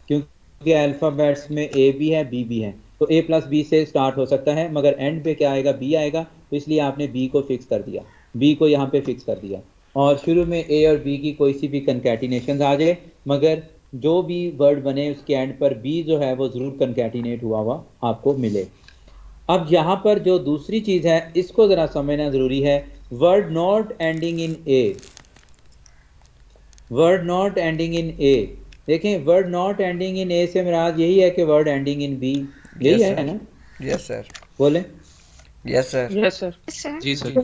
क्योंकि अल्फ़ाबेट्स में ए भी है बी भी है, तो ए प्लस बी से स्टार्ट हो सकता है, मगर एंड पे क्या आएगा? बी आएगा, तो इसलिए आपने बी को फिक्स कर दिया, बी को यहाँ पे फिक्स कर दिया। और शुरू में ए और बी की कोई सी भी कंकैटिनेशन आ जाए, मगर जो भी वर्ड बने उसके एंड पर बी जो है वो ज़रूर कंकैटिनेट हुआ आपको मिले। अब यहाँ पर जो दूसरी चीज़ है इसको ज़रा समझना ज़रूरी है, word not ending in A, word not ending in A. देखें, word not ending in A से मुराद यही है कि वर्ड एंडिंग इन बी, यही है ना? Yes sir. बोले यस सर। Yes sir. जी सर।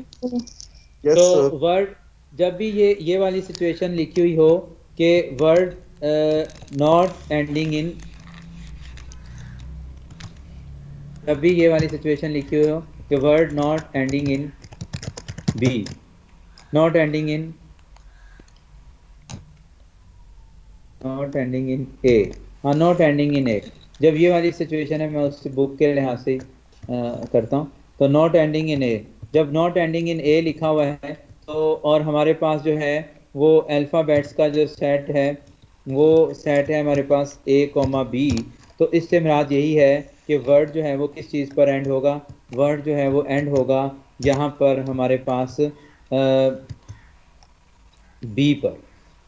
तो वर्ड जब भी ये वाली सिचुएशन लिखी हुई हो कि वर्ड नॉट एंडिंग इन, जब भी ये वाली सिचुएशन लिखी हुई हो कि word not ending in B, not ending in A, हाँ नॉट एंडिंग इन ए, जब ये वाली सिचुएशन है मैं उस बुक के लिहाज से करता हूँ। तो नॉट एंडिंग इन ए, जब नॉट एंडिंग इन ए लिखा हुआ है तो और हमारे पास जो है वो अल्फ़ाबेट्स का जो सेट है वो सेट है हमारे पास ए कॉमा बी, तो इससे मुराद यही है कि वर्ड जो है वो किस चीज़ पर एंड होगा? वर्ड जो है वो एंड होगा यहाँ पर हमारे पास बी पर।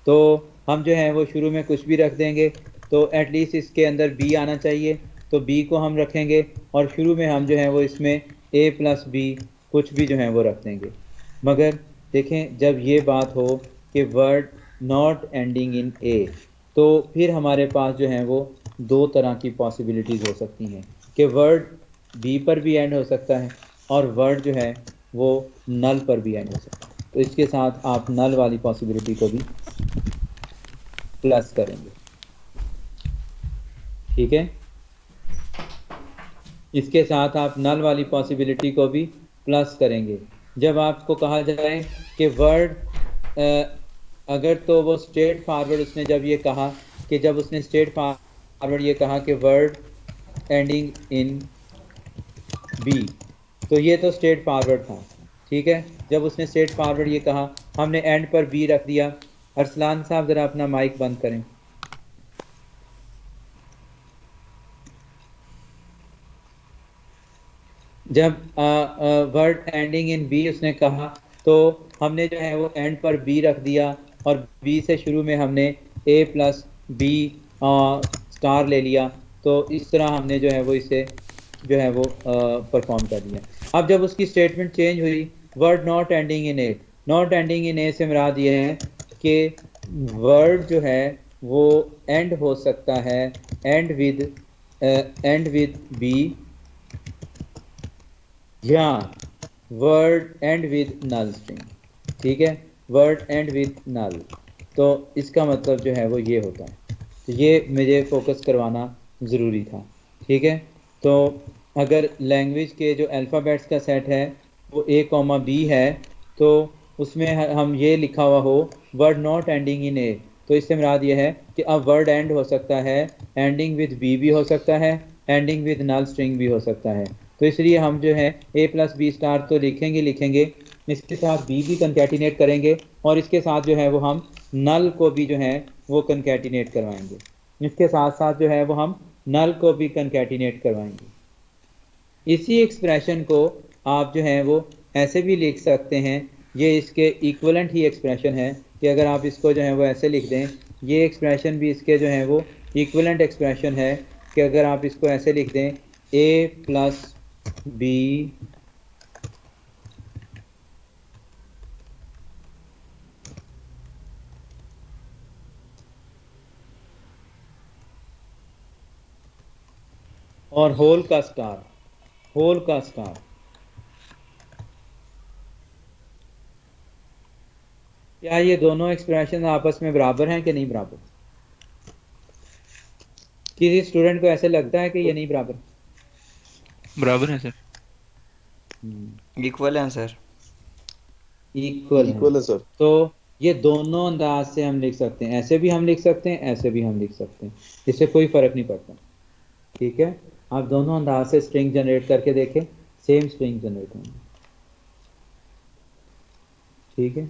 तो हम जो है वो शुरू में कुछ भी रख देंगे तो एटलीस्ट इसके अंदर बी आना चाहिए, तो बी को हम रखेंगे और शुरू में हम जो है वो इसमें ए प्लस बी कुछ भी जो है वो रख देंगे। मगर देखें, जब ये बात हो कि वर्ड नॉट एंडिंग इन ए, तो फिर हमारे पास जो है वो दो तरह की पॉसिबिलिटीज़ हो सकती हैं कि वर्ड बी पर भी एंड हो सकता है और वर्ड जो है वो नल पर भी एंड हो सकता है। तो इसके साथ आप नल वाली पॉसिबिलिटी को भी प्लस करेंगे। ठीक है, इसके साथ आप नल वाली पॉसिबिलिटी को भी प्लस करेंगे। जब आपको कहा जाए कि वर्ड अगर तो वो स्ट्रेट फॉरवर्ड उसने जब ये कहा कि जब उसने स्ट्रेट फॉरवर्ड ये कहा कि वर्ड एंडिंग इन बी, तो ये तो स्ट्रेट फॉरवर्ड था। ठीक है, जब उसने स्ट्रेट फॉरवर्ड ये कहा, हमने एंड पर बी रख दिया। अरसलान साहब ज़रा अपना माइक बंद करें। जब वर्ड एंडिंग इन बी उसने कहा तो हमने जो है वो एंड पर बी रख दिया और बी से शुरू में हमने ए प्लस बी स्टार ले लिया, तो इस तरह हमने जो है वो इसे जो है वो परफॉर्म कर दिया। अब जब उसकी स्टेटमेंट चेंज हुई, word not ending in A, not ending in A से मुराद ये है कि वर्ड जो है वो एंड हो सकता है एंड विद बी या word end with null string. ठीक है, वर्ड एंड विद नल, तो इसका मतलब जो है वो ये होता है। तो ये मुझे फोकस करवाना ज़रूरी था। ठीक है, तो अगर लैंग्वेज के जो अल्फ़ाबेट्स का सेट है वो A, B है, तो उसमें हम ये लिखा हुआ हो वर्ड नॉट एंडिंग इन ए, तो इससे मुराद ये है कि अब वर्ड एंड हो सकता है, एंडिंग विद बी भी हो सकता है, एंडिंग विद नल स्ट्रिंग भी हो सकता है। तो इसलिए हम जो है A प्लस बी स्टार तो लिखेंगे, इसके साथ बी भी कंकैटिनेट करेंगे और इसके साथ जो है वो हम नल को भी जो है वो कंकैटिनेट करवाएंगे, इसके साथ साथ जो है वो हम नल को भी कंकैटिनेट करवाएंगे। इसी एक्सप्रेशन को आप जो है वो ऐसे भी लिख सकते हैं, ये इसके इक्वलेंट ही एक्सप्रेशन है कि अगर आप इसको जो है वो ऐसे लिख दें, ये एक्सप्रेशन भी इसके जो है वो इक्वलेंट एक्सप्रेशन है कि अगर आप इसको ऐसे लिख दें A प्लस बी और होल का स्टार, क्या ये दोनों एक्सप्रेशन आपस में बराबर हैं कि नहीं बराबर? किसी स्टूडेंट को ऐसे लगता है कि ये नहीं बराबर? बराबर है सर। इक्वल है सर। इक्वल है सर। तो ये दोनों अंदाज से हम लिख सकते हैं, ऐसे भी हम लिख सकते हैं, ऐसे भी हम लिख सकते हैं, इससे कोई फर्क नहीं पड़ता। ठीक है, आप दोनों अंदाज से स्ट्रिंग जनरेट करके देखें, सेम स्ट्रिंग जनरेट होंगे। ठीक है,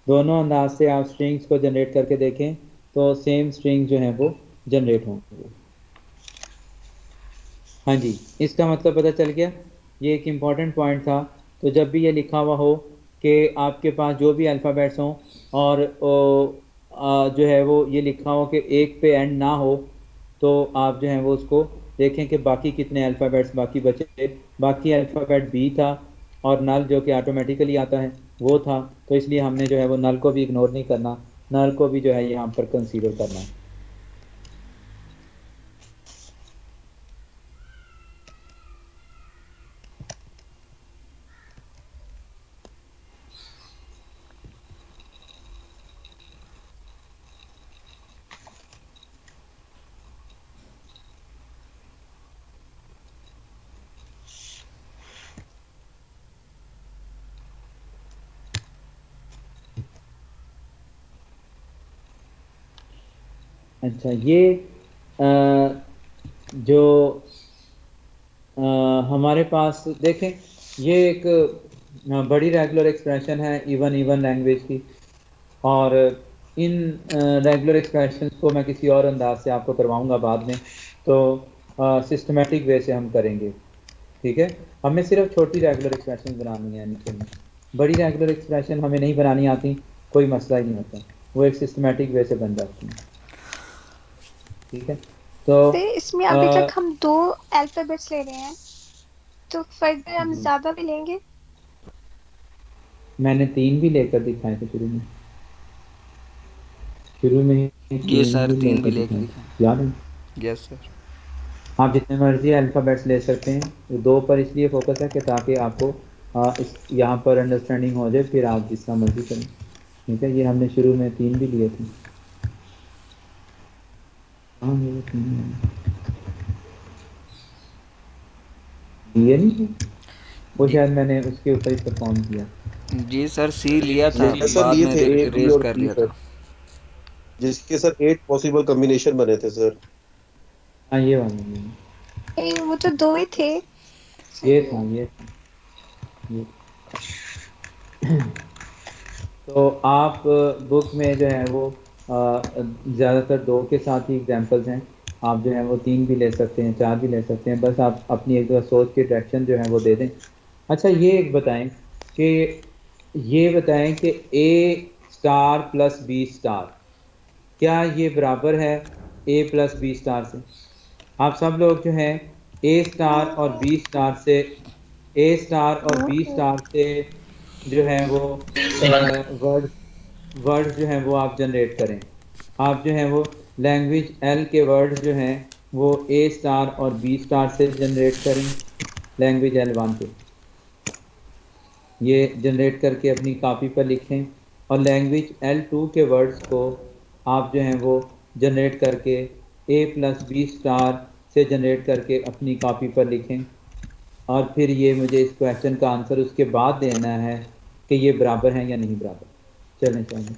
दोनों अंदाज से आप स्ट्रिंग्स को जनरेट करके देखें तो सेम स्ट्रिंग जो है वो जनरेट होंगे। हाँ जी, इसका मतलब पता चल गया। ये एक इम्पॉर्टेंट पॉइंट था। तो जब भी ये लिखा हुआ हो कि आपके पास जो भी अल्फ़ाबेट्स हों और जो है वो ये लिखा हो कि एक पे एंड ना हो, तो आप जो है वो उसको देखें कि बाकी कितने अल्फ़ाबेट्स बाकी बचे। बाकी अल्फ़ाबेट बी था और नल जो कि ऑटोमेटिकली आता है वो था, तो इसलिए हमने जो है वो नल को भी इग्नोर नहीं करना, नल को भी जो है यहाँ पर कंसीडर करना है। अच्छा, ये जो हमारे पास देखें, ये एक बड़ी रेगुलर एक्सप्रेशन है इवन लैंग्वेज की, और इन रेगुलर एक्सप्रेशन को मैं किसी और अंदाज से आपको करवाऊंगा बाद में, तो सिस्टमेटिक वे से हम करेंगे। ठीक है, हमें सिर्फ छोटी रेगुलर एक्सप्रेशन बनानी है, नीचे में बड़ी रेगुलर एक्सप्रेशन हमें नहीं बनानी आती, कोई मसला ही नहीं होता, वो एक सिस्टमेटिक वे से बन जाती है। ठीक है, तो इसमें अभी तक हम 2 अल्फाबेट्स ले रहे हैं, तो फर्दर हम ज्यादा भी लेंगे। मैंने 3 भी लेकर दिखाए थे शुरू में ये सर 3 भी लेकर दिखाए। याद है? Yes sir. आप जितने मर्जी अल्फ़ाबेट्स ले सकते हैं, 2 पर इसलिए फोकस है कि ताकि आपको यहाँ पर अंडरस्टैंडिंग हो जाए, फिर आप जितना मर्जी करें। ठीक है, ये हमने शुरू में 3 भी लिए थे। ये नहीं, वो शायद मैंने उसके ऊपर ही परफॉर्म किया। जी सर, सी लिया था, सर बाद लिए में थे रेज कर लिया था, जिसके सर 8 पॉसिबल कॉम्बिनेशन बने थे सर। हाँ, ये वाला वो तो 2 ही थे। ये था। तो आप बुक में जो है वो ज़्यादातर 2 के साथ ही एग्जांपल्स हैं, आप जो है वो 3 भी ले सकते हैं, 4 भी ले सकते हैं, बस आप अपनी एक सोच की डायरेक्शन जो है वो दे दें। अच्छा, ये एक बताएं कि A star plus B star, क्या ये बराबर है A प्लस B स्टार से? आप सब लोग जो हैं A स्टार और B स्टार से जो है वो वर्ड जो है वो आप जनरेट करें। आप जो है वो लैंग्वेज L के वर्ड जो हैं वो A स्टार और B स्टार से जनरेट करें, लैंग्वेज L1 पे ये जनरेट करके अपनी कॉपी पर लिखें, और लैंग्वेज L2 के वर्ड्स को आप जो हैं वो जनरेट करके ए प्लस बी स्टार से जनरेट करके अपनी कॉपी पर लिखें और फिर ये मुझे इस क्वेश्चन का आंसर उसके बाद देना है कि ये बराबर है या नहीं बराबर। चलें चलें,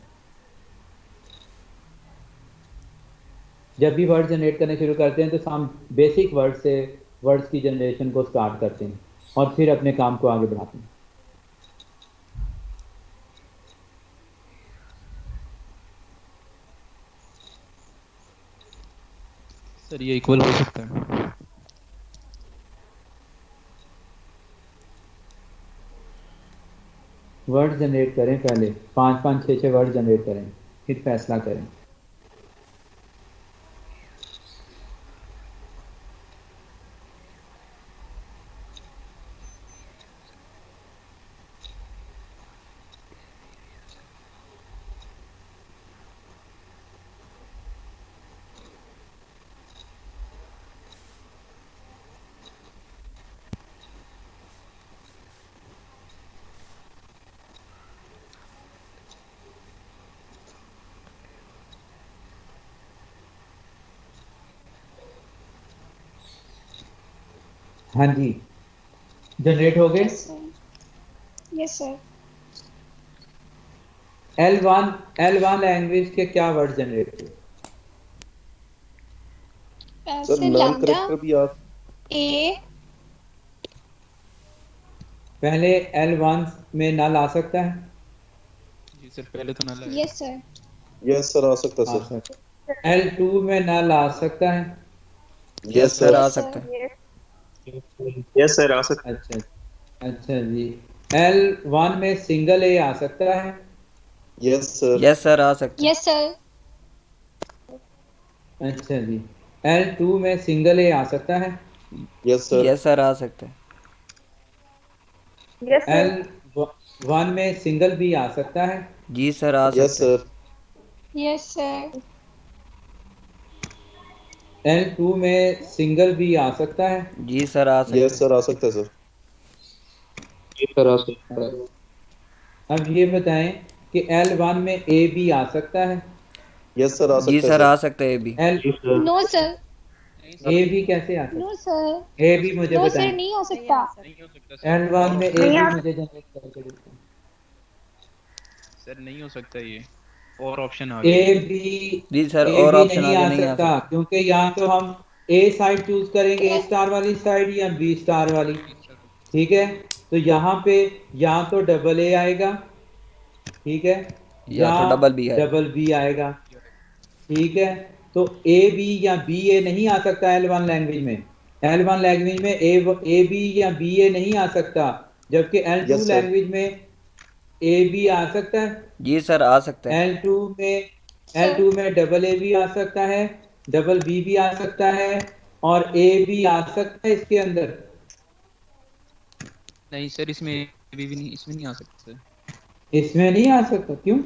जब भी वर्ड जनरेट करने शुरू करते हैं तो हम बेसिक वर्ड से वर्ड्स की जनरेशन को स्टार्ट करते हैं और फिर अपने काम को आगे बढ़ाते हैं। सर ये इक्वल हो सकता है? वर्ड जनरेट करें, पहले 5-5 6-6 वर्ड जनरेट करें, फिर फैसला करें। हाँ जी, जनरेट हो गए। Yes sir. L1 लैंग्वेज के क्या वर्ड जनरेट हुए? सर नाम लैम्डा करेक्टर भी आप ए। पहले L1 में नल आ सकता है? जी सर, पहले तो ना लाए। Yes sir. यस सर आ सकता आ सर। सकता है। L2 में नल आ सकता है? यस सर आ सकता है। यस सर आ सकता है। अच्छा जी। L1 में सिंगल ए आ सकता है? Yes sir. यस सर आ सकता है। Yes sir. अच्छा जी। L2 में सिंगल ए आ सकता है? Yes sir. यस सर आ सकता है। Yes sir. L1 में सिंगल बी आ सकता है? जी सर आ यस सकता है। सर। Yes sir. L2 में सिंगल बी आ सकता है? जी सर आ सकता है। यस सर आ सकता है सर। जी सर आ सकता है। अब ये बताएं कि L1 में ए बी आ सकता है? यस सर आ जी सकता है सर सर। आ सकता है भी। L G sir. No sir. A B कैसे आ सकता नो सर। है? ए बी मुझे नो बताएं। सर नहीं हो सकता। नहीं हो सकता सर। L1 में ए नहीं बी आ मुझे जनरेट करके देते सर नहीं हो सकता ये, और ऑप्शन आ हैं। गए। जी सर ए और बी ऑप्शन नहीं आगे आ नहीं आ सकता सकता। क्योंकि यहाँ तो हम ए साइड चूज करेंगे, ए स्टार वाली साइड या बी स्टार वाली। ठीक है, तो यहाँ पे या तो डबल ए आएगा, ठीक है, या या तो डबल बी आएगा। डबल बी आएगा। ठीक है, तो ए बी या बी ए नहीं आ सकता L1 लैंग्वेज में। L1 लैंग्वेज में ए बी या बी ए नहीं आ सकता, जबकि L2 यस सर। लैंग्वेज में ए बी आ सकता है। जी सर आ सकता है। L2 में सर L2 में डबल ए भी आ सकता है, डबल बी भी आ सकता है और ए भी आ सकता है इसके अंदर। नहीं सर, इसमें भी नहीं, इसमें नहीं आ सकता सर। इसमें नहीं आ सकता, क्यों?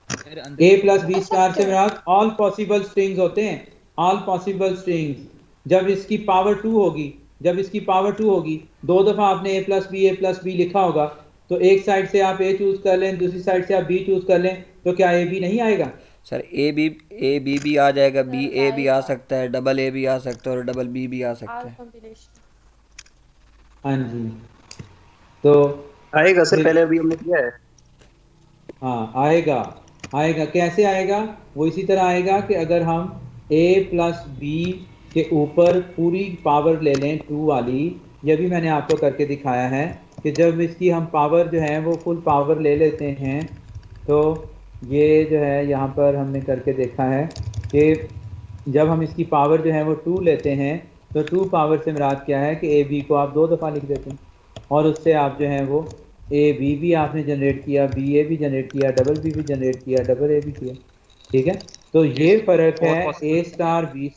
सर अंदर ए प्लस बी आ स्टार से सकते मेरा ऑल पॉसिबल स्ट्रिंग्स होते हैं, ऑल पॉसिबल स्ट्रिंग्स। जब इसकी पावर 2 होगी, जब इसकी पावर 2 होगी, 2 दफा आपने ए प्लस बी लिखा होगा, तो एक साइड से आप ए चूज कर लें, दूसरी साइड से आप बी चूज कर लें, तो क्या ए बी नहीं आएगा? सर ए बी भी आ जाएगा, बी ए भी आ सकता है, डबल ए भी आ सकता है और डबल बी भी आ सकता है। हाँ जी, तो आएगा सर, फिर पहले अभी हमने किया है। हाँ आएगा। आएगा कैसे आएगा? वो इसी तरह आएगा कि अगर हम a प्लस बी के ऊपर पूरी पावर ले लें 2 वाली, यह भी मैंने आपको करके दिखाया है कि जब इसकी हम पावर जो है वो फुल पावर ले लेते हैं, तो ये जो है यहाँ पर हमने करके देखा है कि जब हम इसकी पावर जो है वो 2 लेते हैं, तो 2 पावर से मुराद क्या है कि ए बी को आप 2 दफ़ा लिख देते हैं और उससे आप जो है वो ए बी भी आपने जनरेट किया, बी ए भी जनरेट किया, डबल बी भी जनरेट किया, डबल ए भी किया। ठीक है, तो ये फ़र्क है ए स्टार बी।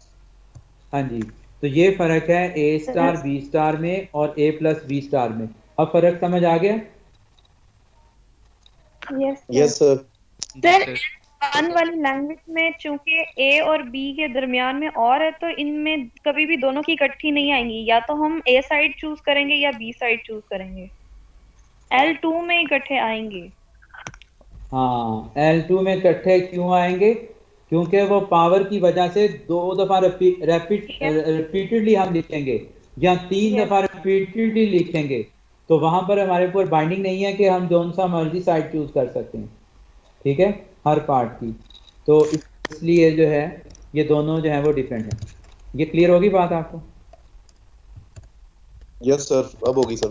हाँ जी, तो ये फ़र्क है ए स्टार बी स्टार में और ए प्लस बी स्टार में। अब फ़र्क समझ आ गया? Yes sir. सर वन वाली लैंग्वेज में चूंकि ए और बी के दरमियान में और है, तो इनमें कभी भी दोनों की इकट्ठी नहीं आएंगी, या तो हम ए साइड चूज करेंगे या बी साइड चूज करेंगे। L2 में इकट्ठे आएंगे। हाँ, L2 में इकट्ठे क्यों आएंगे क्योंकि वो पावर की वजह से 2 दफ़ा रिपीटेडली हम लिखेंगे या 3 दफ़ा रिपीटेडली लिखेंगे, तो वहां पर हमारे ऊपर बाइंडिंग नहीं है कि हम कौन सा मर्जी साइड चूज कर सकते हैं, ठीक है, हर पार्ट की। तो इसलिए जो है ये दोनों जो है वो डिफरेंट है। ये क्लियर होगी बात आपको? यस सर, अब होगी सर।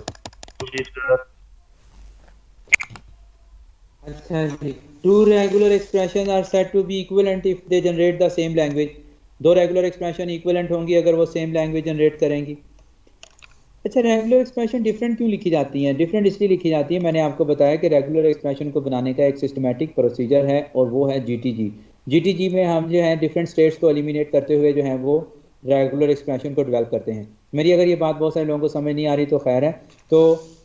अच्छा जी, two regular expression are said to be equivalent if they generate the same language. दो रेगुलर एक्सप्रेशन इक्विवेलेंट होंगी अगर वो सेम लैंग्वेज जनरेट करेंगी। अच्छा, रेगुलर एक्सप्रेशन डिफरेंट क्यों लिखी जाती हैं? डिफरेंट इसलिए लिखी जाती है, मैंने आपको बताया कि रेगुलर एक्सप्रेशन को बनाने का एक सिस्टमैटिक प्रोसीजर है और वो है जीटीजी। जीटीजी में हम जो है डिफरेंट स्टेट्स को एलिमिनेट करते हुए जो है वो रेगुलर एक्सप्रेशन को डेवलप करते हैं। मेरी अगर ये बात बहुत सारे लोगों को समझ नहीं आ रही तो खैर है, तो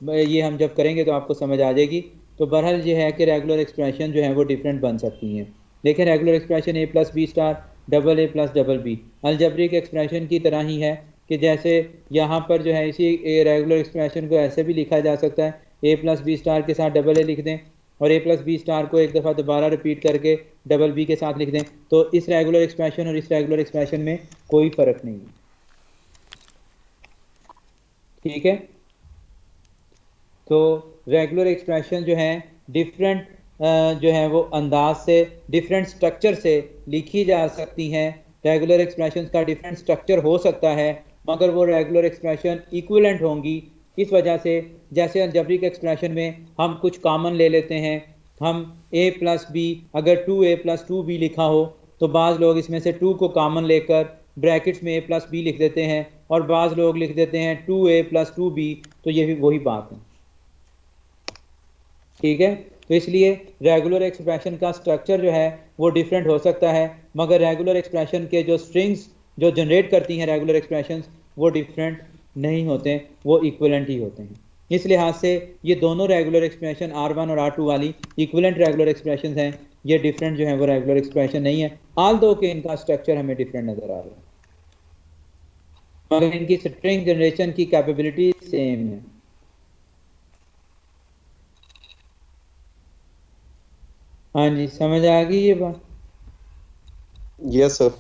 ये हम जब करेंगे तो आपको समझ आ जाएगी। तो बहरहाल ये है कि रेगुलर एक्सप्रेशन जो है वो डिफरेंट बन सकती हैं। देखिए, regular expression a plus B star double a plus double b algebraic expression की तरह ही है कि जैसे यहाँ पर जो है इसी रेगुलर एक्सप्रेशन को ऐसे भी लिखा जा सकता है, a प्लस बी स्टार के साथ डबल a लिख दें और a प्लस बी स्टार को एक दफ़ा दोबारा रिपीट करके डबल b के साथ लिख दें, तो इस रेगुलर एक्सप्रेशन और इस रेगुलर एक्सप्रेशन में कोई फ़र्क नहीं है, ठीक है। तो रेगुलर एक्सप्रेशन जो है डिफरेंट जो है वो अंदाज से, डिफरेंट स्ट्रक्चर से लिखी जा सकती हैं। रेगुलर एक्सप्रेशन का डिफरेंट स्ट्रक्चर हो सकता है मगर वो रेगुलर एक्सप्रेशन इक्विवेलेंट होंगी। इस वजह से जैसे अलजेब्रिक एक्सप्रेशन में हम कुछ कॉमन ले लेते हैं, हम a प्लस बी, अगर 2a प्लस 2b लिखा हो तो बाज़ लोग इसमें से 2 को कॉमन लेकर ब्रैकेट्स में a प्लस बी लिख देते हैं और बाज़ लोग लिख देते हैं 2a प्लस 2b, तो ये भी वही बात है, ठीक है। तो इसलिए रेगुलर एक्सप्रेशन का स्ट्रक्चर जो है वो डिफरेंट हो सकता है मगर रेगुलर एक्सप्रेशन के जो स्ट्रिंग्स जो जनरेट करती हैं रेगुलर एक्सप्रेशन वो डिफरेंट नहीं होते, वो इक्विवेलेंट ही होते हैं। इस लिहाज से ये दोनों रेगुलर एक्सप्रेशन R1 और R2 वाली इक्विवेलेंट रेगुलर एक्सप्रेशन हैं, ये डिफरेंट जो है वो रेगुलर एक्सप्रेशन नहीं है, आल दो के इनका स्ट्रक्चर हमें डिफरेंट नज़र आ रहा है मगर इनकी स्ट्रिंग जनरेशन की कैपेबिलिटी सेम है। हाँ जी, समझ आ गई ये बात? Yes sir.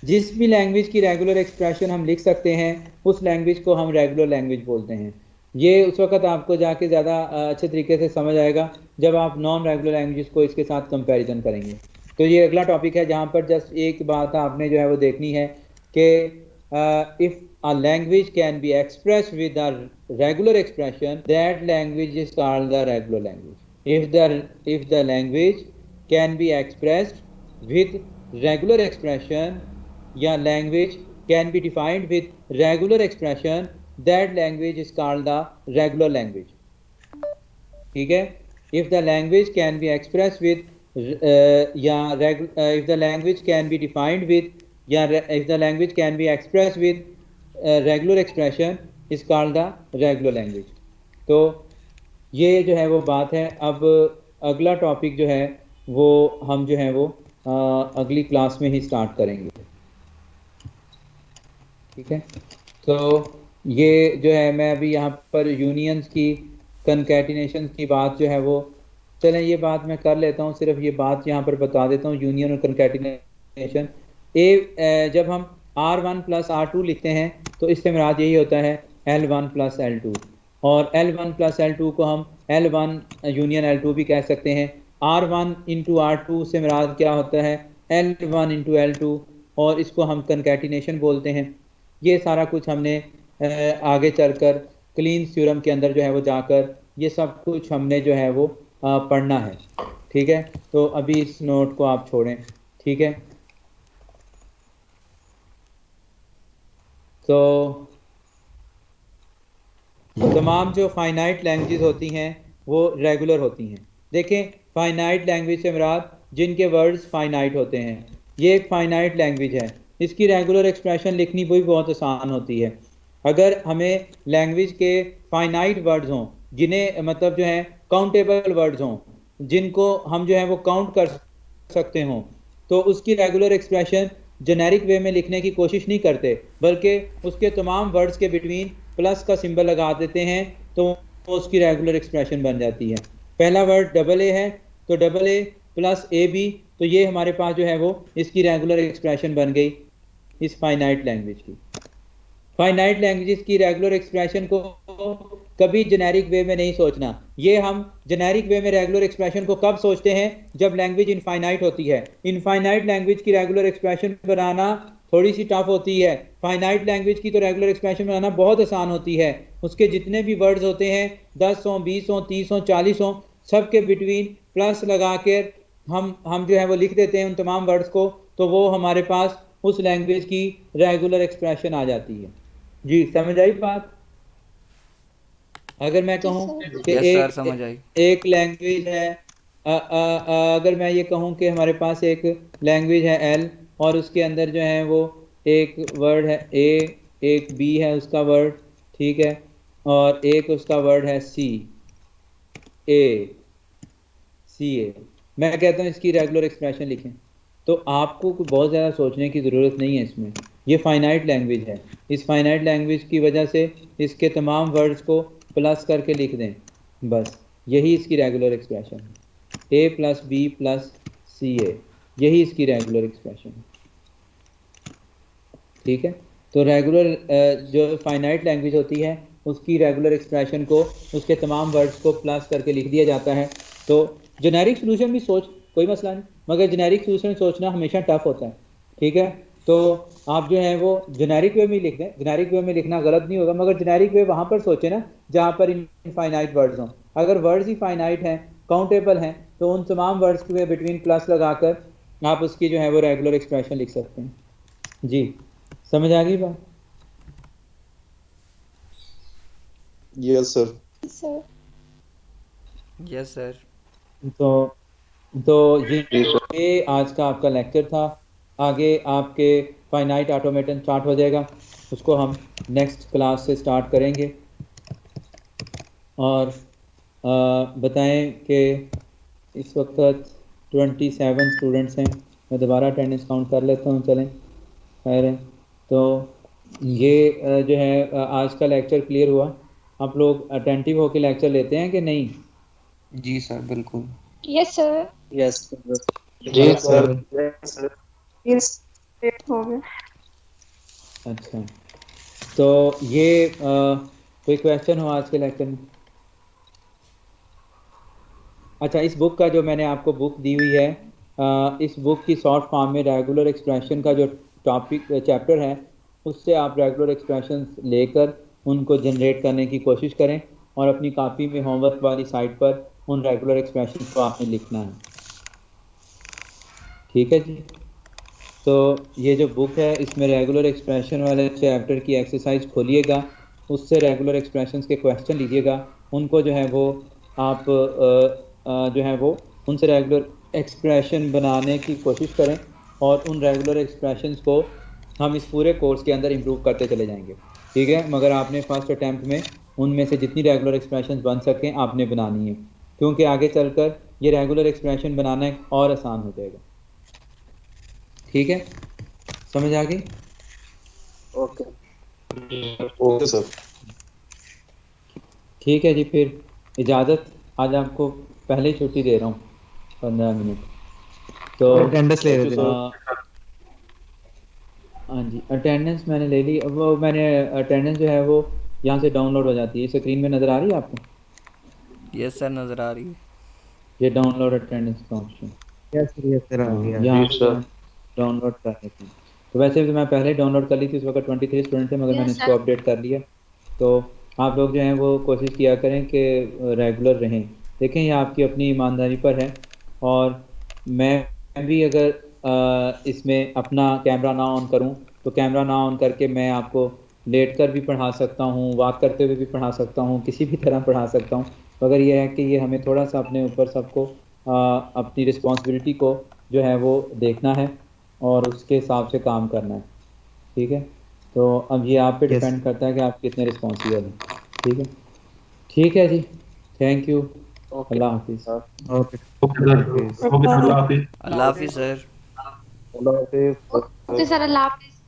जिस भी लैंग्वेज की रेगुलर एक्सप्रेशन हम लिख सकते हैं उस लैंग्वेज को हम रेगुलर लैंग्वेज बोलते हैं। ये उस वक्त आपको जाके ज़्यादा अच्छे तरीके से समझ आएगा जब आप नॉन रेगुलर लैंग्वेज को इसके साथ कंपैरिजन करेंगे। तो ये अगला टॉपिक है जहाँ पर जस्ट एक बात आपने जो है वो देखनी है कि if a language can be expressed with a regular expression, that language is called the regular language. If the language can be expressed with regular expression, या language can be defined with regular expression, that language is called the regular language, ठीक है। If the language can be expressed with if the language can be defined with if the language can be expressed with regular expression is called the regular language. तो ये जो है वो बात है। अब अगला टॉपिक जो है वो हम जो है वो अगली क्लास में ही स्टार्ट करेंगे, ठीक है। तो ये जो है मैं अभी यहाँ पर यूनियंस की कनकैटिनेशन की बात जो है वो, चलें ये बात मैं कर लेता हूँ, सिर्फ ये बात यहाँ पर बता देता हूँ। यूनियन और कनकैटिनेशन जब हम R1 प्लस R2 लिखते हैं तो इससे मुराद यही होता है L1 प्लस L2, और L1 प्लस L2 को हम L1 यूनियन L2 भी कह सकते हैं। R1 इंटू R2 से मुराद क्या होता है L1 इंटू L2, और इसको हम कनकैटिनेशन बोलते हैं। ये सारा कुछ हमने आगे चलकर क्लीन्स थ्योरम के अंदर जो है वो जाकर ये सब कुछ हमने जो है वो पढ़ना है, ठीक है। तो अभी इस नोट को आप छोड़ें, ठीक है। तो तमाम जो फाइनाइट लैंग्वेजेस होती हैं वो रेगुलर होती हैं। देखें, फाइनाइट लैंग्वेज से मुराद जिनके वर्ड्स फाइनाइट होते हैं, ये एक फाइनाइट लैंग्वेज है। इसकी रेगुलर एक्सप्रेशन लिखनी भी बहुत आसान होती है। अगर हमें लैंग्वेज के फाइनाइट वर्ड्स हों, जिन्हें मतलब जो है काउंटेबल वर्ड्स हों, जिनको हम जो है वो काउंट कर सकते हों, तो उसकी रेगुलर एक्सप्रेशन जेनेरिक वे में लिखने की कोशिश नहीं करते, बल्कि उसके तमाम वर्ड्स के बिटवीन प्लस का सिंबल लगा देते हैं, तो उसकी रेगुलर एक्सप्रेशन बन जाती है। पहला वर्ड डबल ए है तो double a plus a b तो ये हमारे पास जो है वो इसकी रेगुलर एक्सप्रेशन बन गई इस फाइनाइट लैंग्वेज की। फाइनाइट लैंग्वेजेस की रेगुलर एक्सप्रेशन को कभी जेनेरिक वे में नहीं सोचना। ये हम जेनेरिक वे में रेगुलर एक्सप्रेशन को कब सोचते हैं, जब लैंग्वेज इनफाइनाइट होती है। इनफाइनाइट लैंग्वेज की रेगुलर एक्सप्रेशन बनाना थोड़ी सी टफ होती है। फाइनाइट लैंग्वेज की तो रेगुलर एक्सप्रेशन बनाना बहुत आसान होती है। उसके जितने भी वर्ड्स होते हैं 10 हो, 20 हो, 30 हो, 40 हो, सब के बिटवीन प्लस लगा कर हम जो है वो लिख देते हैं उन तमाम वर्ड्स को, तो वो हमारे पास उस लैंग्वेज की रेगुलर एक्सप्रेशन आ जाती है। जी समझ आई बात? अगर मैं कहूँ कि एक लैंग्वेज है, अगर मैं ये कहूँ कि हमारे पास एक लैंग्वेज है एल और उसके अंदर जो है वो एक वर्ड है ए, एक बी है उसका वर्ड, ठीक है, और एक उसका वर्ड है सी ए, मैं कहता हूँ इसकी रेगुलर एक्सप्रेशन लिखें, तो आपको बहुत ज़्यादा सोचने की ज़रूरत नहीं है इसमें। ये फाइनाइट लैंग्वेज है, इस फाइनाइट लैंग्वेज की वजह से इसके तमाम वर्ड्स को प्लस करके लिख दें, बस यही इसकी रेगुलर एक्सप्रेशन है। ए प्लस बी प्लस सी ए, यही इसकी रेगुलर एक्सप्रेशन है, ठीक है। तो रेगुलर जो फाइनाइट लैंग्वेज होती है उसकी रेगुलर एक्सप्रेशन को उसके तमाम वर्ड्स को प्लस करके लिख दिया जाता है। तो जेनेरिक सोल्यूशन भी सोच कोई मसला नहीं, मगर जेनेरिक सोल्यूशन सोचना हमेशा टफ होता है, ठीक है। तो आप जो है वो जेनेरिक वे में लिख दें, जेनेरिक वे में लिखना गलत नहीं होगा, मगर जेनेरिक वे वहाँ पर सोचें ना जहाँ पर इनफाइनाइट वर्ड्स हों। अगर वर्ड्स ही फाइनाइट हैं, काउंटेबल हैं, तो उन तमाम वर्ड्स के बिटवीन प्लस लगाकर आप उसकी जो है वो रेगुलर एक्सप्रेशन लिख सकते हैं। जी समझ आ गई बात? Yes sir. Yes sir. तो ये आज का आपका लेक्चर था। आगे आपके फाइनाइट ऑटोमेटन स्टार्ट हो जाएगा, उसको हम नेक्स्ट क्लास से स्टार्ट करेंगे। और बताएं कि इस वक्त 27 स्टूडेंट्स हैं, मैं दोबारा अटेंडेंस काउंट कर लेता हूँ, चलें खैर है। तो ये जो है आज का लेक्चर क्लियर हुआ? आप लोग अटेंटिव होकर लेक्चर लेते हैं कि नहीं? जी सर बिल्कुल। Yes sir. यस जी सर। यस हो गया। अच्छा, तो ये कोई क्वेश्चन हो आज के लेक्चर में? अच्छा, इस बुक का जो मैंने आपको बुक दी हुई है, इस बुक की शॉर्ट फॉर्म में रेगुलर एक्सप्रेशन का जो टॉपिक चैप्टर है उससे आप रेगुलर एक्सप्रेशन लेकर उनको जनरेट करने की कोशिश करें और अपनी कॉपी में होमवर्क वाली साइट पर उन रेगुलर एक्सप्रेशन को आपने लिखना है, ठीक है जी। तो ये जो बुक है इसमें रेगुलर एक्सप्रेशन वाले चैप्टर की एक्सरसाइज खोलिएगा, उससे रेगुलर एक्सप्रेशंस के क्वेश्चन लीजिएगा, उनको जो है वो आप जो है वो उनसे रेगुलर एक्सप्रेशन बनाने की कोशिश करें और उन रेगुलर एक्सप्रेशंस को हम इस पूरे कोर्स के अंदर इम्प्रूव करते चले जाएंगे, ठीक है। मगर आपने फर्स्ट अटैम्प्ट में उनमें से जितनी रेगुलर एक्सप्रेशंस बन सकें आपने बनानी है, क्योंकि आगे चलकर ये रेगुलर एक्सप्रेशन बनाना और आसान हो जाएगा, ठीक है। समझ आ गई? Okay sir. ठीक है जी, फिर इजाज़त। आज आपको पहले ही छुट्टी दे रहा हूँ 15 मिनट। तो अटेंडेंस ले रहे थे। हाँ जी, अटेंडेंस मैंने ले ली। अब वो मैंने अटेंडेंस जो है वो यहाँ से डाउनलोड हो जाती है, स्क्रीन में नज़र आ रही है आपको? यस सर नज़र आ रही है। ये डाउनलोड अटेंडेंस का ऑप्शन यस सर आ गया। यहाँ डाउनलोड कर लेते हैं। तो वैसे भी मैं पहले डाउनलोड कर ली थी, उस वक्त 23 स्टूडेंट थे, मगर मैंने इसको अपडेट कर लिया। तो आप लोग जो हैं वो कोशिश किया करें कि रेगुलर रहें। देखें ये आपकी अपनी ईमानदारी पर है, और मैं भी अगर इसमें अपना कैमरा ना ऑन करूं तो कैमरा ना ऑन करके मैं आपको लेट कर भी पढ़ा सकता हूं, वॉक करते हुए भी पढ़ा सकता हूं, किसी भी तरह पढ़ा सकता हूं। मगर ये है कि ये हमें थोड़ा सा अपने ऊपर सबको अपनी रिस्पॉन्सिबिलिटी को जो है वो देखना है और उसके हिसाब से काम करना है, ठीक है। तो अब ये आप पे डिपेंड करता है कि आप कितने रिस्पॉन्सिबल हैं, ठीक है। ठीक है जी, थैंक यू। अल्लाह हाफिज़। अल्लाह हाफिज़ सर। अल्लाह हाफिज़। ओके सर, अल्लाह हाफिज़।